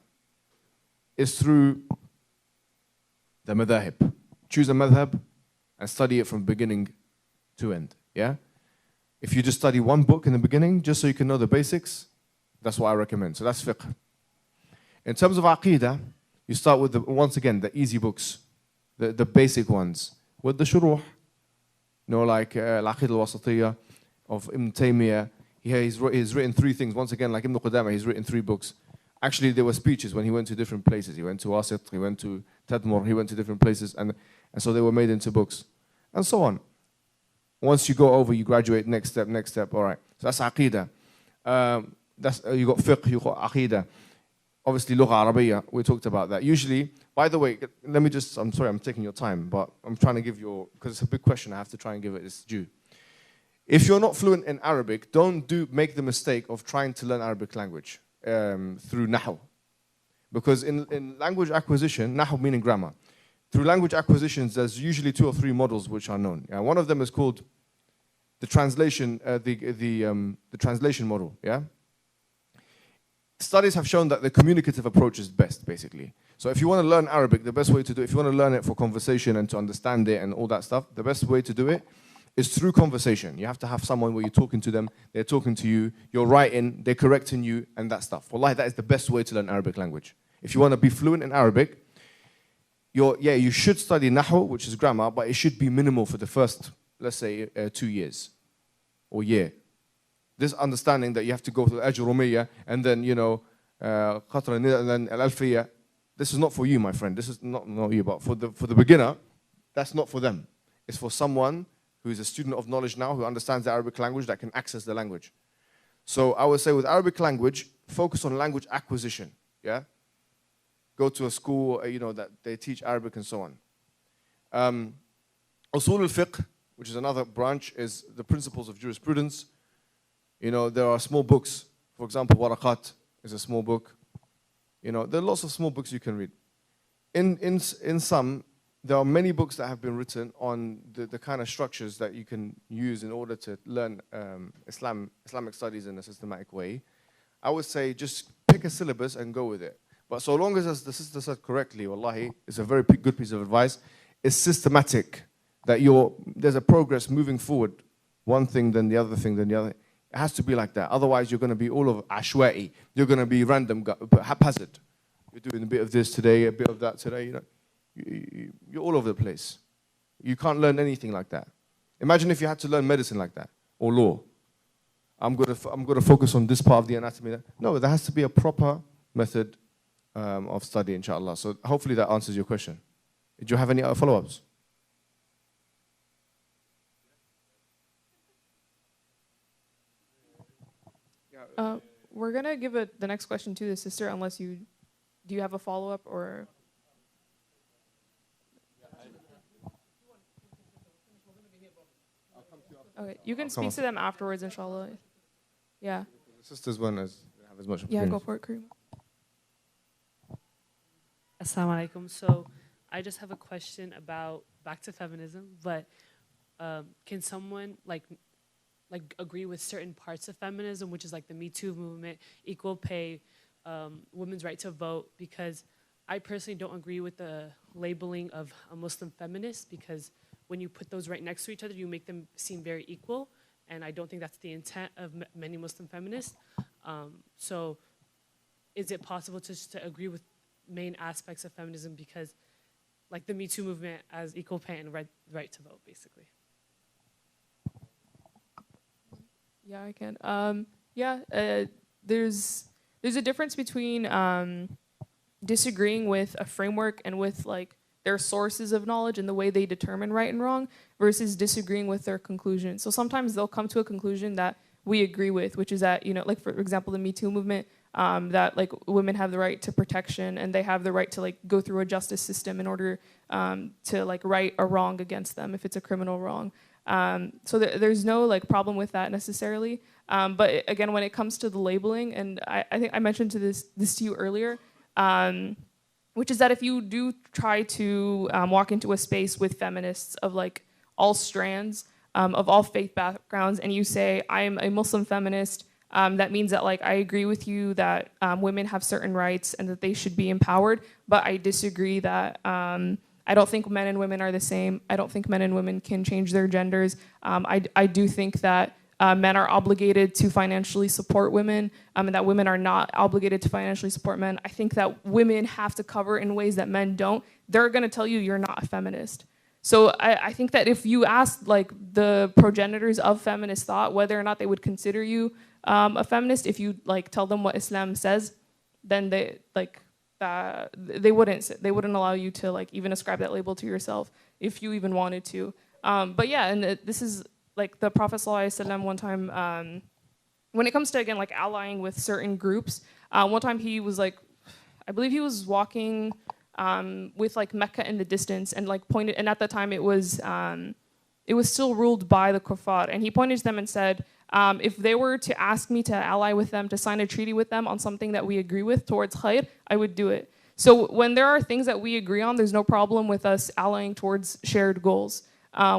is through the madhahib. Choose a madhab and study it from beginning to end, yeah? If you just study one book in the beginning, just so you can know the basics, that's what I recommend. So that's fiqh. In terms of aqeedah, you start with, once again, the easy books, the basic ones, with the shuruh, like Al-Aqeedah al-Wasatiyah of Ibn Taymiyyah. He's written 3 things. Once again, like Ibn Qudamah, he's written 3 books. Actually, there were speeches when he went to different places. He went to Wasit, he went to Tadmur, he went to different places, and so they were made into books, and so on. Once you go over, you graduate, next step, all right. So that's aqeedah. You got fiqh, you got aqeedah. obviously Lugha Arabiya, we talked about that. Usually, by the way, let me just, I'm sorry I'm taking your time, but I'm trying to give you, because it's a big question, I have to try and give it its due. If you're not fluent in Arabic, don't make the mistake of trying to learn Arabic language through Nahu. Because in language acquisition, Nahu meaning grammar, through language acquisitions, there's usually 2 or 3 models which are known. One of them is called the translation, the translation model. Studies have shown that the communicative approach is best, basically. So if you want to learn Arabic, the best way to do it, if you want to learn it for conversation and to understand it and all that stuff, the best way to do it is through conversation. You have to have someone where you're talking to them, they're talking to you, you're writing, they're correcting you, and that stuff. Wallahi, that is the best way to learn Arabic language. If you want to be fluent in Arabic, you should study Nahu, which is grammar, but it should be minimal for the first, let's say, 2 years or year. This understanding that you have to go to Ajurumiyya and then, Qatra and then Al-Alfiyya, this is not for you, my friend. This is not you, but for the beginner, that's not for them. It's for someone who is a student of knowledge now, who understands the Arabic language, that can access the language. So I would say with Arabic language, focus on language acquisition, Go to a school, that they teach Arabic and so on. Usul al-Fiqh, which is another branch, is the principles of jurisprudence. There are small books. For example, Waraqat is a small book. There are lots of small books you can read. In some, there are many books that have been written on the kind of structures that you can use in order to learn Islamic studies in a systematic way. I would say just pick a syllabus and go with it. But so long as the sister said correctly, wallahi, it's a very good piece of advice. It's systematic, that there's a progress moving forward. One thing, then the other thing, then the other. It has to be like that. Otherwise, you're going to be all of ashwa'i. You're going to be random, haphazard. You're doing a bit of this today, a bit of that today. You're all over the place. You can't learn anything like that. Imagine if you had to learn medicine like that, or law. I'm going to focus on this part of the anatomy. No, there has to be a proper method of study, inshallah. So hopefully that answers your question. Do you have any other follow-ups?
We're going to give the next question to the sister, unless do you have a follow-up or? Okay, you can speak to them afterwards, inshallah. Yeah.
The sisters want to have as much opportunity.
Yeah, go for it, Kareem.
Assalamu alaikum. So I just have a question about back to feminism, but can someone like agree with certain parts of feminism, which is like the Me Too movement, equal pay, women's right to vote? Because I personally don't agree with the labeling of a Muslim feminist, because when you put those right next to each other, you make them seem very equal, and I don't think that's the intent of many Muslim feminists. So is it possible to agree with main aspects of feminism, because like the Me Too movement as equal pay and right to vote, basically?
Yeah, I can. There's a difference between disagreeing with a framework and with like their sources of knowledge and the way they determine right and wrong versus disagreeing with their conclusion. So sometimes they'll come to a conclusion that we agree with, which is that, like for example, the Me Too movement, that like women have the right to protection and they have the right to like go through a justice system in order to like right a wrong against them if it's a criminal wrong. So there's no like problem with that necessarily. But again, when it comes to the labeling, and I think I mentioned this to you earlier, which is that if you do try to walk into a space with feminists of like all strands, of all faith backgrounds, and you say, I'm a Muslim feminist, that means that like I agree with you that women have certain rights and that they should be empowered, but I disagree that I don't think men and women are the same. I don't think men and women can change their genders. I do think that men are obligated to financially support women, and that women are not obligated to financially support men. I think that women have to cover in ways that men don't. They're going to tell you you're not a feminist. So I think that if you ask like the progenitors of feminist thought whether or not they would consider you a feminist, if you like tell them what Islam says, then they like they wouldn't allow you to like even ascribe that label to yourself if you even wanted to. But yeah, and this is like the Prophet ﷺ one time, when it comes to again like allying with certain groups, one time he was like, I believe he was walking with like Mecca in the distance and like pointed, and at the time it was still ruled by the kuffar, and he pointed to them and said, if they were to ask me to ally with them, to sign a treaty with them on something that we agree with towards khair, I would do it. So when there are things that we agree on, there's no problem with us allying towards shared goals,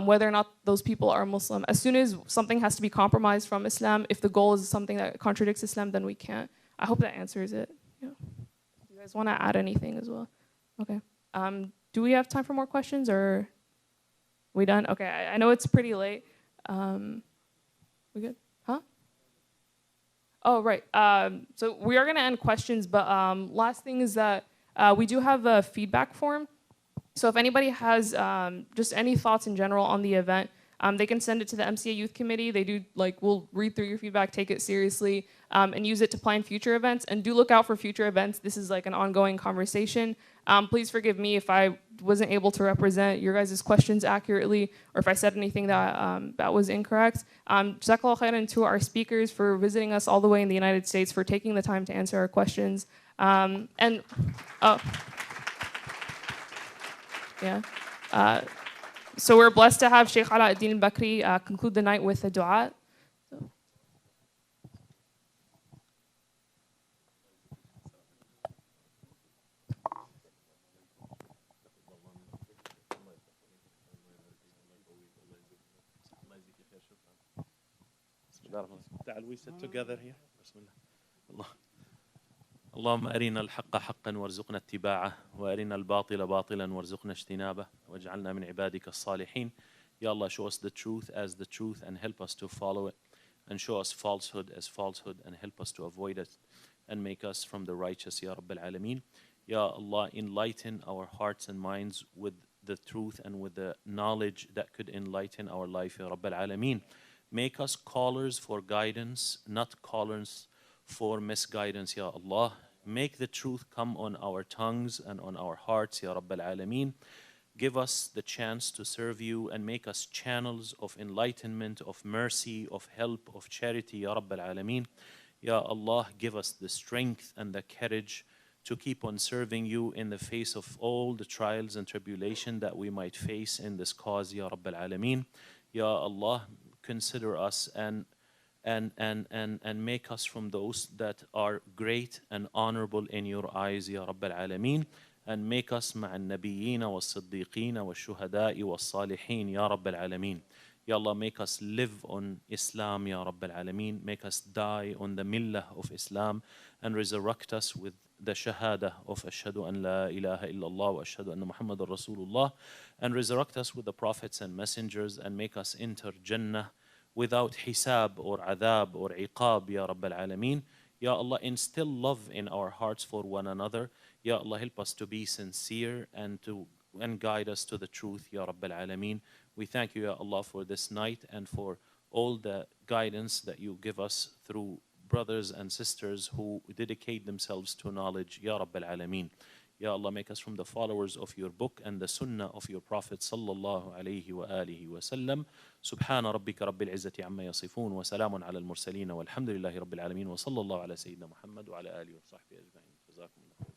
whether or not those people are Muslim. As soon as something has to be compromised from Islam, if the goal is something that contradicts Islam, then we can't. I hope that answers it. Yeah. Do you guys want to add anything as well? Okay. Do we have time for more questions, or we done? Okay, I know it's pretty late. We good? Huh? Oh, right. So we are going to end questions, but last thing is that we do have a feedback form. So if anybody has just any thoughts in general on the event, they can send it to the MCA Youth Committee. They do, like, we'll read through your feedback, take it seriously, and use it to plan future events. And do look out for future events. This is like an ongoing conversation. Please forgive me if I wasn't able to represent your guys' questions accurately, or if I said anything that was incorrect. Jazakallah khairan to our speakers for visiting us all the way in the United States, for taking the time to answer our questions. So we're blessed to have Sheikh Ala ad-Din al-Bakri conclude the night with a dua.
تعال we sit together here. بسم الله. اللهم أرنا الحق حقا وارزقنا اتباعه وأرنا الباطل باطلا وارزقنا اجتنابه واجعلنا من عبادك الصالحين. Ya Allah, show us the truth as the truth and help us to follow it, and show us falsehood as falsehood and help us to avoid it, and make us from the righteous, Ya Rabbil Alameen. Ya Allah, enlighten our hearts and minds with the truth and with the knowledge that could enlighten our life, Ya Rabbil Alameen. Make us callers for guidance, not callers for misguidance, Ya Allah. Make the truth come on our tongues and on our hearts, Ya Rabbil Alameen. Give us the chance to serve you and make us channels of enlightenment, of mercy, of help, of charity, Ya Rabbil Alameen. Ya Allah, give us the strength and the courage to keep on serving you in the face of all the trials and tribulation that we might face in this cause, Ya Rabbil Alameen. Ya Allah, consider us and make us from those that are great and honorable in your eyes, Ya Rabbil Alameen. And make us مع النبيين والصديقين والشهداء والصالحين, Ya Rabbil Alameen. Ya Allah, make us live on Islam, Ya Rabbil Alameen. Make us die on the millah of Islam and resurrect us with the shahada of Ashhadu an la ilaha illallah wa Ashhadu anna Muhammadan Rasulullah, and resurrect us with the prophets and messengers and make us enter Jannah without hisab or adab or iqab, Ya Rabbil Alameen. Ya Allah, instill love in our hearts for one another. Ya Allah, help us to be sincere and guide us to the truth, Ya Rabbil Alameen. We thank you, Ya Allah, for this night and for all the guidance that you give us through brothers and sisters who dedicate themselves to knowledge, Ya Rabbil Alameen. Ya Allah, make us from the followers of your book and the sunnah of your Prophet sallallahu alayhi wa alihi wa sallam. Subhana rabbika rabbil izzati amma yasifun wa salamun ala al-mursaleen walhamdulillahi rabbil alameen wa sallallahu ala sayyidina Muhammad wa ala alihi wa sahbihi ajma'in. Jazakumullah.